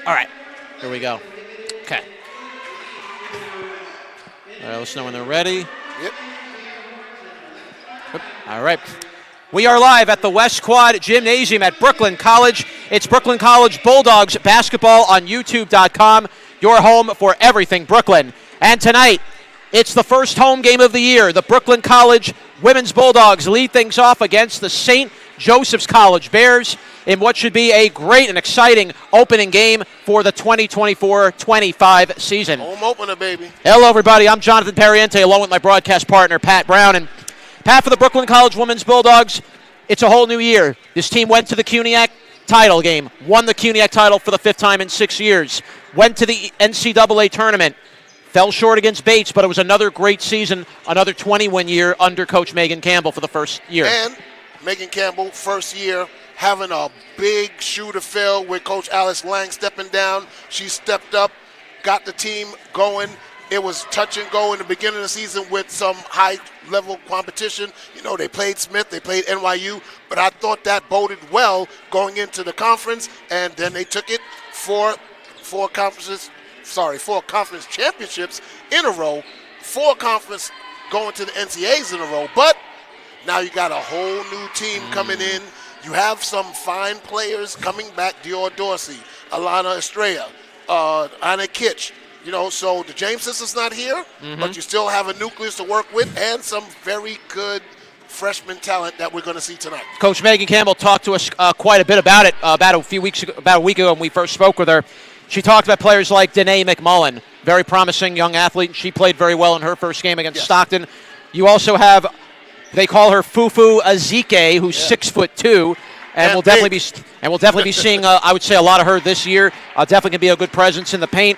All right, here we go. Okay. All right, let us know when they're ready. Yep. All right. We are live at the West Quad Gymnasium at Brooklyn College. It's Brooklyn College Bulldogs basketball on YouTube.com, your home for everything Brooklyn. And tonight, it's the first home game of the year. The Brooklyn College Women's Bulldogs lead things off against the St. Joseph's College Bears in what should be a great and exciting opening game for the 2024-25 season. Home opener, baby. Hello, everybody. I'm Jonathan Perriente, along with my broadcast partner, Pat Brown. And Pat, for the Brooklyn College Women's Bulldogs, it's a whole new year. This team went to the CUNYAC title game, won the CUNYAC title for the 5th time in 6 years, went to the NCAA tournament, fell short against Bates, but it was another great season, another 20-win year under Coach Megan Campbell for the first year. And Megan Campbell, first year, having a big shoe to fill with Coach Alice Lang stepping down. She stepped up, got the team going. It was touch and go in the beginning of the season with some high-level competition. You know, they played Smith, they played NYU, but I thought that boded well going into the conference, and then they took it for four conference championships in a row, 4 conference going to the NCAAs in a row. But now you got a whole new team coming in. You have some fine players coming back, Dior Dorsey, Alana Estrella, Anna Kitsch. You know, so the James sisters not here, but you still have a nucleus to work with and some very good freshman talent that we're going to see tonight. Coach Megan Campbell talked to us quite a bit about it about a week ago when we first spoke with her. She talked about players like Danae McMullen, very promising young athlete, and she played very well in her first game against Stockton. You also have, they call her Fufu Azike, who's 6'2", and we'll definitely be seeing, I would say, a lot of her this year. Definitely can be a good presence in the paint.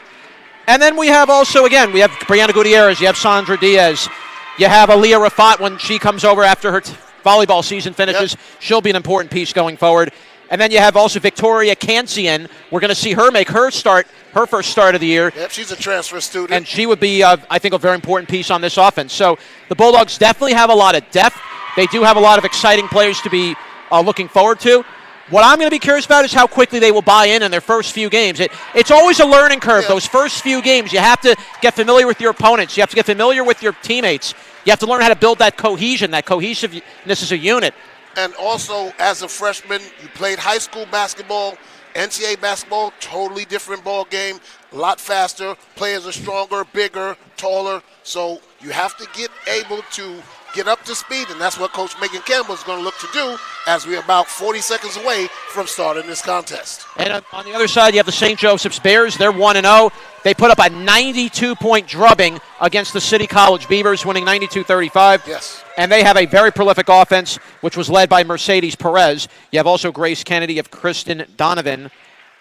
And then we have also, again, we have Brianna Gutierrez, you have Sandra Diaz, you have Aaliyah Rafat when she comes over after her volleyball season finishes. Yep. She'll be an important piece going forward. And then you have also Victoria Kansian. We're going to see her make her first start of the year. Yep, she's a transfer student. And she would be, I think, a very important piece on this offense. So the Bulldogs definitely have a lot of depth. They do have a lot of exciting players to be looking forward to. What I'm going to be curious about is how quickly they will buy in their first few games. It's always a learning curve, those first few games. You have to get familiar with your opponents. You have to get familiar with your teammates. You have to learn how to build that cohesion, that cohesiveness as a unit. And also, as a freshman, you played high school basketball, NCAA basketball, totally different ball game, a lot faster. Players are stronger, bigger, taller. So you have to get able to get up to speed, and that's what Coach Megan Campbell is going to look to do as we're about 40 seconds away from starting this contest. And on the other side, you have the St. Joseph's Bears. They're 1-0. They put up a 92-point drubbing against the City College Beavers, winning 92-35. Yes. And they have a very prolific offense, which was led by Mercedes Perez. You have also Grace Kennedy, you have Kristen Donovan,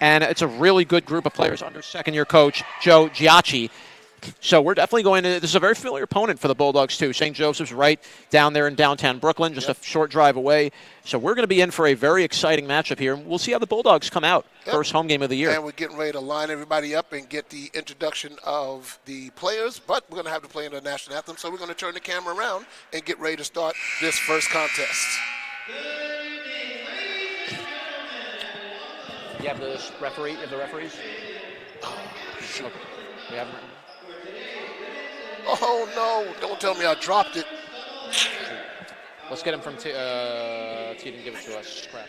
and it's a really good group of players under second-year coach Joe Giacchi. So we're definitely going to – this is a very familiar opponent for the Bulldogs, too. St. Joseph's right down there in downtown Brooklyn, just a short drive away. So we're going to be in for a very exciting matchup here. We'll see how the Bulldogs come out. First home game of the year. And we're getting ready to line everybody up and get the introduction of the players, but we're going to have to play in the national anthem, so we're going to turn the camera around and get ready to start this first contest. You have the referee? You have the referees? Oh, shoot. We have them. Oh, no. Don't tell me I dropped it. Let's get him from T didn't give it to us. Crap.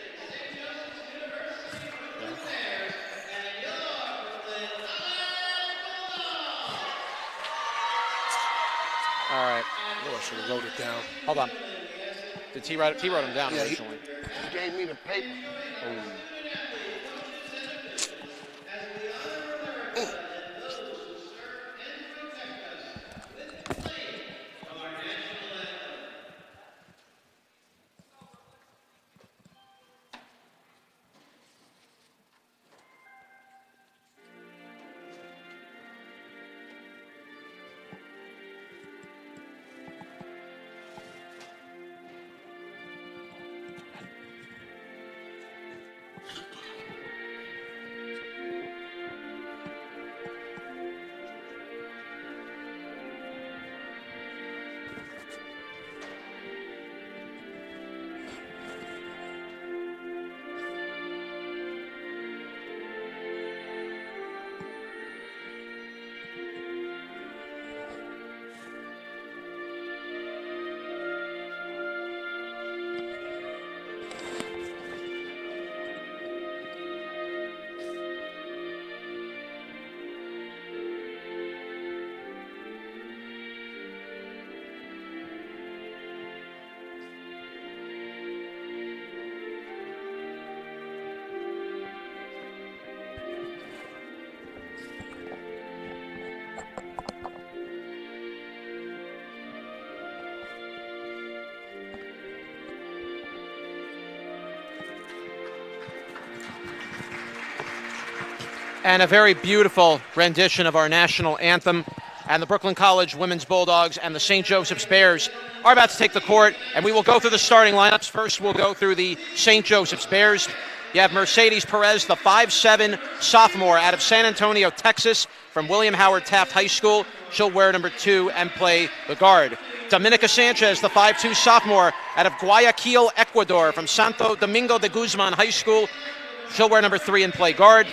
Yeah. All right. Oh, I should have wrote it down. Hold on. Did T wrote him down originally? He gave me the paper. Oh. And a very beautiful rendition of our national anthem. And the Brooklyn College Women's Bulldogs and the St. Joseph's Bears are about to take the court. And we will go through the starting lineups. First, we'll go through the St. Joseph's Bears. You have Mercedes Perez, the 5'7" sophomore out of San Antonio, Texas, from William Howard Taft High School. She'll wear number 2 and play the guard. Dominica Sanchez, the 5'2" sophomore out of Guayaquil, Ecuador, from Santo Domingo de Guzman High School. She'll wear number 3 and play guard.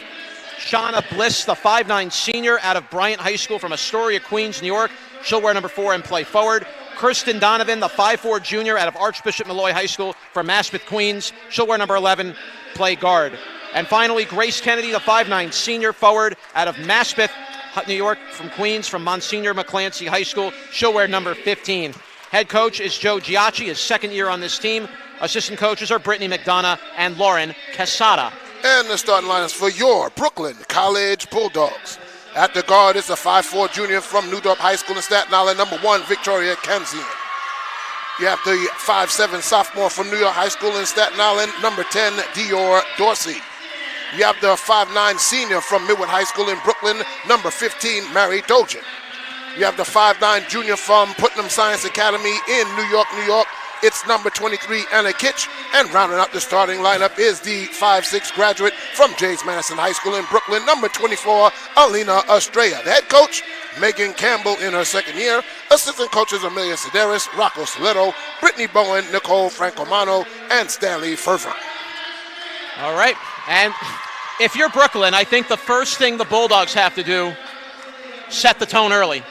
Shauna Bliss, the 5'9" senior out of Bryant High School from Astoria, Queens, New York. She'll wear number 4 and play forward. Kristen Donovan, the 5'4" junior out of Archbishop Malloy High School from Maspeth, Queens. She'll wear number 11, play guard. And finally, Grace Kennedy, the 5'9" senior forward out of Maspeth, New York, from Queens, from Monsignor McClancy High School. She'll wear number 15. Head coach is Joe Giacchi, his second year on this team. Assistant coaches are Brittany McDonough and Lauren Quesada. And the starting lineups for your Brooklyn College Bulldogs. At the guard is a 5'4" junior from New Dorp High School in Staten Island, number 1, Victoria Kanzian. You have the 5'7" sophomore from New York High School in Staten Island, number 10, Dior Dorsey. You have the 5'9" senior from Midwood High School in Brooklyn, number 15, Mary Dojan. You have the 5'9" junior from Putnam Science Academy in New York, New York. It's number 23, Anna Kitch. And rounding out the starting lineup is the 5'6" graduate from James Madison High School in Brooklyn, number 24, Alina Estrella. The head coach, Megan Campbell, in her second year. Assistant coaches, Amelia Sedaris, Rocco Soletto, Brittany Bowen, Nicole Francomano, and Stanley Fervent. All right. And if you're Brooklyn, I think the first thing the Bulldogs have to do, set the tone early.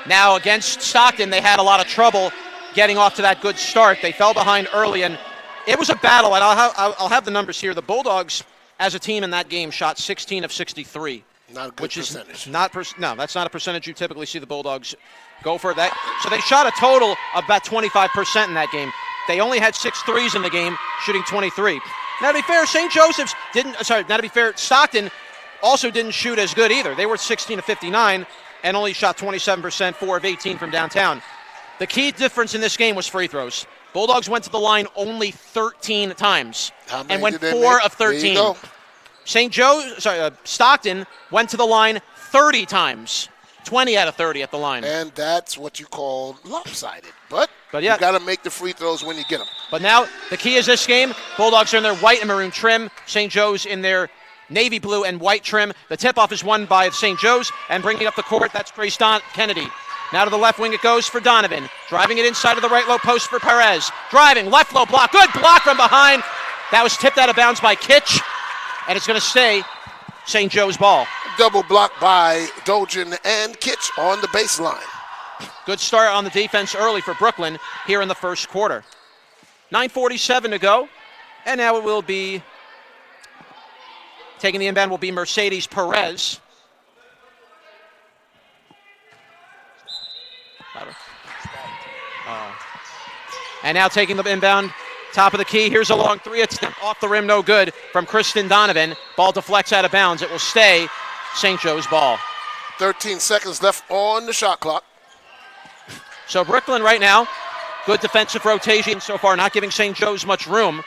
Now, against Stockton, they had a lot of trouble getting off to that good start. They fell behind early, and it was a battle. And I'll have the numbers here. The Bulldogs, as a team in that game, shot 16 of 63. Not a good percentage. No, that's not a percentage you typically see the Bulldogs go for. That. So they shot a total of about 25% in that game. They only had 6 threes in the game, shooting 23. Now, to be fair, Stockton also didn't shoot as good either. They were 16 of 59 and only shot 27%, 4 of 18 from downtown. The key difference in this game was free throws. Bulldogs went to the line only 13 times and went 4 of 13. Stockton went to the line 30 times, 20 out of 30 at the line. And that's what you call lopsided. But yeah, you got to make the free throws when you get them. But now the key is this game. Bulldogs are in their white and maroon trim. St. Joe's in their navy blue and white trim. The tip-off is won by St. Joe's, and bringing up the court, that's Grace Kennedy. Now to the left wing it goes for Donovan. Driving it inside of the right low post for Perez. Driving, left low block. Good block from behind. That was tipped out of bounds by Kitch, and it's going to stay St. Joe's ball. Double block by Dojan and Kitch on the baseline. Good start on the defense early for Brooklyn here in the first quarter. 9:47 to go, and now it will be, taking the inbound will be Mercedes Perez. And now taking the inbound, top of the key. Here's a long 3. It's off the rim, no good from Kristen Donovan. Ball deflects out of bounds. It will stay St. Joe's ball. 13 seconds left on the shot clock. So Brooklyn right now, good defensive rotation so far, not giving St. Joe's much room.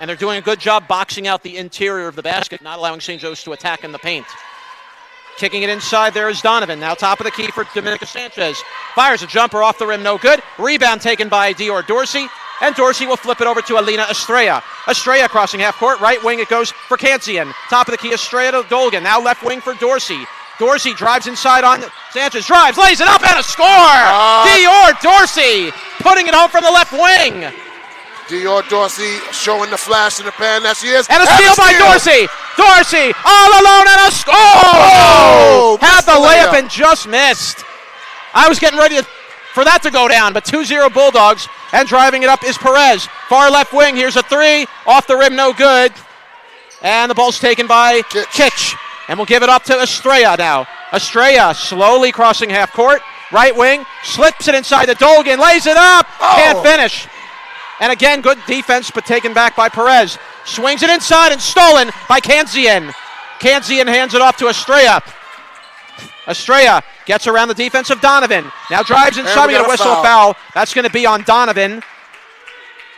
And they're doing a good job boxing out the interior of the basket, not allowing St. Joe's to attack in the paint. Kicking it inside, there is Donovan. Now top of the key for Dominica Sanchez. Fires a jumper off the rim, no good. Rebound taken by Dior Dorsey. And Dorsey will flip it over to Alina Estrella. Estrella crossing half court. Right wing it goes for Kanzian. Top of the key, Estrella to Dolgan. Now left wing for Dorsey. Dorsey drives inside on Sanchez. Drives, lays it up, and a score! Dior Dorsey putting it home from the left wing. Dior Dorsey showing the flash in the pan. There she is. And a steal by Dorsey. Dorsey all alone and a score! Oh, had the layup and just missed. I was getting ready for that to go down, but 2-0 Bulldogs, and driving it up is Perez. Far left wing, here's a 3. Off the rim, no good. And the ball's taken by Kitch. And we'll give it up to Estrella now. Estrella slowly crossing half court. Right wing, slips it inside the Dolgan, lays it up. Can't finish. And again, good defense, but taken back by Perez. Swings it inside and stolen by Kanzian. Kanzian hands it off to Estrella. Estrella gets around the defense of Donovan. Now drives inside. We got a whistle foul. That's going to be on Donovan.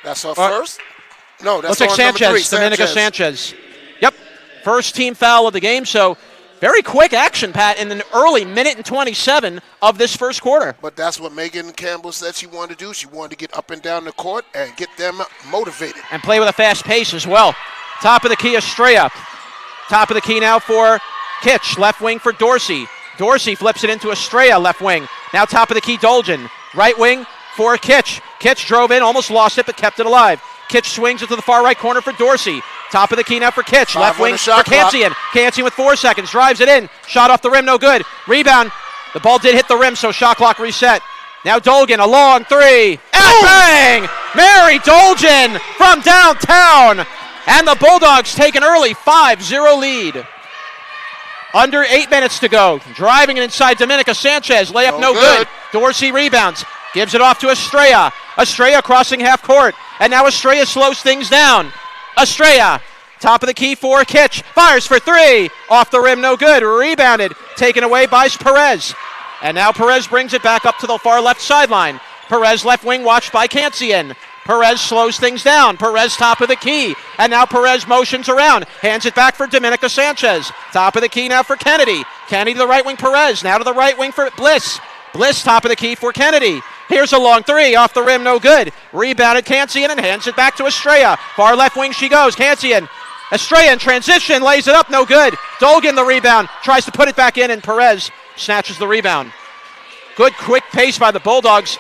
That's our first? No, that's looks like on Sanchez, number 3. Dominica Sanchez. Yep. First team foul of the game, so very quick action, Pat, in an early minute and 27 of this first quarter. But that's what Megan Campbell said she wanted to do. She wanted to get up and down the court and get them motivated. And play with a fast pace as well. Top of the key, Estrella. Top of the key now for Kitch. Left wing for Dorsey. Dorsey flips it into Estrella, left wing. Now top of the key, Dolgen. Right wing for Kitch. Kitch drove in, almost lost it, but kept it alive. Kitch swings it to the far right corner for Dorsey. Top of the key now for Kitch. Left wing for Cancian. Cancian with 4 seconds. Drives it in. Shot off the rim, no good. Rebound. The ball did hit the rim, so shot clock reset. Now Dolgen, a long three. And bang! Mary Dolgen from downtown. And the Bulldogs take an early 5-0 lead. Under 8 minutes to go. Driving it inside Dominica Sanchez. Layup no good. Dorsey rebounds. Gives it off to Estrella. Estrella crossing half court. And now Estrella slows things down. Estrella, top of the key for Kitch. Fires for three. Off the rim, no good. Rebounded. Taken away by Perez. And now Perez brings it back up to the far left sideline. Perez left wing watched by Cancian. Perez slows things down. Perez top of the key. And now Perez motions around. Hands it back for Dominica Sanchez. Top of the key now for Kennedy. Kennedy to the right wing, Perez. Now to the right wing for Bliss. Bliss top of the key for Kennedy. Here's a long three. Off the rim, no good. Rebounded Cancian and hands it back to Estrella. Far left wing she goes. Cancian. Estrella in transition. Lays it up, no good. Dolgen the rebound. Tries to put it back in and Perez snatches the rebound. Good quick pace by the Bulldogs.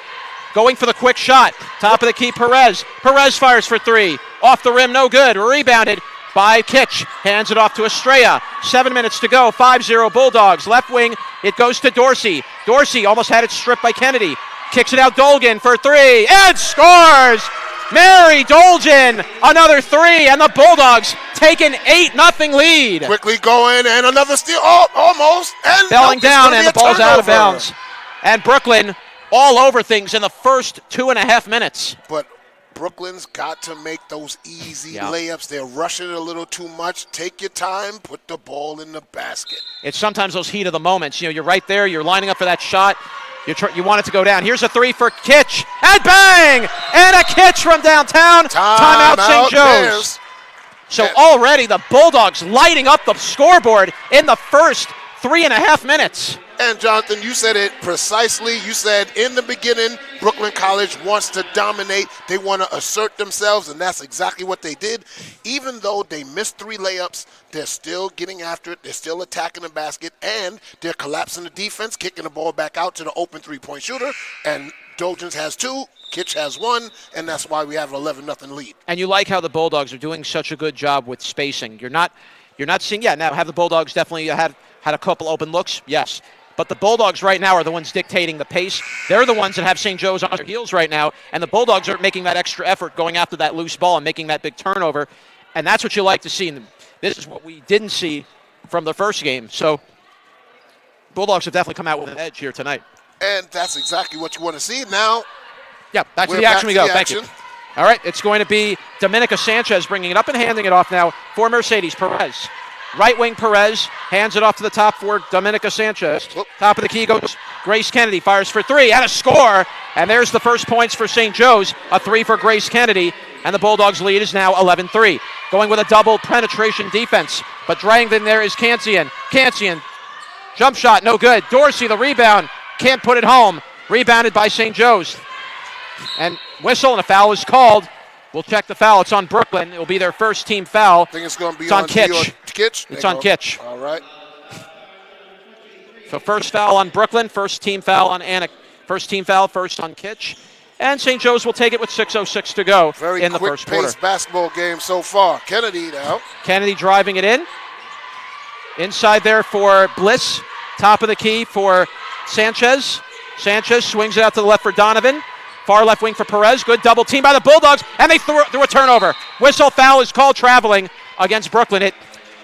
Going for the quick shot. Top of the key, Perez. Perez fires for three. Off the rim, no good. Rebounded by Kitch. Hands it off to Estrella. 7 minutes to go. 5-0 Bulldogs. Left wing, it goes to Dorsey. Dorsey almost had it stripped by Kennedy. Kicks it out Dolgen for three. And scores! Mary Dolgen, another three, and the Bulldogs take an 8-0 lead. Quickly going, and another steal. Oh, almost. And Belling down, and the ball's out of bounds. And Brooklyn all over things in the first 2.5 minutes. But Brooklyn's got to make those easy layups. They're rushing it a little too much. Take your time, put the ball in the basket. It's sometimes those heat of the moments. You know, you're right there, you're lining up for that shot. You want it to go down. Here's a three for Kitch, and bang! And a Kitch from downtown. Timeout St. Joe's. So already the Bulldogs lighting up the scoreboard in the first 3.5 minutes. And Jonathan, you said it precisely. You said in the beginning, Brooklyn College wants to dominate. They want to assert themselves, and that's exactly what they did. Even though they missed 3 layups, they're still getting after it. They're still attacking the basket, and they're collapsing the defense, kicking the ball back out to the open three-point shooter. And Dolgens has 2, Kitch has 1, and that's why we have an 11-0 lead. And you like how the Bulldogs are doing such a good job with spacing. You're not seeing, now have the Bulldogs definitely had a couple open looks? Yes. But the Bulldogs right now are the ones dictating the pace. They're the ones that have St. Joe's on their heels right now, and the Bulldogs are making that extra effort going after that loose ball and making that big turnover, and that's what you like to see. And this is what we didn't see from the first game. So Bulldogs have definitely come out with an edge here tonight. And that's exactly what you want to see. Now, back to the action we go. Thank you. All right, it's going to be Dominica Sanchez bringing it up and handing it off now for Mercedes Perez. Right wing Perez hands it off to the top for Dominica Sanchez. Top of the key goes Grace Kennedy, fires for three, and a score. And there's the first points for St. Joe's, a 3 for Grace Kennedy. And the Bulldogs' lead is now 11-3. Going with a double penetration defense. But driving there is Cancian. Cancian, jump shot, no good. Dorsey, the rebound, can't put it home. Rebounded by St. Joe's. And whistle, and a foul is called. We'll check the foul. It's on Brooklyn. It will be their first team foul. I think it's going to be on Kitch. It's on Kitch. All right. So first foul on Brooklyn, first team foul on Anna. First team foul, first on Kitch. And St. Joe's will take it with 6:06 to go in the first quarter. Very quick-paced basketball game so far. Kennedy now. Kennedy driving it in. Inside there for Bliss. Top of the key for Sanchez. Sanchez swings it out to the left for Donovan. Far left wing for Perez. Good double team by the Bulldogs, and they threw a turnover. Whistle, foul is called traveling against Brooklyn. It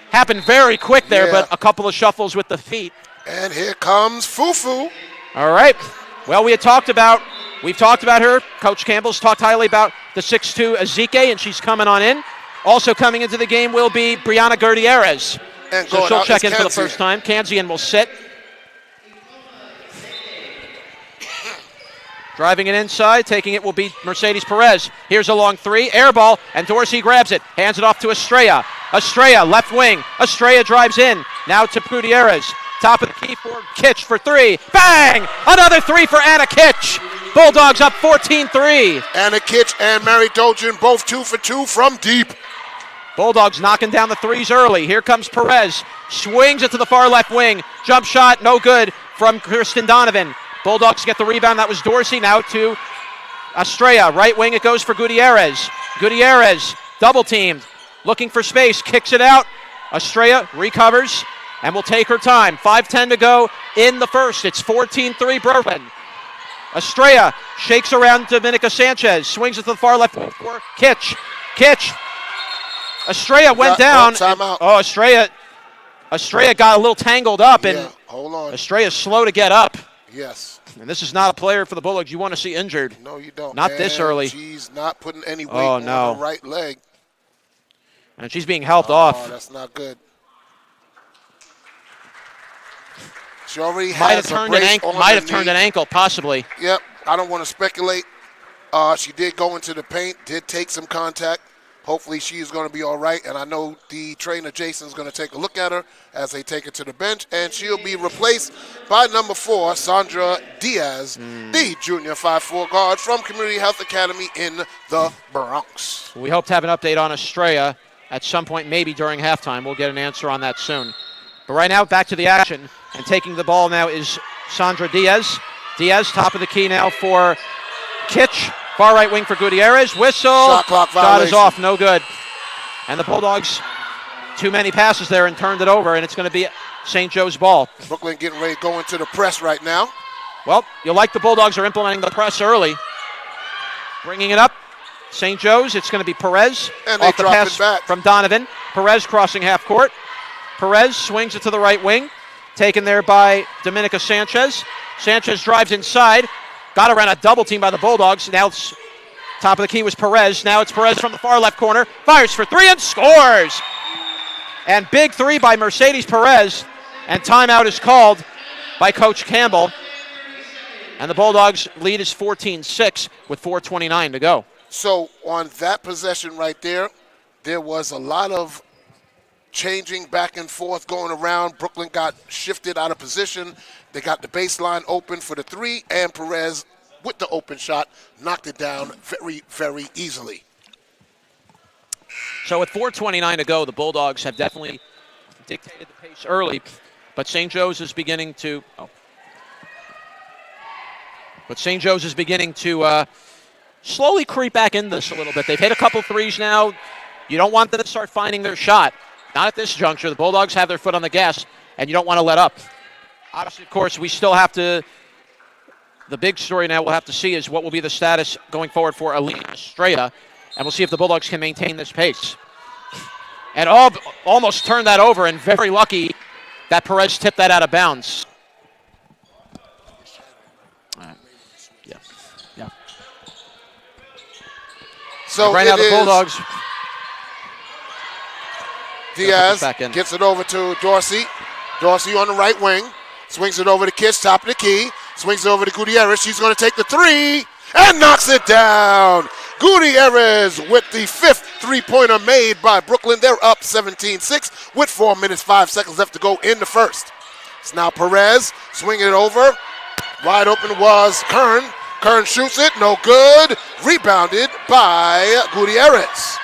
happened very quick there, but a couple of shuffles with the feet. And here comes Fufu. All right. Well, we've talked about her. Coach Campbell's talked highly about the 6'2 Ezike, and she's coming on in. Also coming into the game will be Brianna Gutierrez. And so she'll check in for the first time. Cancian will sit. Driving it inside, taking it will be Mercedes Perez. Here's a long three, air ball, and Dorsey grabs it, hands it off to Estrella. Estrella, left wing. Estrella drives in, now to Gutierrez. Top of the key for Kitch for three. Bang! Another three for Anna Kitch. Bulldogs up 14-3. Anna Kitch and Mary Dolgen both 2 for 2 from deep. Bulldogs knocking down the threes early. Here comes Perez. Swings it to the far left wing. Jump shot, no good from Kristen Donovan. Bulldogs get the rebound. That was Dorsey. Now to Estrella. Right wing, it goes for Gutierrez. Gutierrez, double teamed. Looking for space, kicks it out. Estrella recovers and will take her time. 5:10 to go in the first. It's 14-3 Brooklyn. Estrella shakes around Dominica Sanchez. Swings it to the far left wing for Kitch. Kitch. Estrella went down. Estrella got a little tangled up. And hold on. Estrella's slow to get up. Yes. And this is not a player for the Bulldogs you want to see injured. No, you don't. Not this early. She's not putting any weight on her right leg. And she's being helped off. Oh, that's not good. She already has turned an ankle, possibly. Yep. I don't want to speculate. She did go into the paint, did take some contact. Hopefully she's going to be all right, and I know the trainer Jason's going to take a look at her as they take her to the bench, and she'll be replaced by number 4, Sandra Diaz, the junior 5'4" guard from Community Health Academy in the Bronx. We hope to have an update on Estrella at some point, maybe during halftime. We'll get an answer on that soon. But right now, back to the action, and taking the ball now is Sandra Diaz. Diaz, top of the key now for Kitch. Far right wing for Gutierrez. Whistle. Shot clock violation. Shot is off. No good. And the Bulldogs, too many passes there and turned it over, and it's going to be St. Joe's ball. Brooklyn getting ready to go into the press right now. Well, you like the Bulldogs are implementing the press early. Bringing it up. St. Joe's, it's going to be Perez. And they off the drop pass it back. from Donovan. Perez crossing half court. Perez swings it to the right wing. Taken there by Dominica Sanchez. Sanchez drives inside. Got around a double team by the Bulldogs. Now it's top of the key was Perez. Now it's Perez from the far left corner. Fires for three and scores. And big three by Mercedes Perez. And timeout is called by Coach Campbell. And the Bulldogs lead is 14-6 with 4:29 to go. So on that possession right there, there was a lot of changing back and forth going around. Brooklyn got shifted out of position. They got the baseline open for the three, and Perez, with the open shot, knocked it down very, very easily. So with 4:29 to go, the Bulldogs have definitely dictated the pace early, but St. Joe's is beginning to. But St. Joe's is beginning to slowly creep back in this a little bit. They've hit a couple threes now. You don't want them to start finding their shot. Not at this juncture. The Bulldogs have their foot on the gas, and you don't want to let up. Obviously, of course, we still have to. The big story now we'll have to see is what will be the status going forward for Alina Estrella, and we'll see if the Bulldogs can maintain this pace. And almost turned that over, and very lucky that Perez tipped that out of bounds. Yeah. So right now the Bulldogs. Diaz gets it over to Dorsey. Dorsey on the right wing. Swings it over to Kitch, top of the key. Swings it over to Gutierrez. She's going to take the three and knocks it down. Gutierrez with the 5th three-pointer made by Brooklyn. They're up 17-6 with 4 minutes, 5 seconds left to go in the first. It's now Perez swinging it over. Wide open was Kern. Kern shoots it, no good. Rebounded by Gutierrez.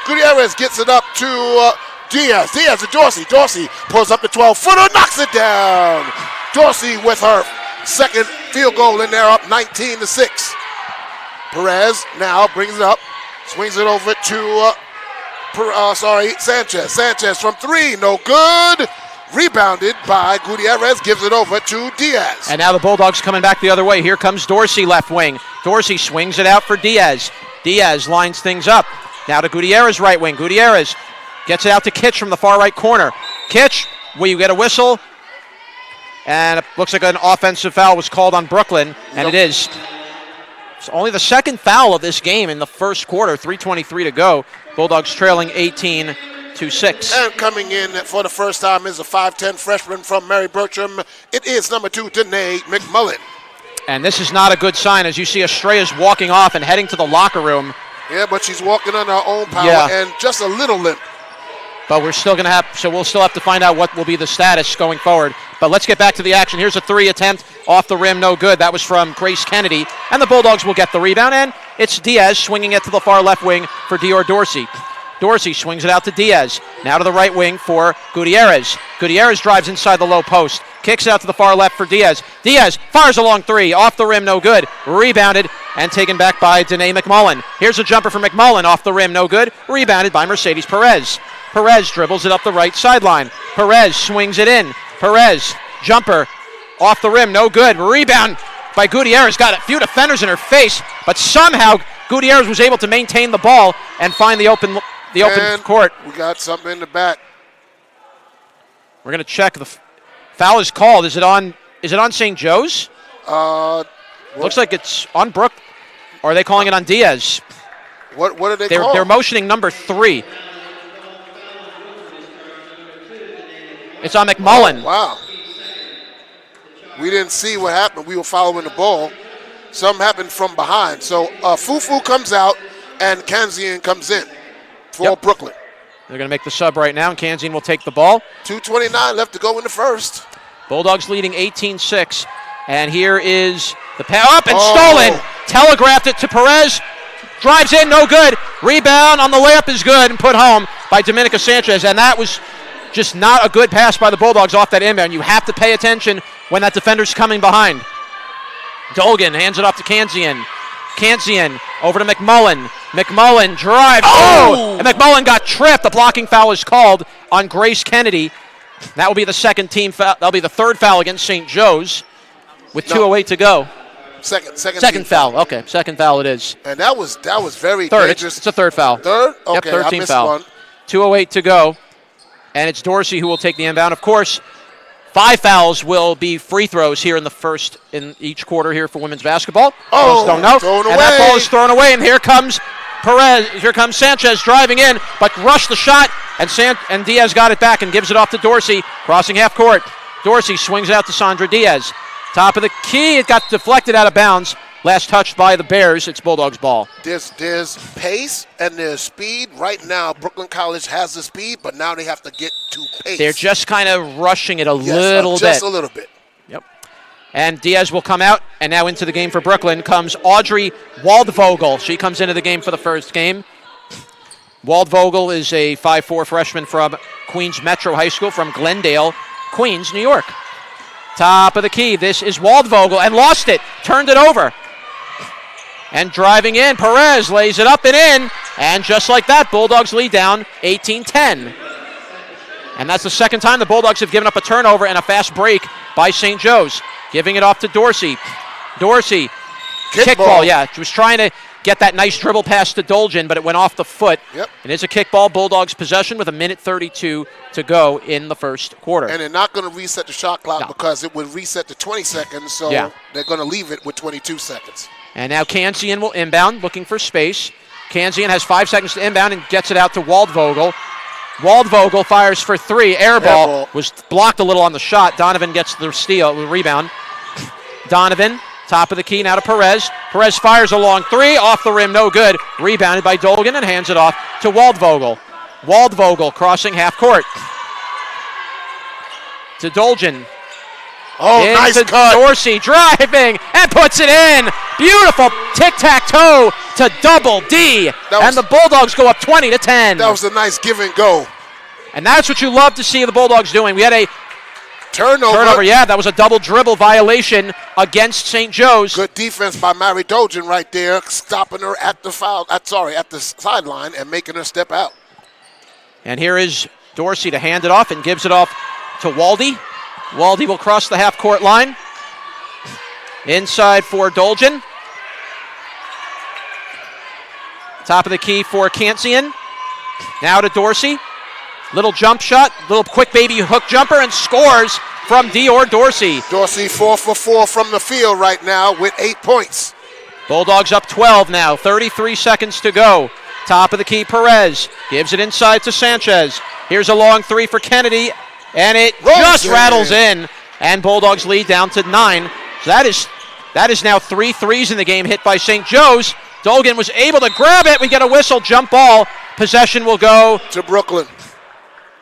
Gutierrez gets it up to Diaz. Diaz to Dorsey. Dorsey pulls up the 12-footer, knocks it down. Dorsey with her second field goal in there, up 19-6. Perez now brings it up, swings it over to Sanchez. Sanchez from three, no good. Rebounded by Gutierrez, gives it over to Diaz. And now the Bulldogs coming back the other way. Here comes Dorsey, left wing. Dorsey swings it out for Diaz. Diaz lines things up. Now to Gutierrez, right wing. Gutierrez gets it out to Kitch from the far right corner. Kitch, will you get a whistle? And it looks like an offensive foul was called on Brooklyn, and it is. It's only the second foul of this game in the first quarter, 3:23 to go. Bulldogs trailing 18-6. And coming in for the first time is a 5'10 freshman from Mary Bertram. It is number 2, Danae McMullen. And this is not a good sign as you see Estrella's walking off and heading to the locker room. Yeah, but she's walking on her own power and just a little limp. But we'll still have to find out what will be the status going forward. But let's get back to the action. Here's a 3 attempt off the rim, no good. That was from Grace Kennedy. And the Bulldogs will get the rebound. And it's Diaz swinging it to the far left wing for Dior Dorsey. Dorsey swings it out to Diaz. Now to the right wing for Gutierrez. Gutierrez drives inside the low post. Kicks out to the far left for Diaz. Diaz fires a long 3. Off the rim, no good. Rebounded and taken back by Danae McMullen. Here's a jumper for McMullen. Off the rim, no good. Rebounded by Mercedes Perez. Perez dribbles it up the right sideline. Perez swings it in. Perez, jumper, off the rim, no good. Rebound by Gutierrez. Got a few defenders in her face, but somehow Gutierrez was able to maintain the ball and find the open court. We got something in the back. We're going to check. The foul is called. Is it on St. Joe's? Looks like it's on Brooke. Or are they calling it on Diaz? What are they calling? They're motioning number 3. It's on McMullen. Oh, wow. We didn't see what happened. We were following the ball. Something happened from behind. So Fufu comes out and Kanzian comes in for Brooklyn. They're going to make the sub right now, and Kanzian will take the ball. 2:29 left to go in the first. Bulldogs leading 18-6. And here is the pass up and stolen. Telegraphed it to Perez. Drives in, no good. Rebound on the layup is good and put home by Dominica Sanchez. And that was just not a good pass by the Bulldogs off that inbound. You have to pay attention when that defender's coming behind. Dolgan hands it off to Kanzian. Kanzian over to McMullen. McMullen drives. Oh! And McMullen got tripped. The blocking foul is called on Grace Kennedy. That will be the second team foul. That'll be the third foul against St. Joe's with 2:08 to go. Second foul. Okay, second foul it is. And that was very third. dangerous. It's a third foul. Third? Okay, yep, third I team missed foul. one. 2:08 to go. And it's Dorsey who will take the inbound. Of course, 5 fouls will be free throws here in each quarter here for women's basketball. Thrown away. And that ball is thrown away, and here comes Perez. Here comes Sanchez driving in, but rushed the shot, and Diaz got it back and gives it off to Dorsey, crossing half court. Dorsey swings it out to Sandra Diaz. Top of the key, it got deflected out of bounds. Last touched by the Bears. It's Bulldogs ball. There's pace and there's speed. Right now, Brooklyn College has the speed, but now they have to get to pace. They're just kind of rushing it a little bit. Just a little bit. Yep. And Diaz will come out, and now into the game for Brooklyn comes Audrey Waldvogel. She comes into the game for the first game. Waldvogel is a 5'4" freshman from Queens Metro High School from Glendale, Queens, New York. Top of the key. This is Waldvogel, and lost it. Turned it over. And driving in, Perez lays it up and in. And just like that, Bulldogs lead down 18-10. And that's the second time the Bulldogs have given up a turnover and a fast break by St. Joe's. Giving it off to Dorsey. Dorsey, kickball. Yeah, she was trying to get that nice dribble pass to Dolgen, but it went off the foot. Yep. And it's a kickball, Bulldogs possession with 1:32 to go in the first quarter. And they're not going to reset the shot clock because it would reset to 20 seconds, so they're going to leave it with 22 seconds. And now Kanzian will inbound, looking for space. Kanzian has 5 seconds to inbound and gets it out to Waldvogel. Waldvogel fires for 3. Air ball was blocked a little on the shot. Donovan gets the steal, the rebound. Donovan, top of the key now to Perez. Perez fires a long 3, off the rim, no good. Rebounded by Dolgan and hands it off to Waldvogel. Waldvogel crossing half court. To Dolgen. Nice cut. Dorsey driving and puts it in. Beautiful tic-tac-toe to Double D. And the Bulldogs go up 20-10. That was a nice give and go. And that's what you love to see the Bulldogs doing. We had a turnover. Yeah, that was a double dribble violation against St. Joe's. Good defense by Mary Dolgen right there, stopping her at the sideline and making her step out. And here is Dorsey to hand it off and gives it off to Waldy. Waldy will cross the half-court line. Inside for Dolgen. Top of the key for Kanzian. Now to Dorsey. Little jump shot, little quick baby hook jumper, and scores from Dior Dorsey. Dorsey 4 for 4 from the field right now with 8 points. Bulldogs up 12 now, 33 seconds to go. Top of the key, Perez gives it inside to Sanchez. Here's a long 3 for Kennedy, and it just rattles in, and Bulldogs lead down to 9. So That is now 3 threes in the game hit by St. Joe's. Dolgan was able to grab it. We get a whistle, jump ball. Possession will go to Brooklyn.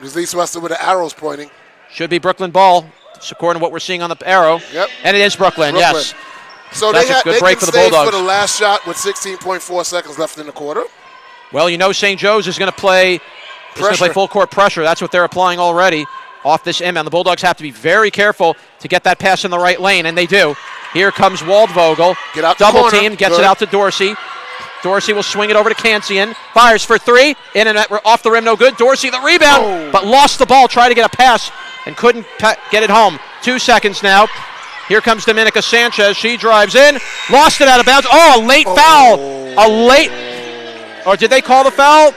There's East Western with the arrows pointing. Should be Brooklyn ball, according to what we're seeing on the arrow. Yep. And it is Brooklyn. Yes. So that's they a good break can for the stay Bulldogs. For the last shot with 16.4 seconds left in the quarter. Well, you know St. Joe's is going to play full court pressure. That's what they're applying already off this inbound. The Bulldogs have to be very careful to get that pass in the right lane, and they do. Here comes Waldvogel. Get out Double the corner. team, gets Good. it out to Dorsey. Dorsey will swing it over to Kansian. Fires for 3. In and off the rim, no good. Dorsey the rebound, but lost the ball. Tried to get a pass and couldn't get it home. 2 seconds now. Here comes Dominica Sanchez. She drives in. Lost it out of bounds. Oh, a late foul. A late. Or did they call the foul?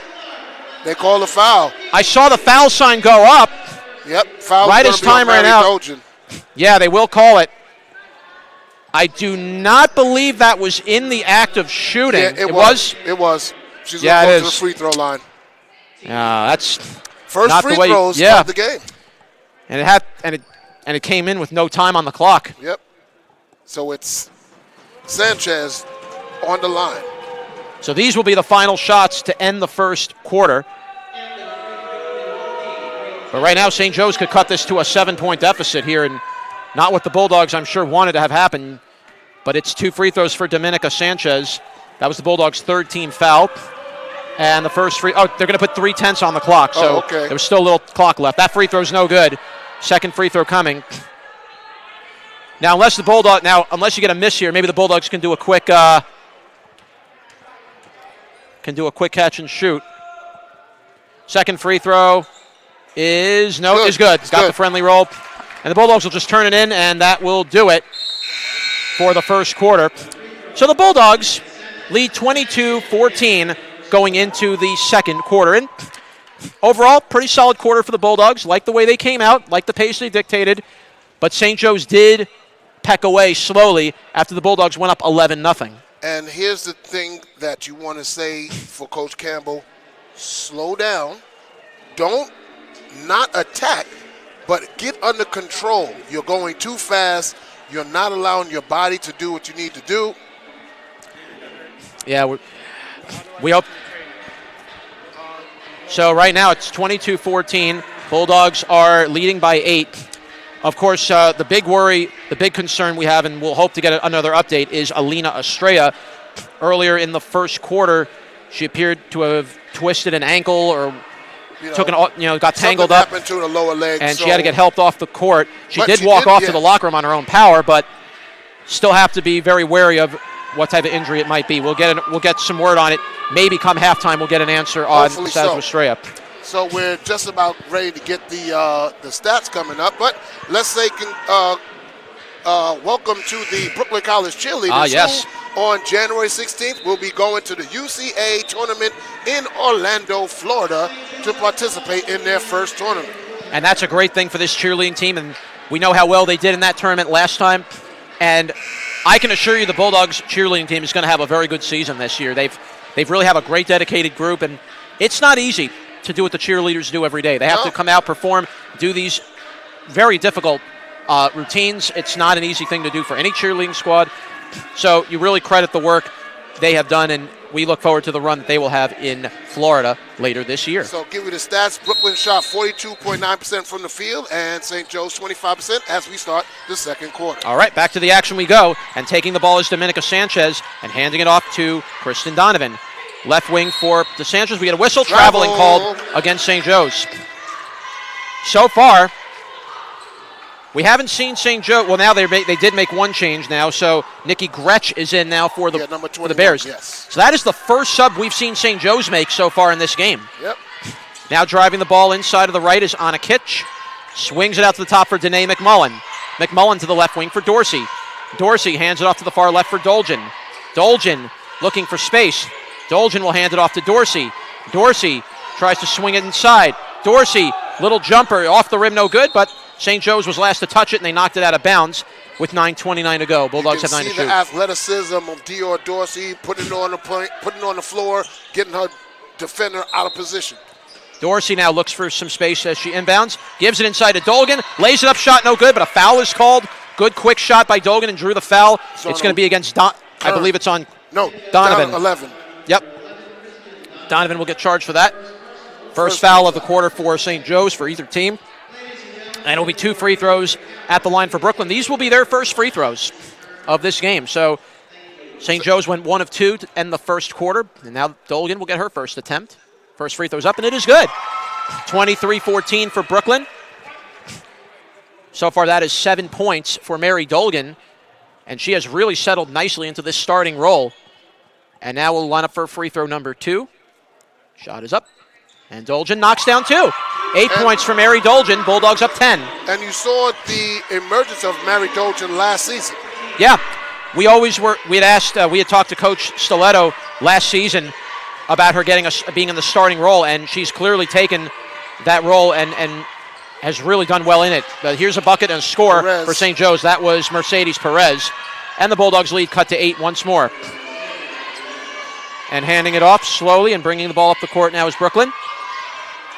They call the foul. I saw the foul sign go up. Yep. Foul right as time ran out. Dolgen. Yeah, they will call it. I do not believe that was in the act of shooting. Yeah, it was. It was. She's going to go to the free throw line. Yeah, that's first not free the way, throws of the game. And it came in with no time on the clock. Yep. So it's Sanchez on the line. So these will be the final shots to end the first quarter. But right now, St. Joe's could cut this to a 7-point deficit here, and not what the Bulldogs, I'm sure, wanted to have happen. But it's 2 free throws for Dominica Sanchez. That was the Bulldogs' 3rd team foul. And the first they're going to put 3/10 on the clock. So there was still a little clock left. That free throw's no good. Second free throw coming. Now, unless you get a miss here, maybe the Bulldogs can do a quick catch and shoot. Second free throw is good. Got the friendly roll. And the Bulldogs will just turn it in, and that will do it for the first quarter. So the Bulldogs lead 22-14 going into the second quarter. And overall, pretty solid quarter for the Bulldogs. Like the way they came out, like the pace they dictated. But St. Joe's did peck away slowly after the Bulldogs went up 11-0. And here's the thing that you want to say for Coach Campbell. Slow down. Don't not attack, but get under control. You're going too fast. You're not allowing your body to do what you need to do. Yeah, we hope. So right now it's 22-14. Bulldogs are leading by 8. Of course, the big worry, the big concern we have, and we'll hope to get another update, is Alina Estrella. Earlier in the first quarter, she appeared to have twisted an ankle or got tangled up. Happened to the lower leg, and she had to get helped off the court. She did walk off to the locker room on her own power, but still have to be very wary of what type of injury it might be. We'll get some word on it. Maybe come halftime we'll get an answer on the status of Estrella. So we're just about ready to get the stats coming up, but let's say welcome to the Brooklyn College Cheerleaders. Yes. Who on January 16th will be going to the UCA tournament in Orlando, Florida, to participate in their first tournament. And that's a great thing for this cheerleading team, and we know how well they did in that tournament last time. And I can assure you the Bulldogs cheerleading team is going to have a very good season this year. They've really have a great dedicated group, and it's not easy to do what the cheerleaders do every day. They have to come out, perform, do these very difficult routines. It's not an easy thing to do for any cheerleading squad. So you really credit the work they have done, and we look forward to the run that they will have in Florida later this year. So give you the stats. Brooklyn shot 42.9% from the field, and St. Joe's 25% as we start the second quarter. All right, back to the action we go. And taking the ball is Dominica Sanchez and handing it off to Kristen Donovan. Left wing for the Sanchez. We get a whistle. Traveling called against St. Joe's. So far, we haven't seen St. Joe. Well, now they did make one change now. So Nikki Gretsch is in now for the Bears. Yes. So that is the first sub we've seen St. Joe's make so far in this game. Yep. Now driving the ball inside of the right is Anna Kitch. Swings it out to the top for Danae McMullen. McMullen to the left wing for Dorsey. Dorsey hands it off to the far left for Dolgen. Dolgen looking for space. Dolgen will hand it off to Dorsey. Dorsey tries to swing it inside. Dorsey, little jumper off the rim, no good, but St. Joe's was last to touch it, and they knocked it out of bounds with 9:29 to go. Bulldogs have 9 to shoot. You can see the athleticism of Dior Dorsey, putting it on the floor, getting her defender out of position. Dorsey now looks for some space as she inbounds, gives it inside to Dolgan, lays it up, shot no good, but a foul is called Good quick shot by Dolgan and drew the foul. It's going to be against I believe it's on Donovan. 11. Yep. Donovan will get charged for that. First foul of the quarter for St. Joe's for either team. And it'll be 2 free throws at the line for Brooklyn. These will be their first free throws of this game. So St. Joe's went 1 of 2 to end the first quarter. And now Dolgan will get her first attempt. First free throw's up, and it is good. 23-14 for Brooklyn. So far, that is 7 points for Mary Dolgan. And she has really settled nicely into this starting role. And now we'll line up for free throw number 2. Shot is up. And Dolgan knocks down 2. 8 points for Mary Dolgan. Bulldogs up 10. And you saw the emergence of Mary Dolgan last season. Yeah. We had talked to Coach Stiletto last season about her being in the starting role, and she's clearly taken that role and has really done well in it. But here's a bucket and a score for St. Joe's. That was Mercedes Perez. And the Bulldogs lead cut to 8 once more. And handing it off slowly and bringing the ball up the court now is Brooklyn.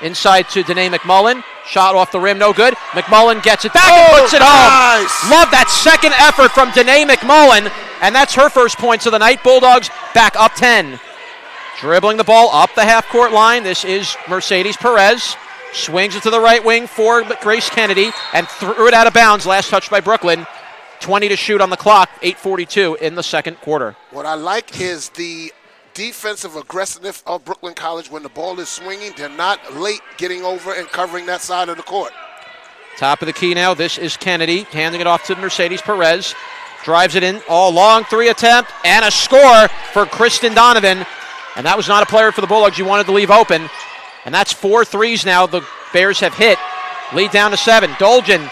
Inside to Danae McMullen. Shot off the rim, no good. McMullen gets it back and puts it home. Nice. Love that second effort from Danae McMullen. And that's her first points of the night. Bulldogs back up 10. Dribbling the ball up the half-court line. This is Mercedes Perez. Swings it to the right wing for Grace Kennedy and threw it out of bounds. Last touch by Brooklyn. 20 to shoot on the clock. 8:42 in the second quarter. What I like is the defensive aggressiveness of Brooklyn College. When the ball is swinging, they're not late getting over and covering that side of the court. Top of the key now. This is Kennedy handing it off to Mercedes Perez. Drives it in. All long 3 attempt and a score for Kristen Donovan. And that was not a player for the Bulldogs you wanted to leave open. And that's 4 threes now the Bears have hit. Lead down to 7. Dolgan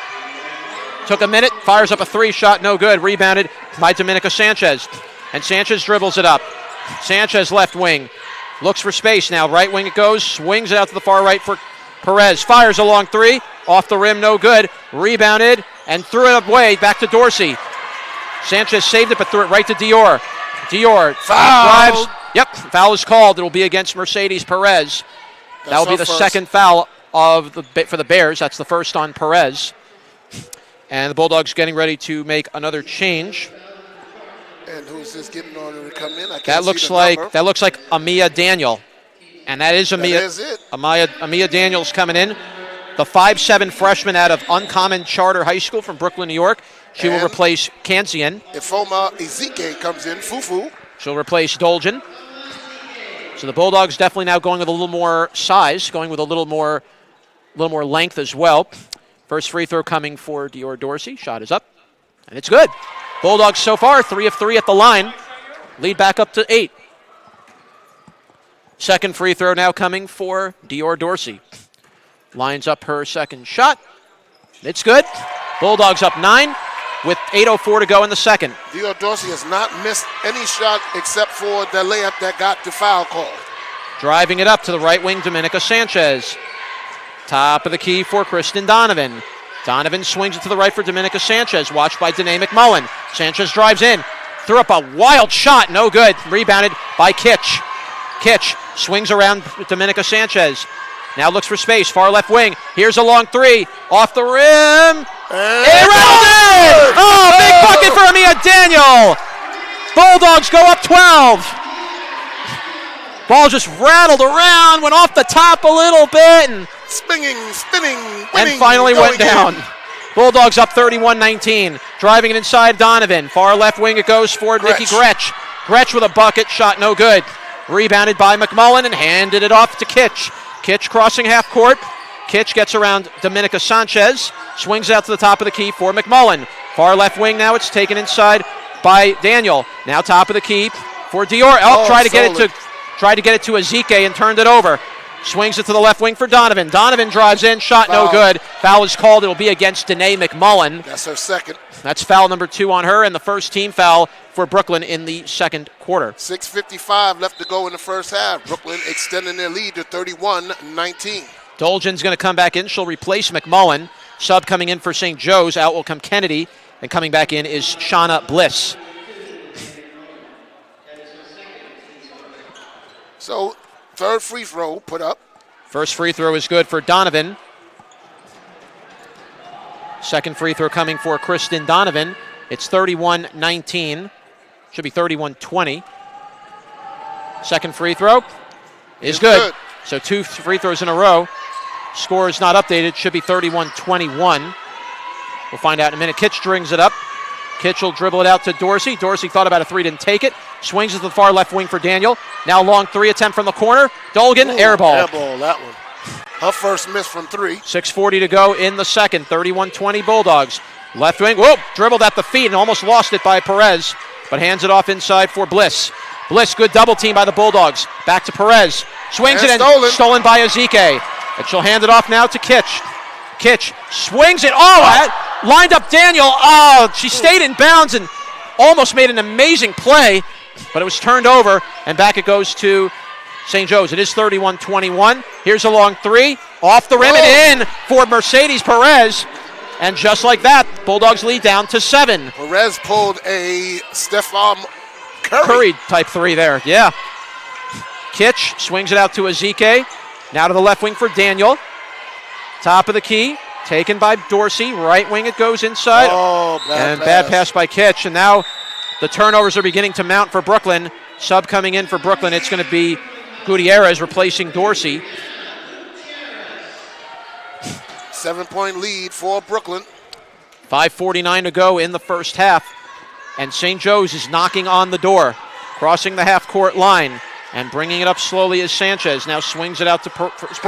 took a minute, fires up a 3 shot, no good. Rebounded by Dominica Sanchez. And Sanchez dribbles it up. Sanchez left wing. Looks for space now. Right wing it goes. Swings it out to the far right for Perez. Fires a long 3. Off the rim, no good. Rebounded and threw it away. Back to Dorsey. Sanchez saved it but threw it right to Dior. Dior drives. Yep, foul is called. It will be against Mercedes Perez. That will be the second foul for the Bears. That's the first on Perez. And the Bulldogs getting ready to make another change. And who's this getting on to come in? That looks like Amia Daniel. And that is Amia. That is it. Amia Daniel's coming in. The 5'7" freshman out of Uncommon Charter High School from Brooklyn, New York. She will replace Kansian. Ifoma Ezike comes in, Fufu. She'll replace Dolgan. So the Bulldogs definitely now going with a little more size, going with a little more length as well. First free throw coming for Dior Dorsey. Shot is up, and it's good. Bulldogs so far 3 of 3 at the line. Lead back up to 8. Second free throw now coming for Dior Dorsey. Lines up her second shot. It's good. Bulldogs up 9 with 8:04 to go in the second. Dior Dorsey has not missed any shot except for the layup that got the foul call. Driving it up to the right wing, Dominica Sanchez. Top of the key for Kristen Donovan. Donovan swings it to the right for Dominica Sanchez, watched by Danae McMullen. Sanchez drives in, threw up a wild shot, no good. Rebounded by Kitch. Kitch swings around Dominica Sanchez. Now looks for space, far left wing. Here's a long 3, off the rim. Irrelevant! Oh, big bucket for Amia Daniel. Bulldogs go up 12. Ball just rattled around, went off the top a little bit, and spinning, and finally went down. Bulldogs up 31-19. Driving it inside Donovan. Far left wing it goes for Nikki Gretsch. Gretsch with a bucket, shot no good. Rebounded by McMullen and handed it off to Kitch. Kitch crossing half court. Kitch gets around Dominica Sanchez. Swings out to the top of the key for McMullen. Far left wing now, it's taken inside by Daniel. Now top of the key for Dior. Tried to get it to Ezike and turned it over. Swings it to the left wing for Donovan. Donovan drives in, shot foul. No good. Foul is called. It will be against Danae McMullen. That's her second. That's foul number 2 on her and the first team foul for Brooklyn in the second quarter. 6:55 left to go in the first half. Brooklyn extending their lead to 31-19. Dolgan's going to come back in. She'll replace McMullen. Sub coming in for St. Joe's. Out will come Kennedy. And coming back in is Shauna Bliss. So, third free throw put up. First free throw is good for Donovan. Second free throw coming for Kristen Donovan. It's 31-19. Should be 31-20. Second free throw is good. So 2 free throws in a row. Score is not updated. Should be 31-21. We'll find out in a minute. Kitch brings it up. Kitch will dribble it out to Dorsey. Dorsey thought about a three, didn't take it. Swings it to the far left wing for Daniel. Now long three attempt from the corner. Dolgan, air ball. Air ball, that one. Her first miss from 3. 6:40 to go in the second. 31-20 Bulldogs. Left wing, whoa, dribbled at the feet and almost lost it by Perez, but hands it off inside for Bliss. Bliss, good double team by the Bulldogs. Back to Perez. Swings it and stolen by Ezike. And she'll hand it off now to Kitch. Kitch swings it. Lined up Daniel. Oh, she stayed in bounds and almost made an amazing play, but it was turned over, and back it goes to St. Joe's. It is 31-21. Here's a long three. Off the rim and in for Mercedes Perez. And just like that, Bulldogs lead down to 7. Perez pulled a Stefan Curry type three there, yeah. Kitch swings it out to Ezike. Now to the left wing for Daniel. Top of the key, taken by Dorsey. Right wing it goes inside. Bad pass by Kitch. And now the turnovers are beginning to mount for Brooklyn. Sub coming in for Brooklyn. It's going to be Gutierrez replacing Dorsey. 7-point lead for Brooklyn. 5:49 to go in the first half. And St. Joe's is knocking on the door. Crossing the half-court line. And bringing it up slowly is Sanchez. Now swings it out to Perez.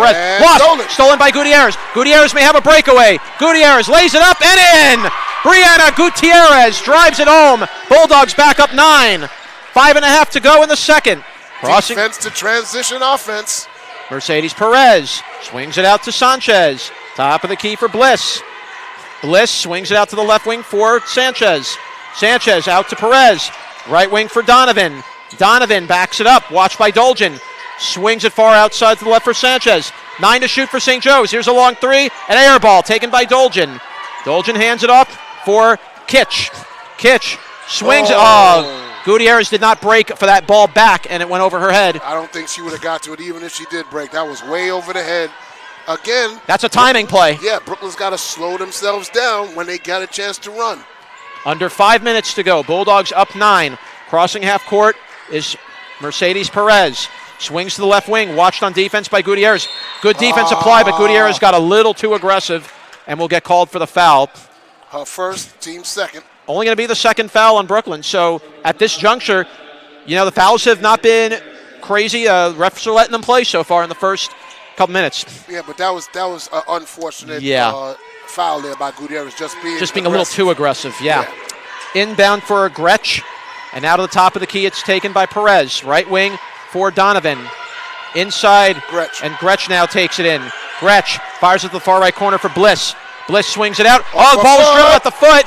Lost! Stolen by Gutierrez. Gutierrez may have a breakaway. Gutierrez lays it up and in! Brianna Gutierrez drives it home. Bulldogs back up 9. 5.5 to go in the second. Crossing. Defense to transition offense. Mercedes Perez swings it out to Sanchez. Top of the key for Bliss. Bliss swings it out to the left wing for Sanchez. Sanchez out to Perez. Right wing for Donovan. Donovan backs it up. Watched by Dolgen. Swings it far outside to the left for Sanchez. 9 to shoot for St. Joe's. Here's a long three. An air ball taken by Dolgen. Dolgen hands it off for Kitch. Kitch swings it. Gutierrez did not break for that ball back, and it went over her head. I don't think she would have got to it even if she did break. That was way over the head. Again, that's a timing play. Yeah, Brooklyn's got to slow themselves down when they got a chance to run. Under 5 minutes to go. Bulldogs up 9. Crossing half court is Mercedes Perez. Swings to the left wing. Watched on defense by Gutierrez. Good defense applied, but Gutierrez got a little too aggressive and will get called for the foul. Her first, team second. Only going to be the second foul on Brooklyn. So at this juncture, the fouls have not been crazy. Refs are letting them play so far in the first couple minutes. Yeah, but that was an unfortunate foul there by Gutierrez, just being a little too aggressive. Yeah. Inbound for Gretsch, and out of the top of the key, it's taken by Perez. Right wing for Donovan. Inside, Gretsch. And Gretsch now takes it in. Gretsch fires at the far right corner for Bliss. Bliss swings it out. Oh, the ball was dribbled at the foot.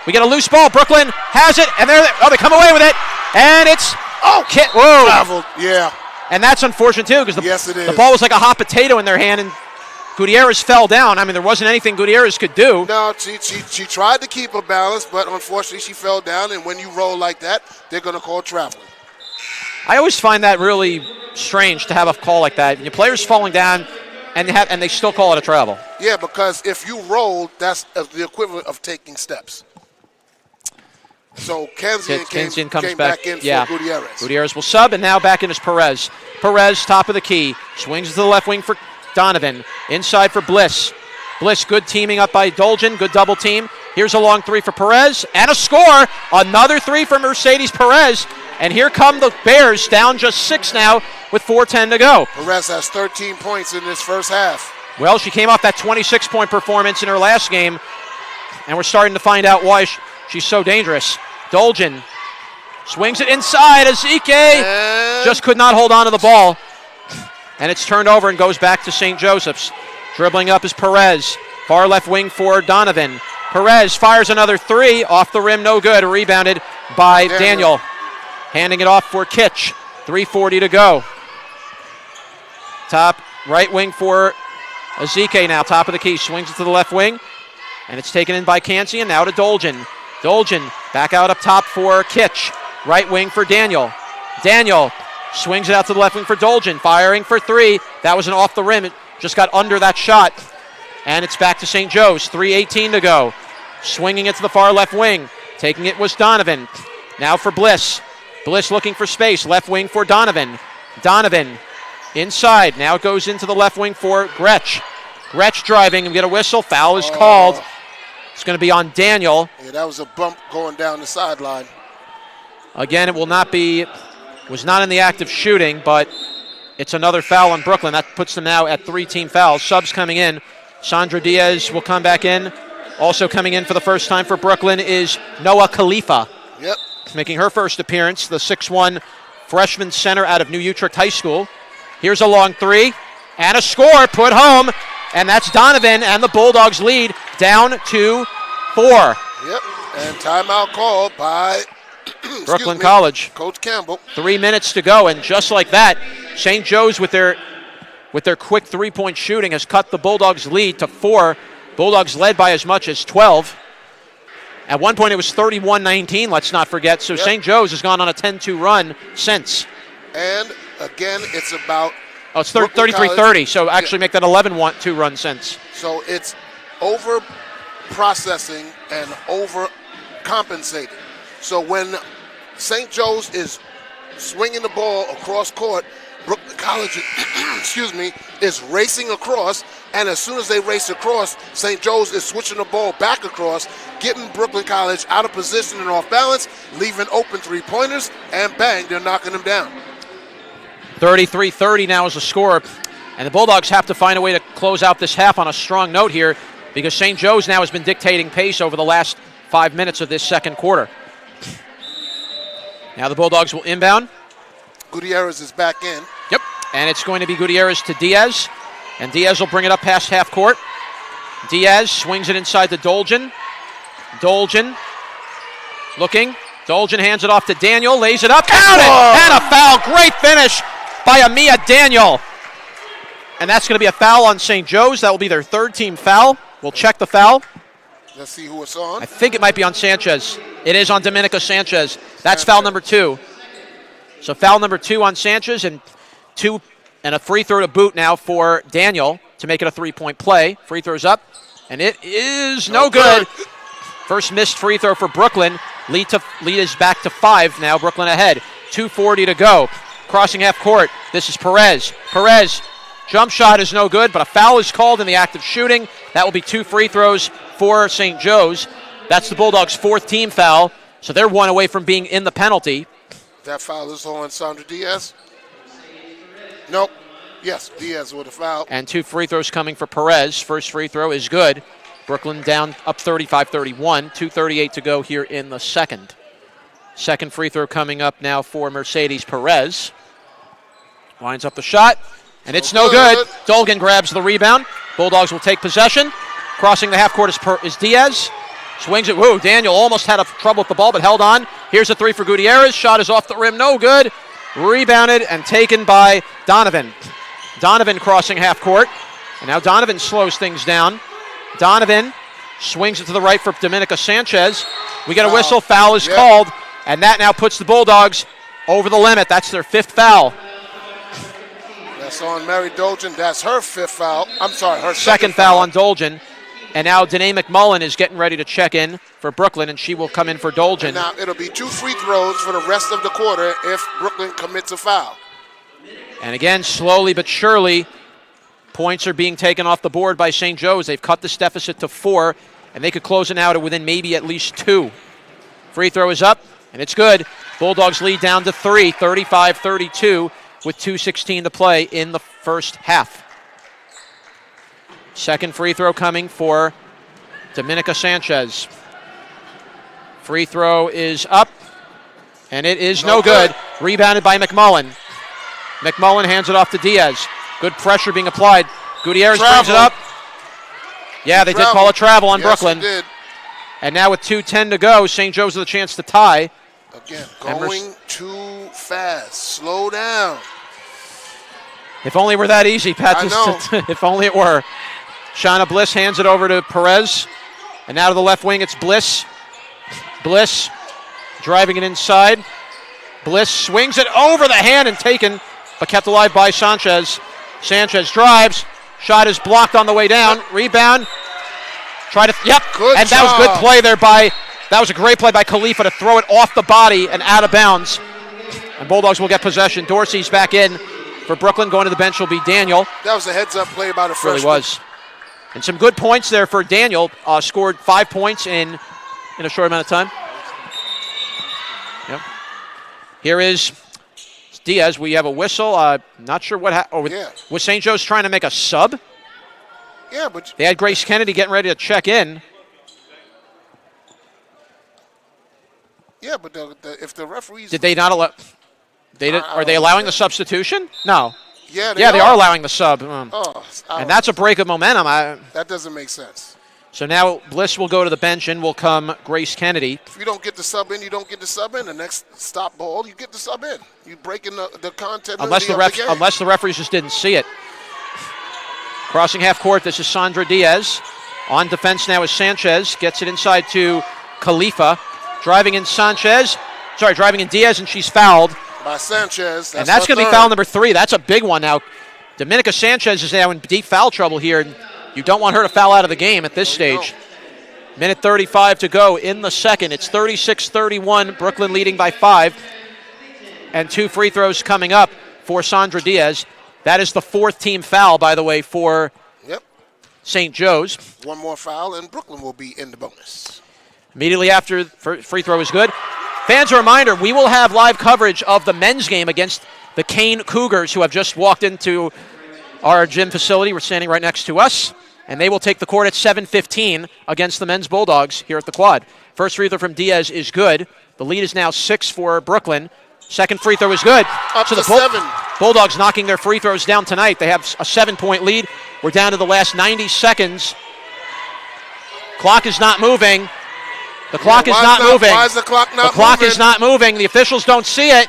We get a loose ball. Brooklyn has it, and they come away with it, and it's whoa. Traveled. Yeah. And that's unfortunate, too, because the ball was like a hot potato in their hand, and Gutierrez fell down. I mean, there wasn't anything Gutierrez could do. No, she tried to keep her balance, but unfortunately she fell down, and when you roll like that, they're going to call traveling. I always find that really strange to have a call like that. Your player's falling down, and they still call it a travel. Yeah, because if you roll, that's the equivalent of taking steps. So Kensian came back in for Gutierrez. Gutierrez will sub, and now back in is Perez. Perez, top of the key, swings to the left wing for Donovan. Inside for Bliss. Bliss, good teaming up by Dolgen, good double team. Here's a long three for Perez, and a score. Another three for Mercedes Perez. And here come the Bears, down just 6 now with 4:10 to go. Perez has 13 points in this first half. Well, she came off that 26-point performance in her last game, and we're starting to find out why she's so dangerous. Dolgen swings it inside. Ezike just could not hold on to the ball. And it's turned over and goes back to St. Joseph's. Dribbling up is Perez. Far left wing for Donovan. Perez fires another three. Off the rim, no good. Rebounded by Daniel. Handing it off for Kitch. 3:40 to go. Top right wing for Ezike now. Top of the key. Swings it to the left wing. And it's taken in by Kansian. Now to Dolgen. Dolgen back out up top for Kitch. Right wing for Daniel. Daniel swings it out to the left wing for Dolgen. Firing for three. That was an off the rim. It just got under that shot. And it's back to St. Joe's. 3:18 to go. Swinging it to the far left wing. Taking it was Donovan. Now for Bliss. Bliss looking for space. Left wing for Donovan. Donovan inside. Now it goes into the left wing for Gretsch. Gretsch driving and get a whistle. Foul is called. It's going to be on Daniel. Yeah, that was a bump going down the sideline. Again, it was not in the act of shooting, but it's another foul on Brooklyn. That puts them now at 3-team fouls. Subs coming in. Sandra Diaz will come back in. Also coming in for the first time for Brooklyn is Noah Khalifa. Yep. Making her first appearance, the 6'1 freshman center out of New Utrecht High School. Here's a long three and a score put home, and that's Donovan, and the Bulldogs lead down to 4. Yep, and timeout called by Brooklyn College. Coach Campbell. 3 minutes to go, and just like that, St. Joe's with their quick three-point shooting has cut the Bulldogs' lead to 4. Bulldogs led by as much as 12. At one point, it was 31-19, let's not forget. So St. Joe's has gone on a 10-2 run since. And, again, it's about... Oh, it's 33-30, so actually make that 11-2 run since. So it's over-processing and over-compensating. So when St. Joe's is swinging the ball across court, Brooklyn College, is racing across, and as soon as they race across, St. Joe's is switching the ball back across, getting Brooklyn College out of position and off balance, leaving open three-pointers, and bang, they're knocking them down. 33-30 now is the score, and the Bulldogs have to find a way to close out this half on a strong note here because St. Joe's now has been dictating pace over the last 5 minutes of this second quarter. Now the Bulldogs will inbound. Gutierrez is back in. Yep, and it's going to be Gutierrez to Diaz, and Diaz will bring it up past half court. Diaz swings it inside to Dolgen. Dolgen looking. Dolgen hands it off to Daniel, lays it up, count it, and a foul. Great finish by Amia Daniel. And that's going to be a foul on St. Joe's. That will be their 3rd-team foul. We'll check the foul. Let's see who it's on. I think it might be on Sanchez. It is on Dominica Sanchez. That's foul number 2. So foul number 2 on Sanchez, and a free throw to boot now for Daniel to make it a 3-point play. Free throw's up, and it is no good. First missed free throw for Brooklyn. Lead is back to 5 now. Brooklyn ahead. 2:40 to go. Crossing half court. This is Perez. Perez, jump shot is no good, but a foul is called in the act of shooting. That will be 2 free throws for St. Joe's. That's the Bulldogs' 4th-team foul, so they're 1 away from being in the penalty. That foul is on Sandra Diaz. Nope. Yes, Diaz with a foul. And 2 free throws coming for Perez. First free throw is good. Brooklyn down up 35-31. 2:38 to go here in the second. Second free throw coming up now for Mercedes Perez. Lines up the shot, and it's no good. Dolgen grabs the rebound. Bulldogs will take possession. Crossing the half court is Diaz. Swings it. Whoa, Daniel almost had trouble with the ball, but held on. Here's a 3 for Gutierrez. Shot is off the rim, no good. Rebounded and taken by Donovan. Donovan crossing half court. And now Donovan slows things down. Donovan swings it to the right for Dominica Sanchez. We get a whistle. Foul is called. And that now puts the Bulldogs over the limit. That's their 5th foul. That's on Mary Dolgen. That's her 5th foul. I'm sorry, her second foul on Dolgen. And now Danae McMullen is getting ready to check in for Brooklyn, and she will come in for Dolgen. And now it'll be 2 free throws for the rest of the quarter if Brooklyn commits a foul. And again, slowly but surely, points are being taken off the board by St. Joe's. They've cut this deficit to 4, and they could close it out to within maybe at least 2. Free throw is up, and it's good. Bulldogs lead down to 3, 35-32, with 2:16 to play in the first half. Second free throw coming for Dominica Sanchez. Free throw is up, and it is no good. Rebounded by McMullen. McMullen hands it off to Diaz. Good pressure being applied. Gutierrez brings it up. Yeah, they did call a travel on Brooklyn. Yes, they did. And now with 2:10 to go, St. Joe's with a chance to tie. Again, going too fast. Slow down. If only it were that easy, Pat. I know. If only it were. Shauna Bliss hands it over to Perez. And now to the left wing, it's Bliss. Bliss driving it inside. Bliss swings it over the hand and taken, but kept alive by Sanchez. Sanchez drives, Shot is blocked on the way down. Rebound. Yep. Good and job. That was good play there that was a great play by Khalifa to throw it off the body and out of bounds. And Bulldogs will get possession. Dorsey's back in for Brooklyn. Going to the bench will be Daniel. That was a heads-up play by the freshman. Really was. And some good points there for Daniel. Scored 5 points in a short amount of time. Yep. Here is Diaz. We have a whistle. Not sure what happened. Was St. Joe's trying to make a sub? Yeah, but they had Grace Kennedy getting ready to check in. Yeah, but if the referees did they not allow? Are they allowing the substitution? No. Yeah, they are allowing the sub. And that's a break of momentum. That doesn't make sense. So now Bliss will go to the bench and will come Grace Kennedy. If you don't get the sub in, you don't get the sub in. The next stop ball, you get the sub in. You breaking the content unless the game. Unless the referees just didn't see it. Crossing half court, this is Sandra Diaz. On defense now is Sanchez. Gets it inside to Khalifa. Driving in Diaz, and she's fouled. By Sanchez. And that's going to be foul number 3. That's a big one now. Dominica Sanchez is now in deep foul trouble here, and you don't want her to foul out of the game at this stage. Minute 35 to go in the second. It's 36-31, Brooklyn leading by 5. And 2 free throws coming up for Sandra Diaz. That is the 4th team foul, by the way, for St. Joe's. One more foul, and Brooklyn will be in the bonus. Immediately after, free throw is good. Fans, a reminder, we will have live coverage of the men's game against the Kane Cougars, who have just walked into our gym facility. We're standing right next to us, and they will take the court at 7:15 against the men's Bulldogs here at the Quad. First free throw from Diaz is good. The lead is now 6 for Brooklyn. Second free throw is good. Up so to the 7. Bulldogs knocking their free throws down tonight. They have a 7-point lead. We're down to the last 90 seconds. Clock is not moving. The clock is not moving. Why is the clock not moving? The clock is not moving. The officials don't see it.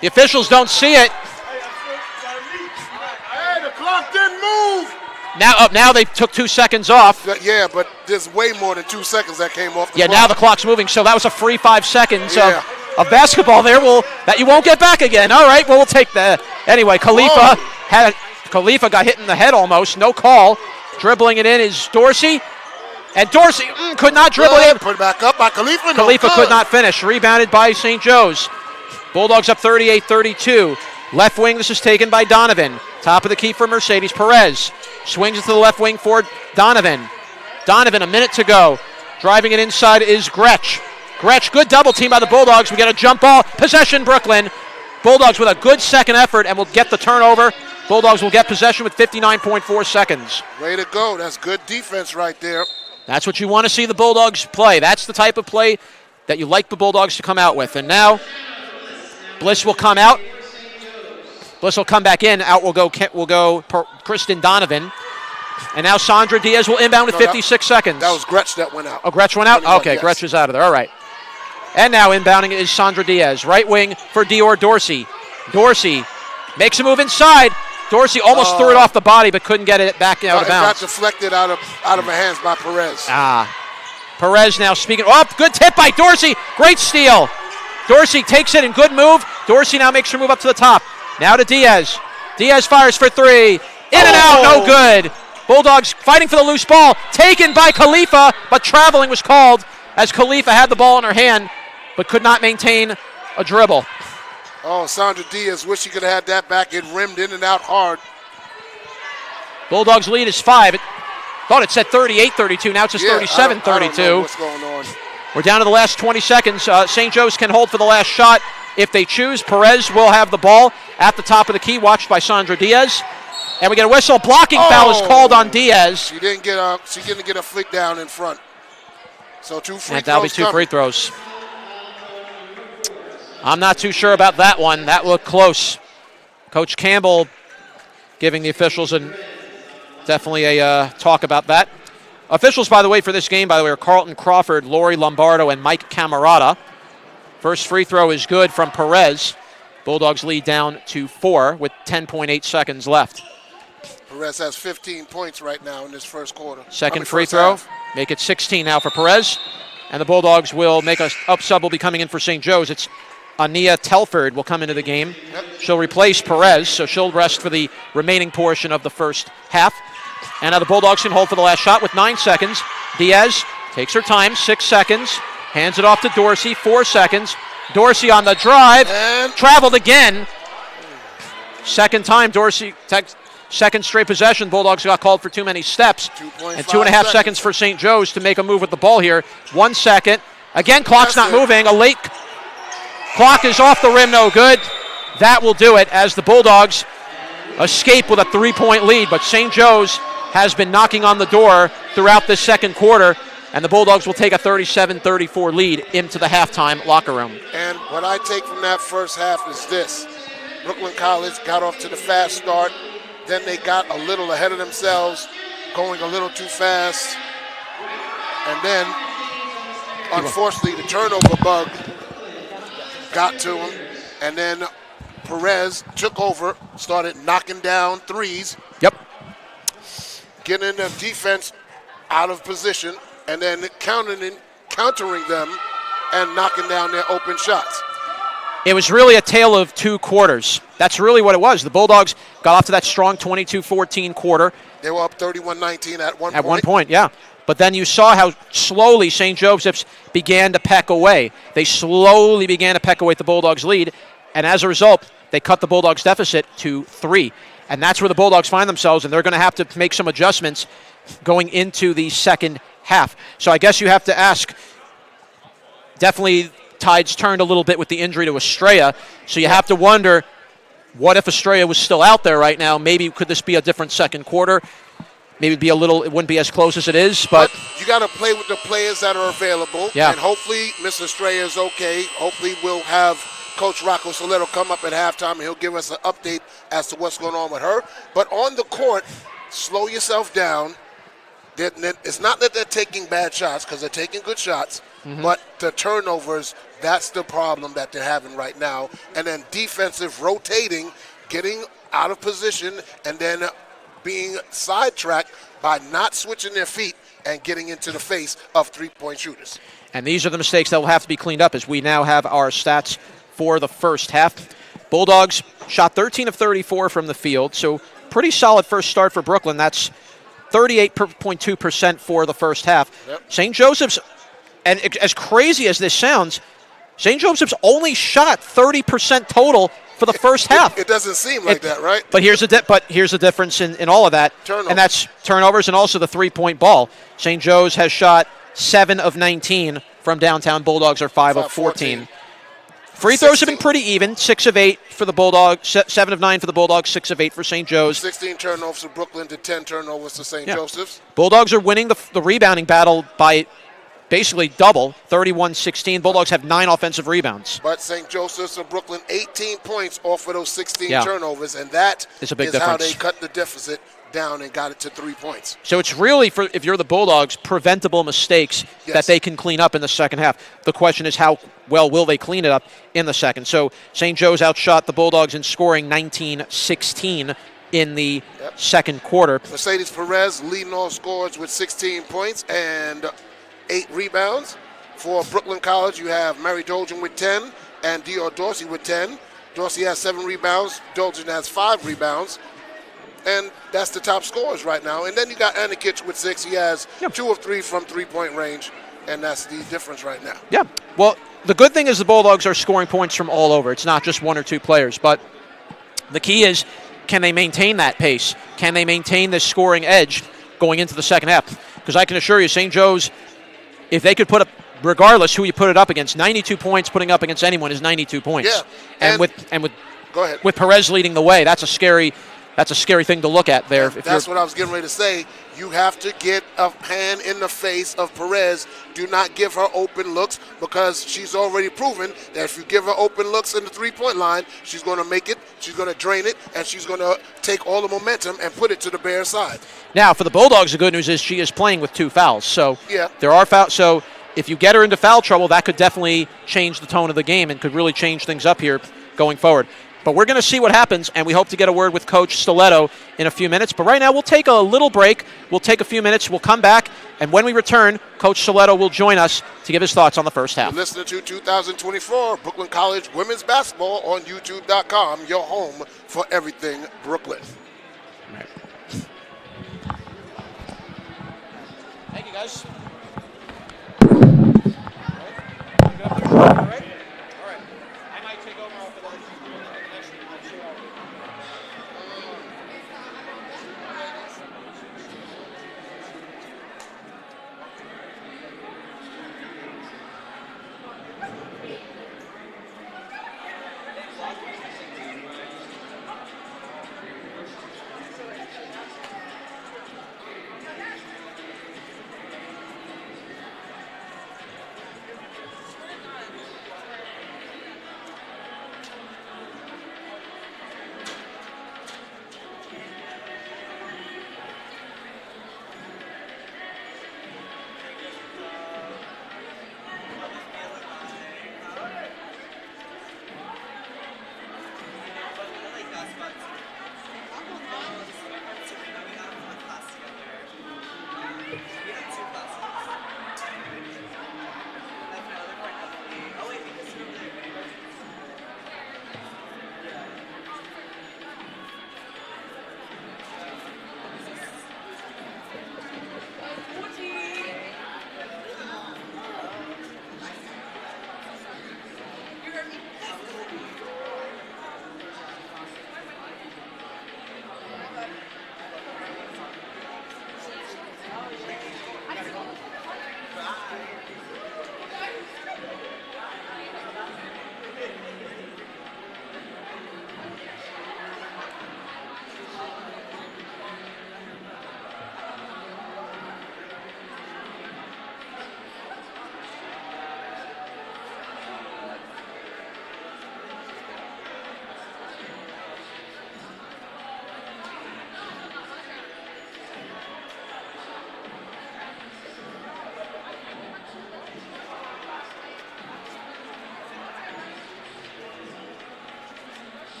The officials don't see it. Hey, the clock didn't move. Now they took 2 seconds off. Yeah, but there's way more than 2 seconds that came off the clock. Now the clock's moving, so that was a free 5 seconds of basketball there that you won't get back again. All right, well, we'll take that. Anyway, Khalifa got hit in the head almost. No call. Dribbling it in is Dorsey. And Dorsey could not dribble in. Put it back up by Khalifa. Khalifa could not finish. Rebounded by St. Joe's. Bulldogs up 38-32. Left wing, this is taken by Donovan. Top of the key for Mercedes Perez. Swings it to the left wing for Donovan. Donovan, a minute to go. Driving it inside is Gretsch. Gretsch, good double team by the Bulldogs. We got a jump ball. Possession, Brooklyn. Bulldogs with a good second effort and will get the turnover. Bulldogs will get possession with 59.4 seconds. Way to go. That's good defense right there. That's what you want to see the Bulldogs play. That's the type of play that you like the Bulldogs to come out with. And now Bliss will come out. Bliss will come back in. Out will go Kristen Donovan. And now Sandra Diaz will inbound with 56 seconds. That was Gretsch that went out. Oh, Gretsch went out? Okay, yes. Gretsch is out of there. All right. And now inbounding is Sandra Diaz. Right wing for Dior Dorsey. Dorsey makes a move inside. Dorsey almost threw it off the body, but couldn't get it back out of bounds. It got deflected out of her hands by Perez. Perez now speaking. Oh, good tip by Dorsey. Great steal. Dorsey takes it in good move. Dorsey now makes her move up to the top. Now to Diaz. Diaz fires for 3. In and out, no good. Bulldogs fighting for the loose ball. Taken by Khalifa, but traveling was called as Khalifa had the ball in her hand, but could not maintain a dribble. Oh, Sandra Diaz, wish she could have had that back. It rimmed in and out hard. Bulldogs lead is 5. Thought it said 38-32. Now it's just 37-32. I don't know what's going on. We're down to the last 20 seconds. St. Joe's can hold for the last shot if they choose. Perez will have the ball at the top of the key, watched by Sandra Diaz. And we get a whistle. Blocking foul is called on Diaz. She didn't get a flick down in front. So 2 free throws. And that'll be 2 free throws. I'm not too sure about that one. That looked close. Coach Campbell giving the officials definitely a talk about that. Officials, by the way, for this game, are Carlton Crawford, Lori Lombardo, and Mike Camerata. First free throw is good from Perez. Bulldogs lead down to 4 with 10.8 seconds left. Perez has 15 points right now in this first quarter. Second free throw. Make it 16 now for Perez. And the Bulldogs will make a sub will be coming in for St. Joe's. It's Ania Telford will come into the game. Yep. She'll replace Perez, so she'll rest for the remaining portion of the first half. And now the Bulldogs can hold for the last shot with 9 seconds. Diaz takes her time, 6 seconds. Hands it off to Dorsey, 4 seconds. Dorsey on the drive, and traveled again. Second time, Dorsey, second straight possession. Bulldogs got called for too many steps. 2.5 and 2.5 seconds for St. Joe's to make a move with the ball here. 1 second. Again, clock's not moving. A late clock is off the rim, no good. That will do it as the Bulldogs escape with a 3-point lead. But St. Joe's has been knocking on the door throughout this second quarter, and the Bulldogs will take a 37-34 lead into the halftime locker room. And what I take from that first half is this. Brooklyn College got off to the fast start. Then they got a little ahead of themselves, going a little too fast. And then, unfortunately, the turnover bug got to them. And then Perez took over, started knocking down threes. Yep. Getting the defense out of position, and then countering them and knocking down their open shots. It was really a tale of 2 quarters. That's really what it was. The Bulldogs got off to that strong 22-14 quarter. They were up 31-19 at one point. At one point, yeah. But then you saw how slowly St. Joseph's began to peck away. They slowly began to peck away at the Bulldogs' lead, and as a result, they cut the Bulldogs' deficit to 3. And that's where the Bulldogs find themselves, and they're going to have to make some adjustments going into the second half. So I guess you have to ask, definitely tides turned a little bit with the injury to Estrella, so you have to wonder, what if Estrella was still out there right now? Maybe could this be a different second quarter? Maybe it wouldn't be as close as it is, but you got to play with the players that are available, yeah. And hopefully Miss Estrella is okay. Hopefully we'll have Coach Rocco Soletto come up at halftime, and he'll give us an update as to what's going on with her. But on the court, slow yourself down. It's not that they're taking bad shots, because they're taking good shots, but the turnovers, that's the problem that they're having right now. And then defensive rotating, getting out of position, and then being sidetracked by not switching their feet and getting into the face of three-point shooters. And these are the mistakes that will have to be cleaned up, as we now have our stats for the first half. Bulldogs shot 13 of 34 from the field, so pretty solid first start for Brooklyn. That's 38.2% for the first half. Yep. St. Joseph's, and as crazy as this sounds, St. Joseph's only shot 30% total for the first half. It doesn't seem like that, right? But here's the difference in all of that. Turnovers. And that's turnovers and also the three-point ball. St. Joe's has shot 7 of 19 from downtown. Bulldogs are 5 of 14. Free throws have been pretty even. 6 of 8 for the Bulldogs, 7 of 9 for the Bulldogs, 6 of 8 for St. Joe's. 16 turnovers for Brooklyn to 10 turnovers to St. Joseph's. Bulldogs are winning the rebounding battle by basically double, 31-16. Bulldogs have 9 offensive rebounds. But St. Joseph's of Brooklyn, 18 points off of those 16 Yeah. turnovers, and that It's a big is difference. how they cut the deficit down and got it to 3 points. So it's really, if you're the Bulldogs, preventable mistakes that they can clean up in the second half. The question is, how well will they clean it up in the second? So St. Joe's outshot the Bulldogs in scoring 19-16 in the second quarter. Mercedes Perez leading all scorers with 16 points and 8 rebounds. For Brooklyn College, you have Mary Dolgen with 10 and Dior Dorsey with 10. Dorsey has 7 rebounds. Dolgen has 5 rebounds. And that's the top scorers right now. And then you got Anikic with 6. He has 2 of 3 from three-point range, and that's the difference right now. Yeah. Well, the good thing is the Bulldogs are scoring points from all over. It's not just 1 or 2 players. But the key is, can they maintain that pace? Can they maintain this scoring edge going into the second half? Because I can assure you, St. Joe's, if they could put up, regardless who you put it up against, 92 points putting up against anyone is 92 points. Yeah. And with go ahead. With Perez leading the way, that's a scary thing to look at there. That's what I was getting ready to say. You have to get a hand in the face of Perez. Do not give her open looks, because she's already proven that if you give her open looks in the three-point line, she's going to make it, she's going to drain it, and she's going to take all the momentum and put it to the Bears' side. Now, for the Bulldogs, the good news is she is playing with 2 fouls. So there are fouls. So if you get her into foul trouble, that could definitely change the tone of the game and could really change things up here going forward. But we're going to see what happens, and we hope to get a word with Coach Stiletto in a few minutes. But right now, we'll take a little break. We'll take a few minutes. We'll come back, and when we return, Coach Stiletto will join us to give his thoughts on the first half. You're listening to 2024 Brooklyn College Women's Basketball on YouTube.com, your home for everything Brooklyn. Right. Thank you, guys. All right. I might take over after that.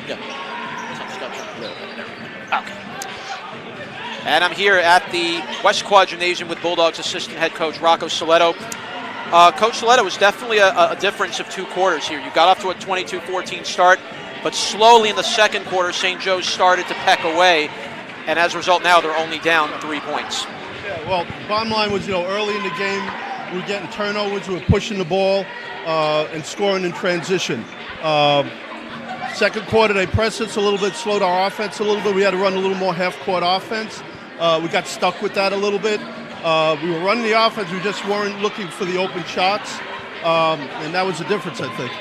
Yeah. Okay. And I'm here at the West Quad Gymnasium with Bulldogs assistant head coach Rocco Soletto. Coach Soletto was definitely a difference of 2 quarters here. You got off to a 22-14 start, but slowly in the second quarter, St. Joe's started to peck away, and as a result, now they're only down 3 points. Yeah, well, bottom line was, early in the game, we were getting turnovers, we were pushing the ball and scoring in transition. Second quarter, they pressed us a little bit, slowed our offense a little bit. We had to run a little more half-court offense. We got stuck with that a little bit. We were running the offense, we just weren't looking for the open shots, and that was the difference, I think.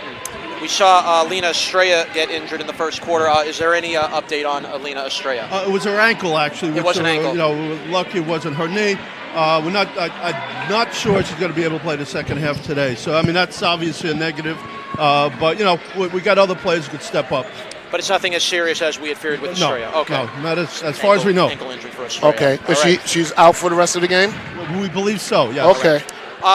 We saw Lena Estrella get injured in the first quarter. Is there any update on Lena Estrella? It was her ankle, actually. It was an ankle. We were lucky it wasn't her knee. I'm not sure she's going to be able to play the second half today. So, that's obviously a negative. But, we got other players who could step up. But it's nothing as serious as we had feared with Estrella. No, okay. No, not as far as we know. Ankle injury for Estrella. Okay. But she's out for the rest of the game? We believe so, yeah. Okay.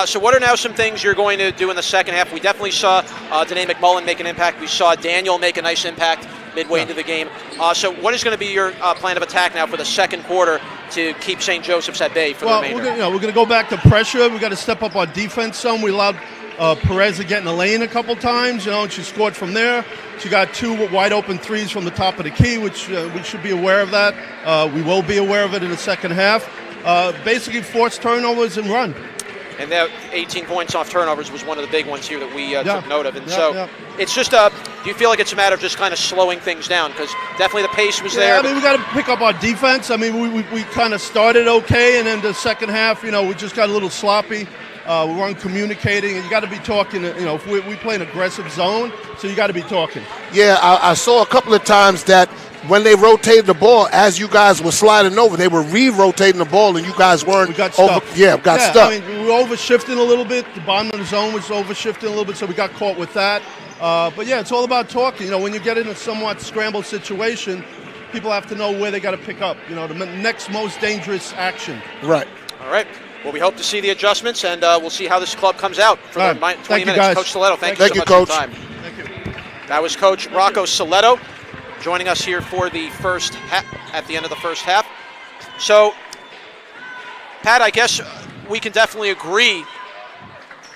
So what are now some things you're going to do in the second half? We definitely saw Danae McMullen make an impact. We saw Daniel make a nice impact midway into the game. So what is going to be your plan of attack now for the second quarter to keep St. Joseph's at bay for the remainder? We're going to go back to pressure. We've got to step up our defense some. We allowed Perez to get in the lane a couple times, and she scored from there. She got 2 wide open threes from the top of the key, which we should be aware of that. We will be aware of it in the second half. Basically force turnovers and run. And that 18 points off turnovers was one of the big ones here that we took note of. And it's just, do you feel like it's a matter of just kind of slowing things down? Because definitely the pace was there. We got to pick up our defense. We kind of started okay, and then the second half, we just got a little sloppy. We weren't communicating, and you got to be talking. If we play an aggressive zone, so you got to be talking. Yeah, I saw a couple of times that when they rotated the ball, as you guys were sliding over, they were re-rotating the ball, and you guys weren't. We got stuck. Stuck. We were over-shifting a little bit. The bottom of the zone was over-shifting a little bit, so we got caught with that. But it's all about talking. When you get in a somewhat scrambled situation, people have to know where they got to pick up. The next most dangerous action. Right. All right. Well, we hope to see the adjustments, and we'll see how this club comes out for the 20 minutes. Guys. Coach Soletto, thank you so much Coach. for your time. Thank you. That was Coach Rocco Soletto joining us here for the first at the end of the first half. So, Pat, I guess we can definitely agree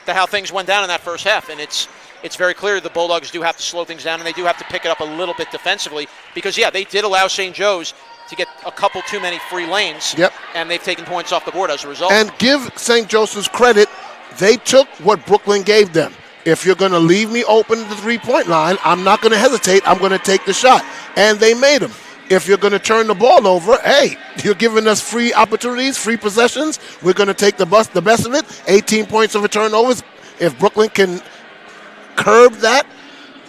to how things went down in that first half, and it's very clear the Bulldogs do have to slow things down, and they do have to pick it up a little bit defensively because, they did allow St. Joe's to get a couple too many free lanes, and they've taken points off the board as a result. And give St. Joseph's credit, they took what Brooklyn gave them. If you're going to leave me open at the three-point line, I'm not going to hesitate. I'm going to take the shot. And they made them. If you're going to turn the ball over, hey, you're giving us free opportunities, free possessions. We're going to take the best of it. 18 points of a turnovers. If Brooklyn can curb that,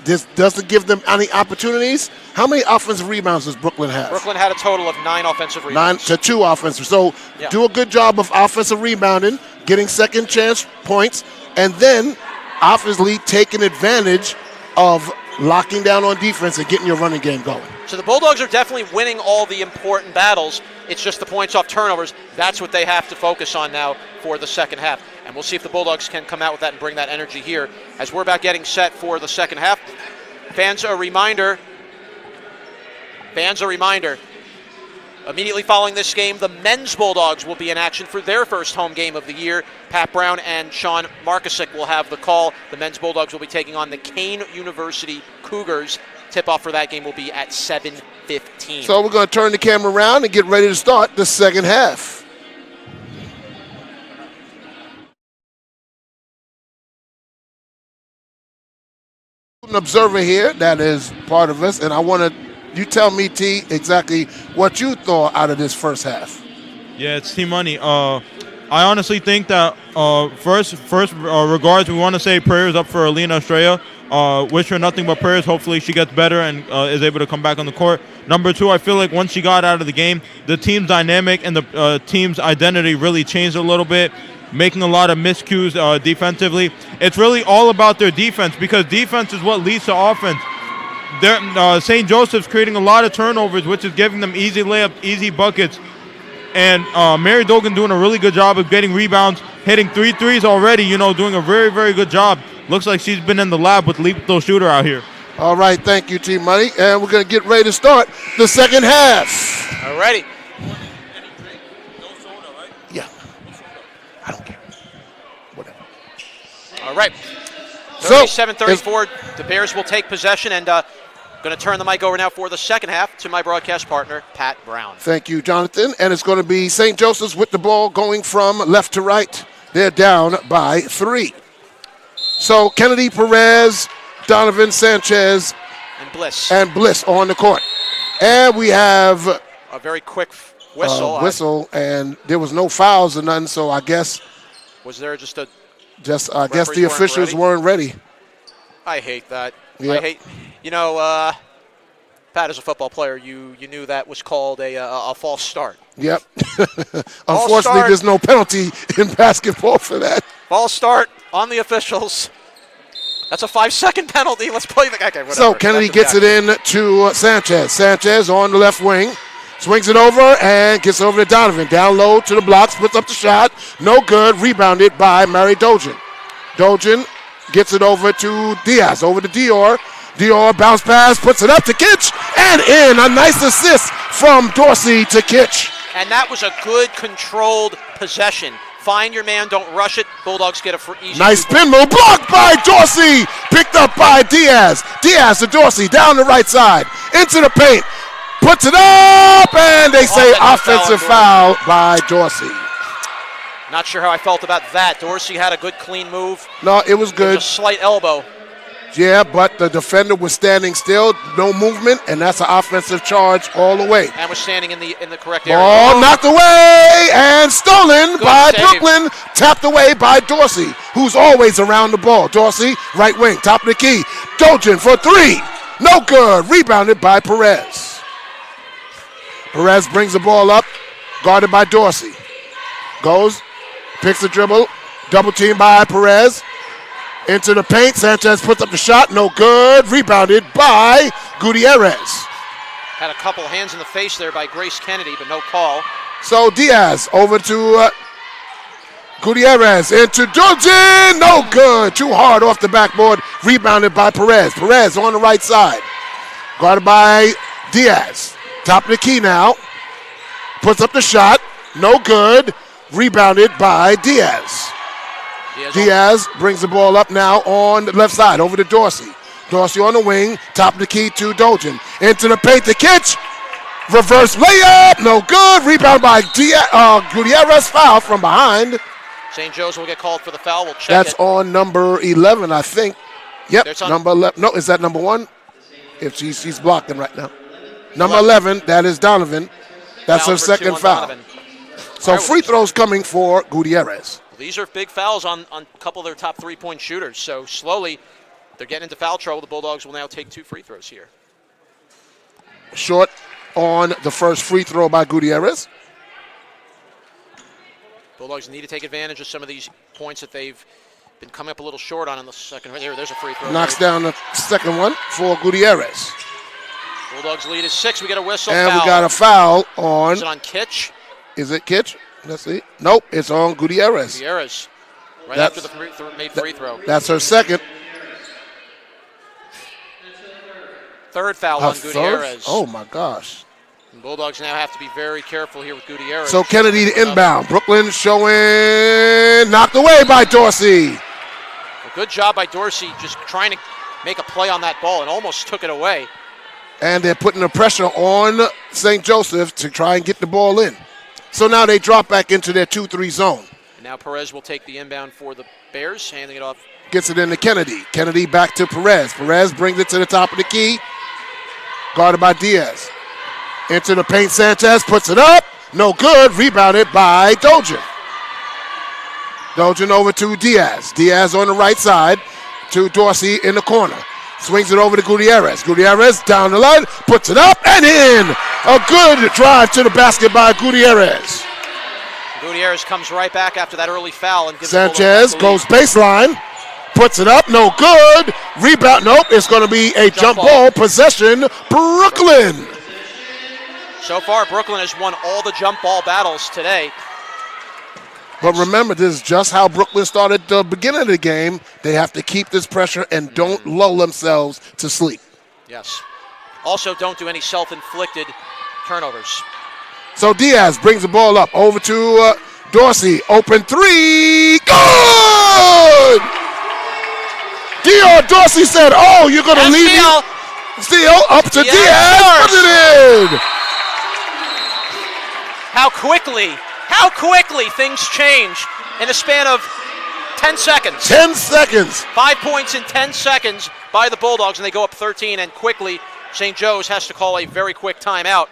this doesn't give them any opportunities. How many offensive rebounds does Brooklyn have? Brooklyn had a total of 9 offensive rebounds. 9 to 2 offensive. So do a good job of offensive rebounding, getting second chance points, and then obviously taking advantage of locking down on defense and getting your running game going. So the Bulldogs are definitely winning all the important battles. It's just the points off turnovers. That's what they have to focus on now for the second half. And we'll see if the Bulldogs can come out with that and bring that energy here as we're about getting set for the second half. Fans, a reminder. Immediately following this game, the men's Bulldogs will be in action for their first home game of the year. Pat Brown and Sean Markusic will have the call. The men's Bulldogs will be taking on the Kane University Cougars. Tip-off for that game will be at 7:15. So we're going to turn the camera around and get ready to start the second half. An observer here that is part of us, and I want you tell me, T, exactly what you thought out of this first half. Yeah, it's T Money. I honestly think that first regards, we want to say prayers up for Alina Estrella. Wish her nothing but prayers. Hopefully she gets better and is able to come back on the court. Number 2, I feel like once she got out of the game, the team's dynamic and the team's identity really changed a little bit, making a lot of miscues defensively. It's really all about their defense because defense is what leads to offense. St. Joseph's creating a lot of turnovers, which is giving them easy layups, easy buckets. And Mary Dogan doing a really good job of getting rebounds, hitting 3 threes already, doing a very, very good job. Looks like she's been in the lab with Lethal Shooter out here. All right, thank you, Team Money. And we're going to get ready to start the second half. All righty. Yeah. I don't care. Whatever. All right. So, 37-34. The Bears will take possession, and going to turn the mic over now for the second half to my broadcast partner, Pat Brown. Thank you, Jonathan. And it's going to be St. Joseph's with the ball going from left to right. They're down by 3. So Kennedy, Perez, Donovan, Sanchez, and Bliss on the court. And we have a very quick whistle. And there was no fouls or nothing, so I guess. Was there just a. I guess the officials weren't ready. I hate that. Yep. I hate. Pat, as a football player, you knew that was called a false start. Yep. Unfortunately, there's no penalty in basketball for that. False start on the officials. That's a 5-second penalty. Let's play the guy. So Kennedy gets it in to Sanchez. Sanchez on the left wing. Swings it over and gets over to Donovan. Down low to the blocks, puts up the shot. No good. Rebounded by Mary Dojan. Dojan gets it over to Diaz. Over to Dior. Dior bounce pass, puts it up to Kitch, and in. A nice assist from Dorsey to Kitch. And that was a good, controlled possession. Find your man, don't rush it. Bulldogs get a easy. Nice spin move, blocked by Dorsey. Picked up by Diaz. Diaz to Dorsey, down the right side. Into the paint. Puts it up, and they say offensive foul by Dorsey. Not sure how I felt about that. Dorsey had a good, clean move. No, it was good. It was a slight elbow. Yeah, but the defender was standing still, no movement, and that's an offensive charge all the way. And was standing in the correct area. Ball knocked away and stolen by save. Brooklyn. Tapped away by Dorsey, who's always around the ball. Dorsey, right wing, top of the key. Dojan for 3. No good. Rebounded by Perez. Perez brings the ball up, guarded by Dorsey. Goes, picks the dribble, double team by Perez. Into the paint, Sanchez puts up the shot, no good. Rebounded by Gutierrez. Had a couple hands in the face there by Grace Kennedy, but no call. So Diaz over to Gutierrez, into Dojan, no good. Too hard off the backboard, rebounded by Perez. Perez on the right side, guarded by Diaz. Top of the key now, puts up the shot, no good. Rebounded by Diaz. Diaz brings the ball up now on the left side, over to Dorsey. Dorsey on the wing, top of the key to Dojan. Into the paint to Kitch. Reverse layup, no good. Rebound by Gutierrez, foul from behind. St. Joe's will get called for the foul. We'll check That's on number 11, I think. Yep, number 11. No, is that number 1? If she's blocking right now. Number 11, that is Donovan. That's her second foul. Donovan. So free throws coming for Gutierrez. These are big fouls on a couple of their top 3-point shooters. So slowly, they're getting into foul trouble. The Bulldogs will now take 2 free throws here. Short on the first free throw by Gutierrez. Bulldogs need to take advantage of some of these points that they've been coming up a little short on in the second. There's a free throw. Knocks down the second one for Gutierrez. Bulldogs lead is 6. We got a whistle. And foul. we got a foul on. Is it on Kitch? Is it Kitch? Let's see. Nope, it's on Gutierrez. Gutierrez. Right after the made free throw. That's her second. Third foul on Gutierrez. Oh, my gosh. And Bulldogs now have to be very careful here with Gutierrez. So Kennedy to inbound. Brooklyn showing. Knocked away by Dorsey. A good job by Dorsey just trying to make a play on that ball and almost took it away. And they're putting the pressure on St. Joseph to try and get the ball in. So now they drop back into their 2-3 zone. And now Perez will take the inbound for the Bears, handing it off. Gets it into Kennedy. Kennedy back to Perez. Perez brings it to the top of the key. Guarded by Diaz. Into the paint, Sanchez puts it up. No good. Rebounded by Dojan. Dojan over to Diaz. Diaz on the right side to Dorsey in the corner. Swings it over to Gutierrez. Gutierrez down the line, puts it up and in. A good drive to the basket by Gutierrez. Gutierrez comes right back after that early foul and gives Sanchez goes baseline, puts it up, no good. Rebound, nope, it's going to be a jump ball. Possession, Brooklyn. So far, Brooklyn has won all the jump ball battles today. But remember, this is just how Brooklyn started the beginning of the game. They have to keep this pressure and don't lull themselves to sleep. Yes. Also, don't do any self-inflicted turnovers. So Diaz brings the ball up over to Dorsey. Open three. Good! Dorsey said, oh, you're going to leave me? Steal up to Diaz. Put it in. How quickly things change in a span of 10 seconds. 10 seconds. 5 points in 10 seconds by the Bulldogs, and they go up 13, and quickly St. Joe's has to call a very quick timeout.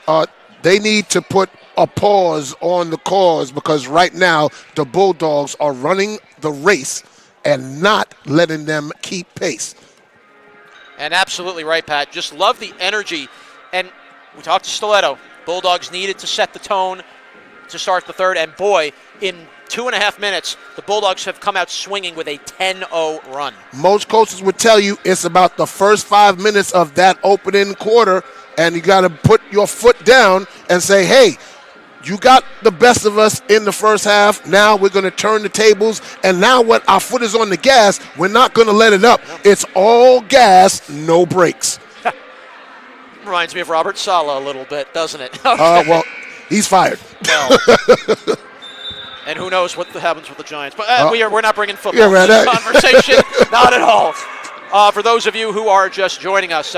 They need to put a pause on the cause because right now the Bulldogs are running the race and not letting them keep pace. And absolutely right, Pat. Just love the energy. And we talked to Stiletto. Bulldogs needed to set the tone to start the third. And boy, in 2.5 minutes, the Bulldogs have come out swinging with a 10-0 run. Most coaches would tell you it's about the first 5 minutes of that opening quarter, and you got to put your foot down and say, hey, you got the best of us in the first half. Now we're going to turn the tables, and now when our foot is on the gas, we're not going to let it up. It's all gas, no brakes. Reminds me of Robert Saleh a little bit, doesn't it? Well, he's fired. Well, and who knows what happens with the Giants. But we're not bringing football to this conversation. Not at all. For those of you who are just joining us,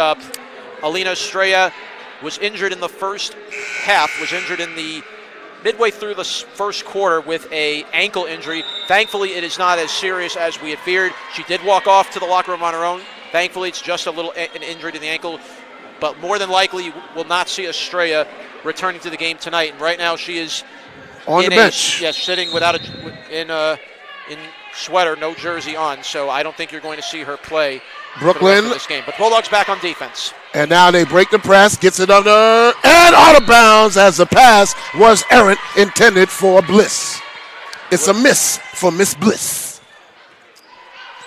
Alina Estrella was injured in the first half, was injured in the midway through the first quarter with a ankle injury. Thankfully, it is not as serious as we had feared. She did walk off to the locker room on her own. Thankfully, it's just an injury to the ankle. But more than likely, will not see Estrella returning to the game tonight. And right now, she is on the bench. Yes, sitting without in sweater, no jersey on. So I don't think you're going to see her play Brooklyn for this game. But Bulldogs back on defense. And now they break the press, gets it under, and out of bounds as the pass was errant, intended for Bliss. It's a miss for Miss Bliss.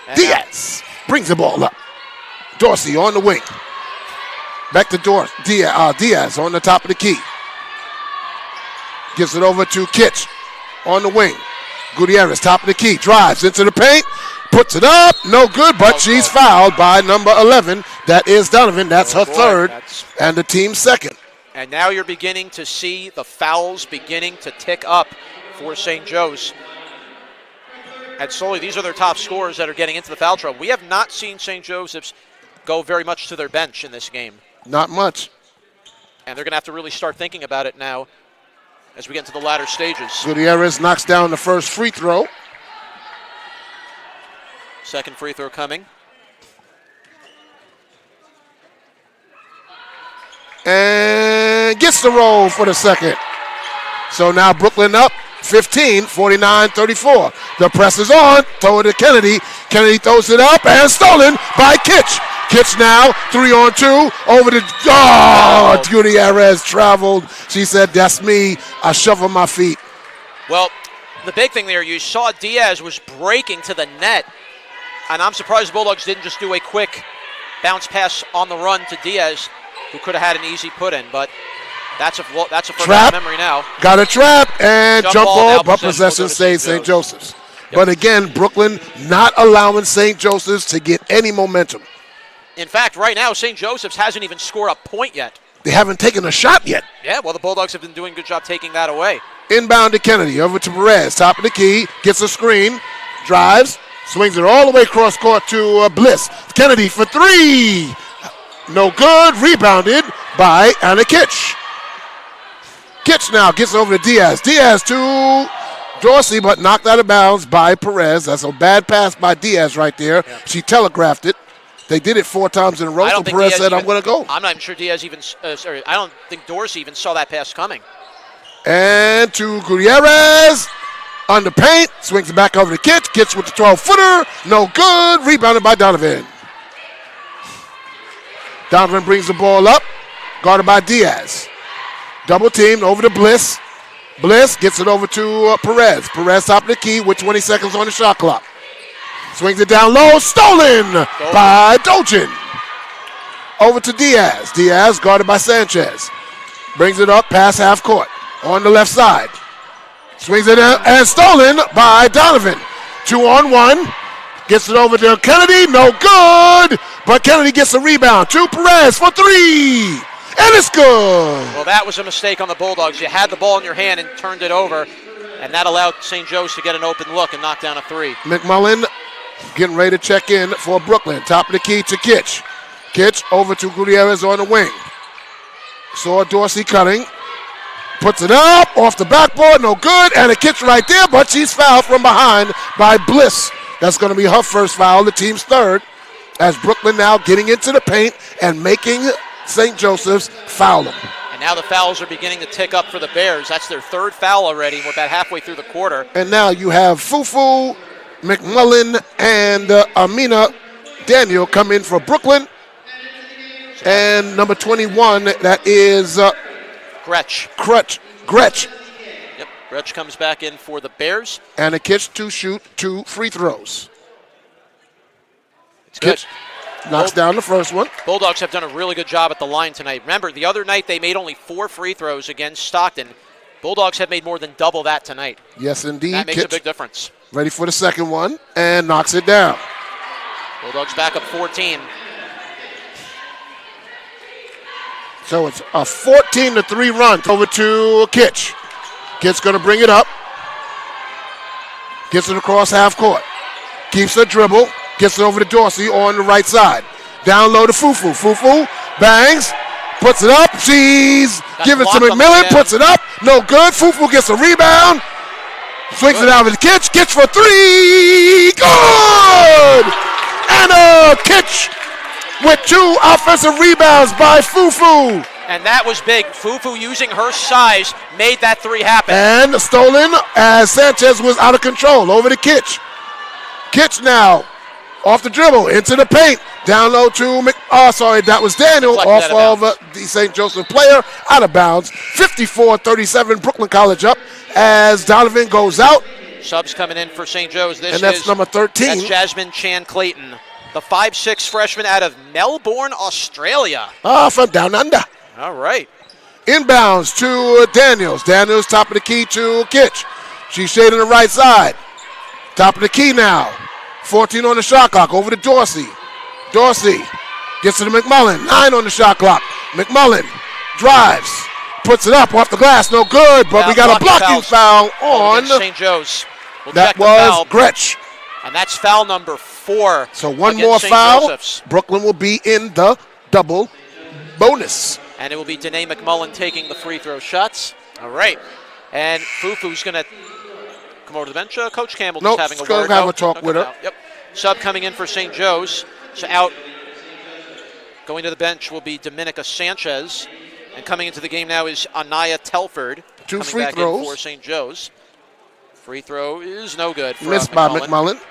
And Diaz brings the ball up. Dorsey on the wing. Back to Diaz on the top of the key. Gives it over to Kitch on the wing. Gutierrez, top of the key, drives into the paint, puts it up, no good, but she's fouled by number 11. That is Donovan. That's her third, and the team's second. And now you're beginning to see the fouls beginning to tick up for St. Joe's. And slowly, these are their top scorers that are getting into the foul trouble. We have not seen St. Joseph's go very much to their bench in this game. Not much. And they're going to have to really start thinking about it now as we get into the latter stages. Gutierrez knocks down the first free throw. Second free throw coming. And gets the roll for the second. So now Brooklyn up 15, 49-34. The press is on. Throw it to Kennedy. Kennedy throws it up and stolen by Kitch. Kitch now, 3-on-2, over to, Gutierrez traveled. She said, that's me. I shuffle my feet. Well, the big thing there, you saw Diaz was breaking to the net, and I'm surprised the Bulldogs didn't just do a quick bounce pass on the run to Diaz, who could have had an easy put-in, but that's a forgotten memory now. Got a trap, and jump ball, but possession saves St. Joseph's. Yep. But again, Brooklyn not allowing St. Joseph's to get any momentum. In fact, right now, St. Joseph's hasn't even scored a point yet. They haven't taken a shot yet. Yeah, well, the Bulldogs have been doing a good job taking that away. Inbound to Kennedy, over to Perez, top of the key, gets a screen, drives, swings it all the way across court to Bliss. Kennedy for three. No good, rebounded by Anna Kitch. Kitch now gets over to Diaz. Diaz to Dorsey, but knocked out of bounds by Perez. That's a bad pass by Diaz right there. Yeah. She telegraphed it. They did it 4 times in a row, so Perez said, I'm going to go. I'm not even sure Diaz even, I don't think Dorsey even saw that pass coming. And to Gutierrez, on the paint, swings it back over to Kitch. Kitch with the 12-footer, no good, rebounded by Donovan. Donovan brings the ball up, guarded by Diaz. Double teamed over to Bliss. Bliss gets it over to Perez. Perez top of the key with 20 seconds on the shot clock. Swings it down low, stolen by Dolgen. Over to Diaz. Diaz guarded by Sanchez. Brings it up past half court on the left side. Swings it and stolen by Donovan. 2-on-1. Gets it over to Kennedy. No good. But Kennedy gets a rebound. To Perez for 3. And it's good. Well, that was a mistake on the Bulldogs. You had the ball in your hand and turned it over, and that allowed St. Joe's to get an open look and knock down a 3. McMullen getting ready to check in for Brooklyn. Top of the key to Kitch. Kitch over to Gutierrez on the wing. Saw Dorsey cutting. Puts it up off the backboard. No good. And a Kitch right there, but she's fouled from behind by Bliss. That's going to be her first foul, the team's third, as Brooklyn now getting into the paint and making St. Joseph's foul them. And now the fouls are beginning to tick up for the Bears. That's their third foul already. We're about halfway through the quarter. And now you have Fufu, McMullen, and Amina Daniel come in for Brooklyn. And number 21, that is Gretsch. Gretsch. Yep, Gretsch comes back in for the Bears. And a Kitch to shoot 2 free throws. It's good. Kitch knocks down the first one. Bulldogs have done a really good job at the line tonight. Remember, the other night they made only 4 free throws against Stockton. Bulldogs have made more than double that tonight. Yes, indeed. That makes Kitch a big difference. ready for the second one and knocks it down. Bulldogs back up 14. So it's a 14-3 run over to Kitch. Kitch going to bring it up. Gets it across half court. Keeps the dribble. Gets it over to Dorsey on the right side. Down low to Fufu. Fufu bangs. Puts it up. She's giving it to McMillan. Puts it up. No good. Fufu gets a rebound. Swings it out to Kitch. Kitch for 3. Good! And Kitch with 2 offensive rebounds by Fufu. And that was big. Fufu, using her size, made that 3 happen. And stolen as Sanchez was out of control. Over to Kitch. Kitch now off the dribble into the paint. Down low to that was Daniel Deflected off of the St. Joseph player. Out of bounds. 54-37, Brooklyn College up as Donovan goes out. Subs coming in for St. Joe's. And that's number 13. That's Jasmine Chan-Clayton, the 5'6" freshman out of Melbourne, Australia. From down under. All right. Inbounds to Daniels. Daniels top of the key to Kitch. She's shading the right side. Top of the key now. 14 on the shot clock. Over to Dorsey. Dorsey gets to the McMullen. 9 on the shot clock. McMullen drives. Puts it up off the glass. No good, but we got a blocking foul on St. Joe's. That was Gretsch. And that's foul number 4. So one more foul. Brooklyn will be in the double bonus. And it will be Danae McMullen taking the free throw shots. All right. And Fufu's going to come over to the bench. Coach Campbell just having a word. Have a talk with her. Yep. Sub coming in for St. Joe's. So out, going to the bench will be Dominica Sanchez. And coming into the game now is Anaya Telford. 2 coming free back throws in for St. Joe's. Free throw is no good for missed by McMullen.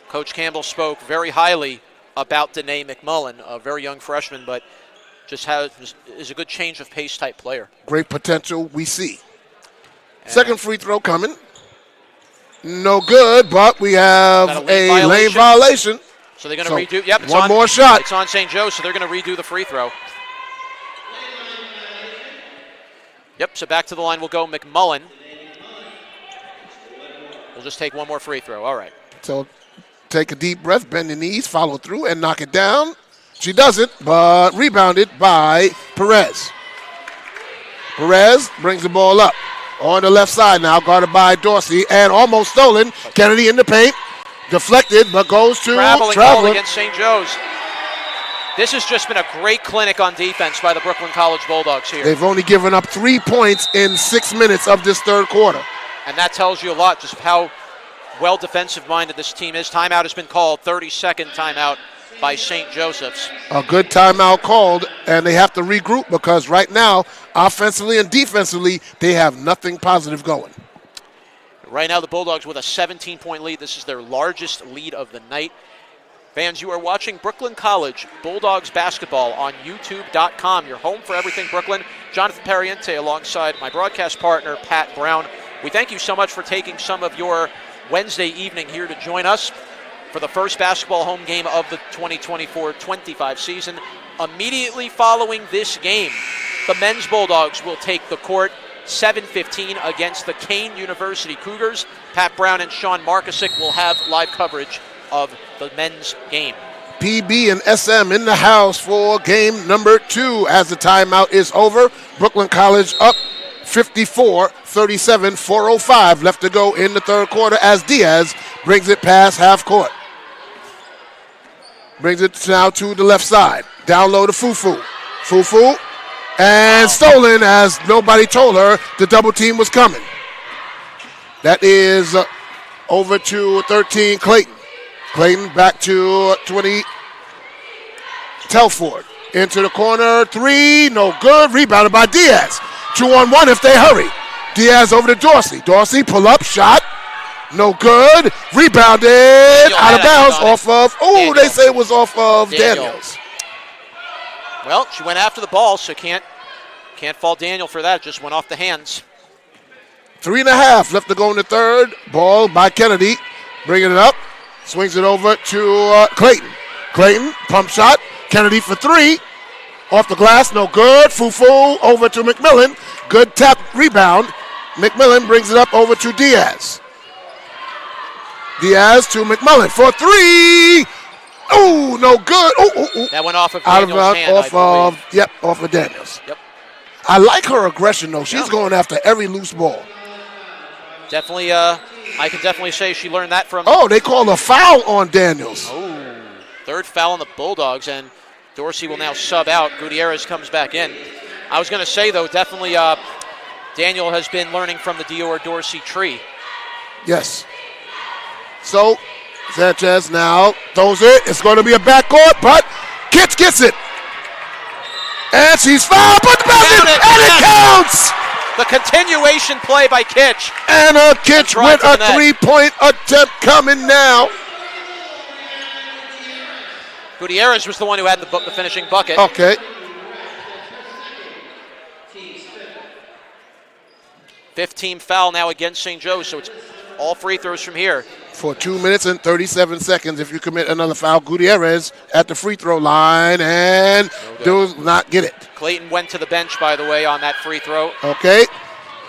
Coach Campbell spoke very highly about Danae McMullen, a very young freshman, but just is a good change of pace type player. Great potential we see. And second free throw coming. No good, but we have a lane violation. So they're going to redo. Yep, one more shot. It's on St. Joe, so they're going to redo the free throw. Yep, so back to the line will go McMullen. We'll just take one more free throw. All right. So take a deep breath, bend your knees, follow through, and knock it down. She doesn't, but rebounded by Perez. Perez brings the ball up on the left side now, guarded by Dorsey, and almost stolen. Kennedy in the paint, deflected, but goes to traveling against St. Joe's. This has just been a great clinic on defense by the Brooklyn College Bulldogs here. They've only given up 3 points in 6 minutes of this third quarter. And that tells you a lot just how well defensive-minded this team is. Timeout has been called, 30-second timeout by St. Joseph's. A good timeout called, and they have to regroup because right now, offensively and defensively, they have nothing positive going. Right now, the Bulldogs with a 17-point lead. This is their largest lead of the night. Fans, you are watching Brooklyn College Bulldogs basketball on YouTube.com. Your home for everything Brooklyn. Jonathan Pariente alongside my broadcast partner, Pat Brown. We thank you so much for taking some of your Wednesday evening here to join us for the first basketball home game of the 2024-25 season. Immediately following this game, the men's Bulldogs will take the court 7:15 against the Kane University Cougars. Pat Brown and Sean Markusic will have live coverage of the men's game. PB and SM in the house for game number 2 as the timeout is over. Brooklyn College up 54-37, 4:05 left to go in the third quarter as Diaz brings it past half court. Brings it now to the left side. Down low to Fufu. Fufu, and stolen as nobody told her the double team was coming. That is over to 13, Clayton. Clayton back to 20, Telford. Into the corner, 3, no good. Rebounded by Diaz. 2-on-1 if they hurry. Diaz over to Dorsey. Dorsey, pull up, shot. No good. Rebounded out of bounds off of, they say it was off of Daniels. Well, she went after the ball, so can't fault Daniel for that. It just went off the hands. 3.5 left to go in the third. Ball by Kennedy. Bringing it up. Swings it over to Clayton. Clayton, pump shot. Kennedy for 3. Off the glass, no good. Fufu over to McMillan. Good tap rebound. McMillan brings it up over to Diaz. Diaz to McMillan for 3. Oh, no good. That went off of Daniels' hand, off of Daniels. Yep. I like her aggression, though. She's going after every loose ball. Definitely, I can definitely say she learned that from... Oh, they called a foul on Daniels. Oh, third foul on the Bulldogs, and Dorsey will now sub out. Gutierrez comes back in. I was going to say, though, definitely Daniel has been learning from the Dior Dorsey tree. Yes. So, Sanchez now throws it. It's going to be a backcourt, but Kitch gets it. And she's fouled, but the basket, and it counts! The continuation play by Kitch. Anna Kitch with a 3-point attempt coming now. Gutierrez was the one who had the finishing bucket. Okay. 15 foul now against St. Joe, so it's all free throws from here. For 2 minutes and 37 seconds, if you commit another foul, Gutierrez at the free throw line and does not get it. Clayton went to the bench, by the way, on that free throw. Okay.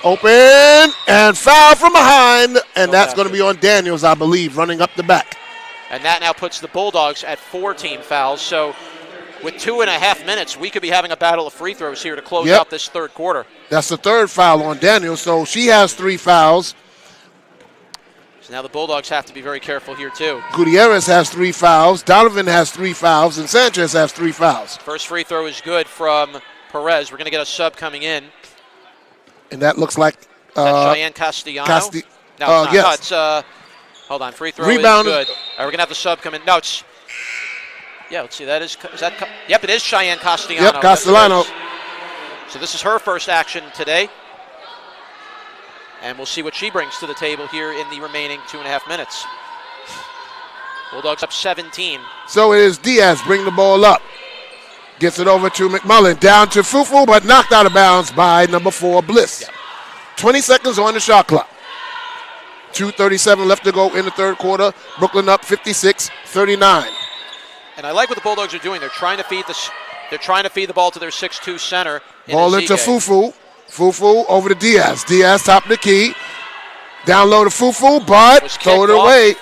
Open and foul from behind, and that's going to be on Daniels, I believe, running up the back. And that now puts the Bulldogs at 14 fouls. So with 2.5 minutes, we could be having a battle of free throws here to close out this third quarter. That's the third foul on Daniels, so she has 3 fouls. So now the Bulldogs have to be very careful here, too. Gutierrez has 3 fouls. Donovan has 3 fouls, and Sanchez has 3 fouls. First free throw is good from Perez. We're going to get a sub coming in. And that looks like Cheyenne Castellano. No, it's not. Yes. No, it's hold on. Free throw Rebound is good. All right, we're going to have the sub come in. No, it's let's see. That is that. Yep, it is Cheyenne Castellano. Yep, Castellano. So this is her first action today. And we'll see what she brings to the table here in the remaining 2.5 minutes. Bulldogs up 17. So it is Diaz bringing the ball up. Gets it over to McMullen. Down to Fufu, but knocked out of bounds by number 4, Bliss. Yep. 20 seconds on the shot clock. 2:37 left to go in the third quarter. Brooklyn up 56-39. And I like what the Bulldogs are doing. They're trying to feed the ball to their 6'2 center. Ball into Fufu. Fufu over to Diaz. Diaz top of the key. Down low to Fufu, but throw it away.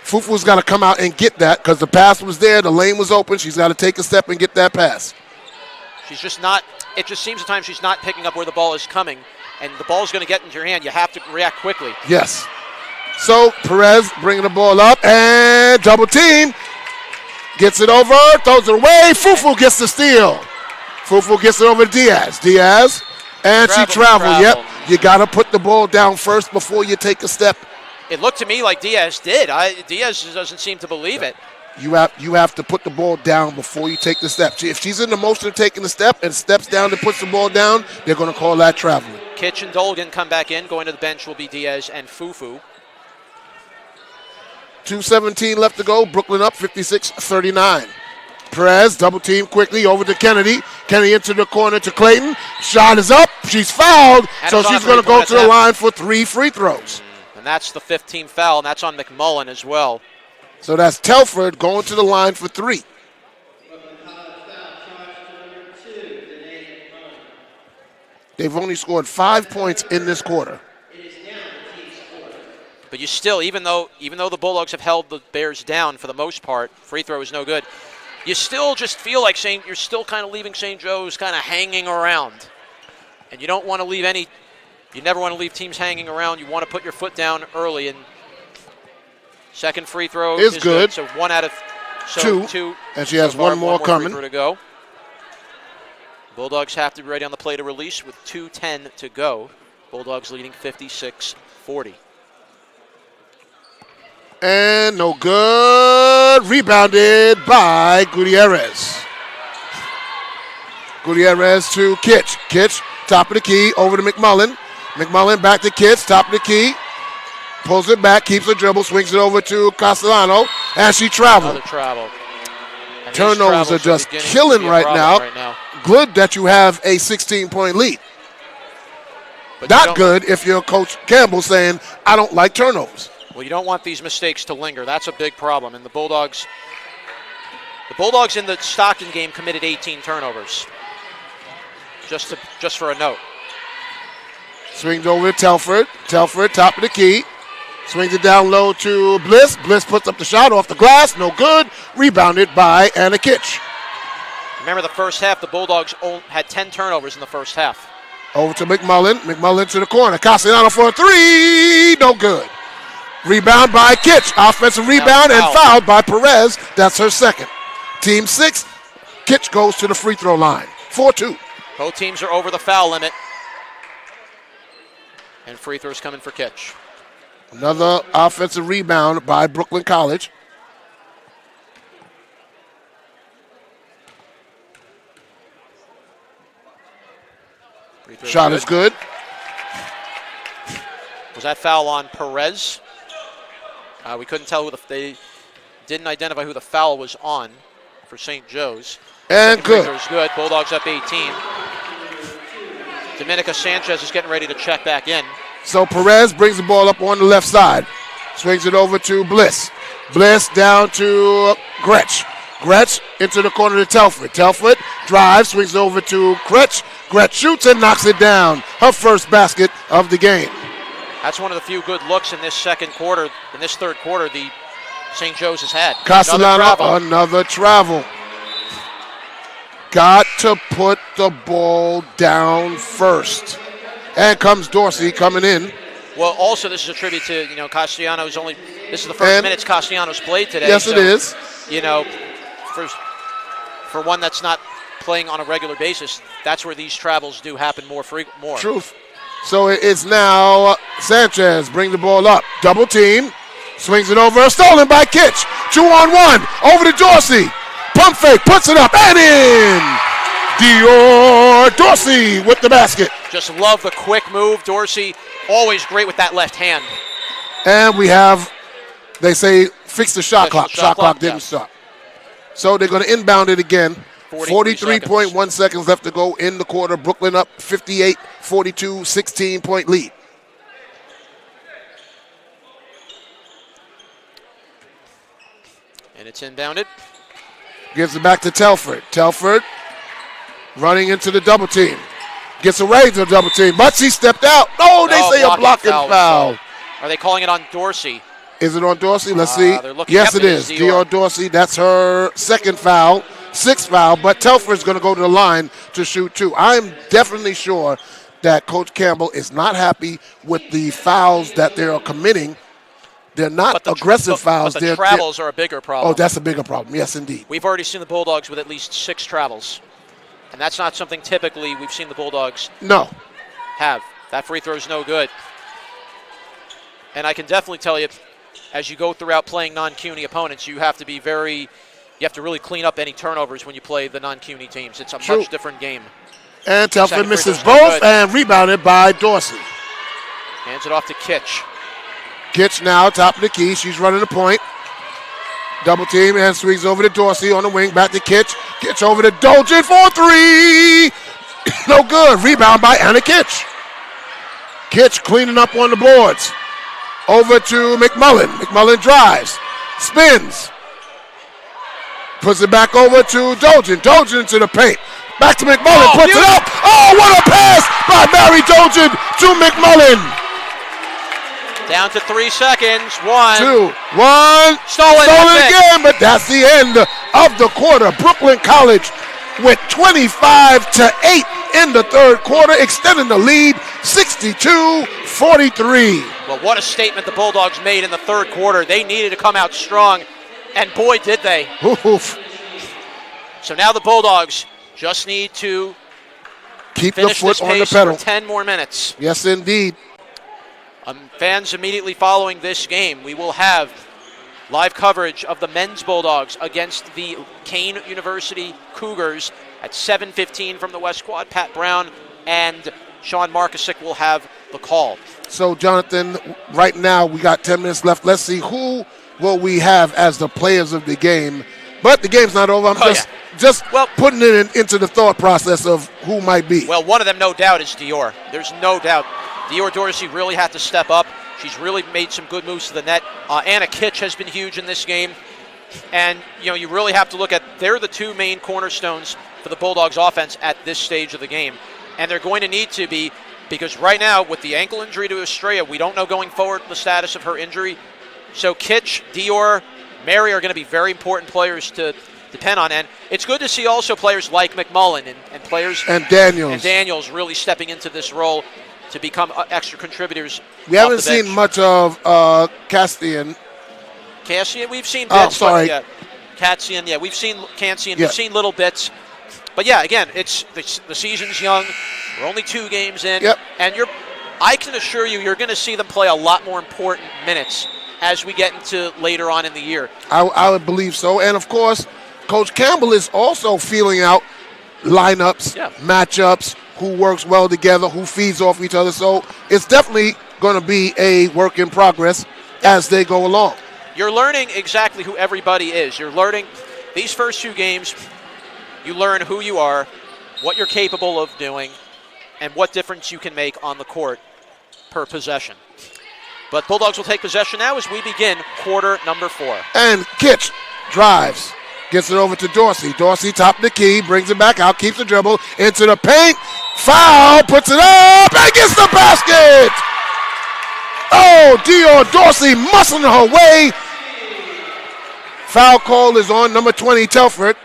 Fufu's got to come out and get that because the pass was there. The lane was open. She's got to take a step and get that pass. She's just not – it just seems at times she's not picking up where the ball is coming, and the ball's going to get into your hand. You have to react quickly. Yes. So Perez bringing the ball up and double team. Gets it over, throws it away. Fufu gets the steal. Fufu gets it over to Diaz. Diaz. And she traveled. Yep. You got to put the ball down first before you take a step. It looked to me like Diaz did. Diaz doesn't seem to believe it. You have to put the ball down before you take the step. If she's in the motion of taking the step and steps down and puts the ball down, they're going to call that traveling. Kitch and Dolgan come back in. Going to the bench will be Diaz and Fufu. 2:17 left to go. Brooklyn up 56-39. Perez, double team quickly over to Kennedy. Kennedy into the corner to Clayton. Shot is up. She's fouled. So she's going to go to the line for 3 free throws. And that's the 15th foul, and that's on McMullen as well. So that's Telford going to the line for 3. They've only scored 5 points in this quarter. But you still, even though the Bulldogs have held the Bears down for the most part, free throw is no good. You still just feel like you're still kind of leaving St. Joe's kind of hanging around. And you don't want to leave you never want to leave teams hanging around. You want to put your foot down early. And second free throw is good. So 1 out of two. And she has one more coming. Free throw to go. Bulldogs have to be ready on the play to release with 2:10 to go. Bulldogs leading 56-40. And no good. Rebounded by Gutierrez. Gutierrez to Kitch. Kitch, top of the key, over to McMullen. McMullen back to Kitch, top of the key. Pulls it back, keeps the dribble, swings it over to Castellano, and she traveled. Another travel. And turnovers are just killing right now. Good that you have a 16-point lead. But not good if you're Coach Campbell saying, I don't like turnovers. Well, you don't want these mistakes to linger. That's a big problem. And the Bulldogs in the Stockton game committed 18 turnovers. Just for a note. Swings over to Telford. Telford, top of the key. Swings it down low to Bliss. Bliss puts up the shot off the glass. No good. Rebounded by Anna Kitch. Remember the first half, the Bulldogs had 10 turnovers in the first half. Over to McMullen. McMullen to the corner. Castellano for a three. No good. Rebound by Kitch. Offensive rebound and fouled by Perez. That's her second. Team 6. Kitch goes to the free throw line. 4-2. Both teams are over the foul limit. And free throws coming for Kitch. Another offensive rebound by Brooklyn College. Shot is good. Was that foul on Perez? We couldn't tell they didn't identify who the foul was on for St. Joe's. And good. Free throw's good. Bulldogs up 18. Dominica Sanchez is getting ready to check back in. So Perez brings the ball up on the left side. Swings it over to Bliss. Bliss down to Gretsch. Gretsch into the corner to Telford. Telford drives, swings over to Gretsch. Gretsch shoots and knocks it down. Her first basket of the game. That's one of the few good looks in this third quarter, the St. Joe's has had. Castellano, another travel. Got to put the ball down first. And comes Dorsey coming in. Well, also this is a tribute to, Castellanos this is the first minutes Castellanos played today. Yes, so, it is. For one that's not playing on a regular basis, that's where these travels do happen more. Truth. So it's now Sanchez bring the ball up. Double team. Swings it over. Stolen by Kitch. 2-on-1. Over to Dorsey. Pump fake. Puts it up and in. Dior Dorsey with the basket. Just love the quick move. Dorsey always great with that left hand. And we have, they say, fix the shot clock. Shot clock didn't stop. So they're going to inbound it again. 43.1 seconds left to go in the quarter. Brooklyn up 58-42, 16-point lead. And it's inbounded. Gives it back to Telford. Telford running into the double team. Gets away to the double team, but she stepped out. Oh, they say a blocking foul. Are they calling it on Dorsey? Is it on Dorsey? Let's see. Yes, it is. Dior Dorsey, that's her second foul. Sixth foul, but Telford's going to go to the line to shoot 2. I'm definitely sure that Coach Campbell is not happy with the fouls that they are committing. They're not aggressive fouls. But the travels are a bigger problem. Oh, that's a bigger problem. Yes, indeed. We've already seen the Bulldogs with at least 6 travels, and that's not something typically we've seen the Bulldogs have. That free throw is no good. And I can definitely tell you, as you go throughout playing non-CUNY opponents, you have to really clean up any turnovers when you play the non-CUNY teams. It's a much different game. And Telford misses both and rebounded by Dorsey. Hands it off to Kitch. Kitch now, top of the key. She's running the point. Double team and swings over to Dorsey on the wing. Back to Kitch. Kitch over to Dolgen for 3. No good. Rebound by Anna Kitch. Kitch cleaning up on the boards. Over to McMullen. McMullen drives. Spins. Puts it back over to Dolgen. Dolgen to the paint. Back to McMullen. Puts it up. Oh, what a pass by Mary Dolgen to McMullen. Down to 3 seconds. 1, 2, 1. Stolen again, but that's the end of the quarter. Brooklyn College with 25-8 in the third quarter, extending the lead 62-43. Well, what a statement the Bulldogs made in the third quarter. They needed to come out strong, and boy, did they. Oof. So now the Bulldogs just need to keep the finish foot this on the pace pedal. for 10 more minutes. Yes, indeed. Fans immediately following this game, we will have live coverage of the men's Bulldogs against the Kane University Cougars at 7:15 from the West Quad. Pat Brown and Sean Markusic will have the call. So, Jonathan, right now we got 10 minutes left. Let's see who will we have as the players of the game. But the game's not over. I'm just putting it into the thought process of who might be. Well, one of them, no doubt, is Dior. There's no doubt. Dior Dorsey really had to step up. She's really made some good moves to the net. Anna Kitch has been huge in this game. And, you really have to look at, they're the two main cornerstones for the Bulldogs offense at this stage of the game. And they're going to need to be, because right now, with the ankle injury to Estrella, we don't know going forward the status of her injury. So Kitch, Dior, Mary are going to be very important players to depend on. And it's good to see also players like McMullen and players and Daniels really stepping into this role to become extra contributors. We haven't seen much of Castian. We've seen bits. Sorry. Cassian, we've seen Cassian. We've seen little bits. But again, it's the season's young. We're only 2 games in. Yep. And I can assure you're going to see them play a lot more important minutes as we get into later on in the year. I would believe so. And, of course, Coach Campbell is also feeling out lineups, matchups, who works well together, who feeds off each other. So it's definitely going to be a work in progress as they go along. You're learning exactly who everybody is. You're learning these first 2 games, you learn who you are, what you're capable of doing, and what difference you can make on the court per possession. But Bulldogs will take possession now as we begin quarter number 4. And Kitch drives. Gets it over to Dorsey. Dorsey top of the key, brings it back out, keeps the dribble, into the paint. Foul, puts it up, and gets the basket! Oh, Dior Dorsey muscling her way. Foul call is on number 20, Telford.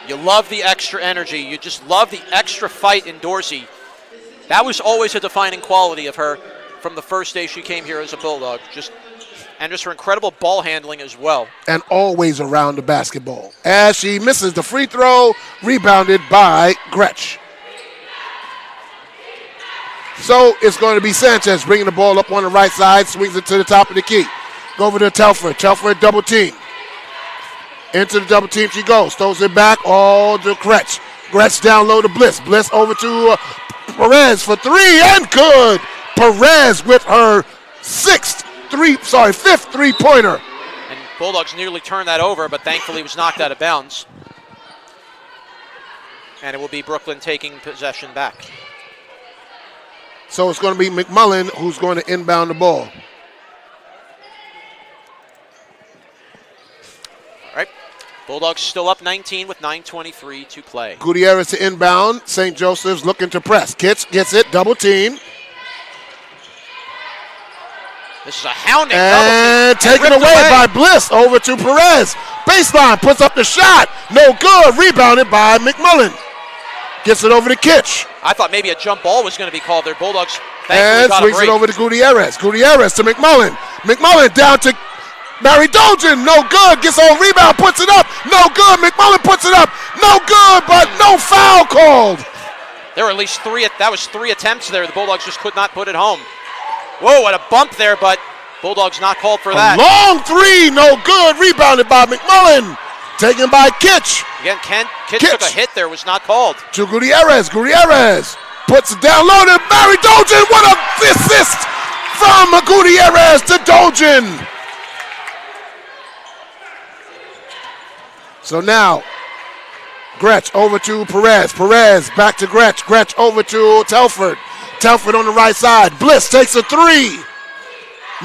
You love the extra energy. You just love the extra fight in Dorsey. That was always a defining quality of her from the first day she came here as a Bulldog. Just her incredible ball handling as well. And always around the basketball. As she misses the free throw, rebounded by Gretsch. So it's going to be Sanchez bringing the ball up on the right side, swings it to the top of the key. Go over to Telford. Telford double team. Into the double team she goes. Throws it back all to Gretsch. Gretsch down low to Bliss. Bliss over to Perez for 3 and good. Perez with her fifth three-pointer. And Bulldogs nearly turned that over, but thankfully was knocked out of bounds. And it will be Brooklyn taking possession back. So it's going to be McMullen who's going to inbound the ball. All right. Bulldogs still up 19 with 9:23 to play. Gutierrez to inbound. St. Joseph's looking to press. Kitch gets it, double team. This is a hounding and taken away by Bliss over to Perez. Baseline, puts up the shot. No good. Rebounded by McMullen. Gets it over to Kitch. I thought maybe a jump ball was going to be called there. Bulldogs and swings it over to Gutierrez. Gutierrez to McMullen. McMullen down to Mary Dolgen. No good. Gets on rebound. Puts it up. No good. McMullen puts it up. No good, but no foul called. There were at least 3. That was 3 attempts there. The Bulldogs just could not put it home. Whoa, what a bump there, but Bulldogs not called for that. A long 3, no good. Rebounded by McMullen. Taken by Kitch. Again, Kitch took a hit there, was not called. To Gutierrez. Gutierrez puts it down low to Mary Dolgen. What a assist from Gutierrez to Dolgen. So now, Gretsch over to Perez. Perez back to Gretsch. Gretsch over to Telford. Telford on the right side. Bliss takes a 3.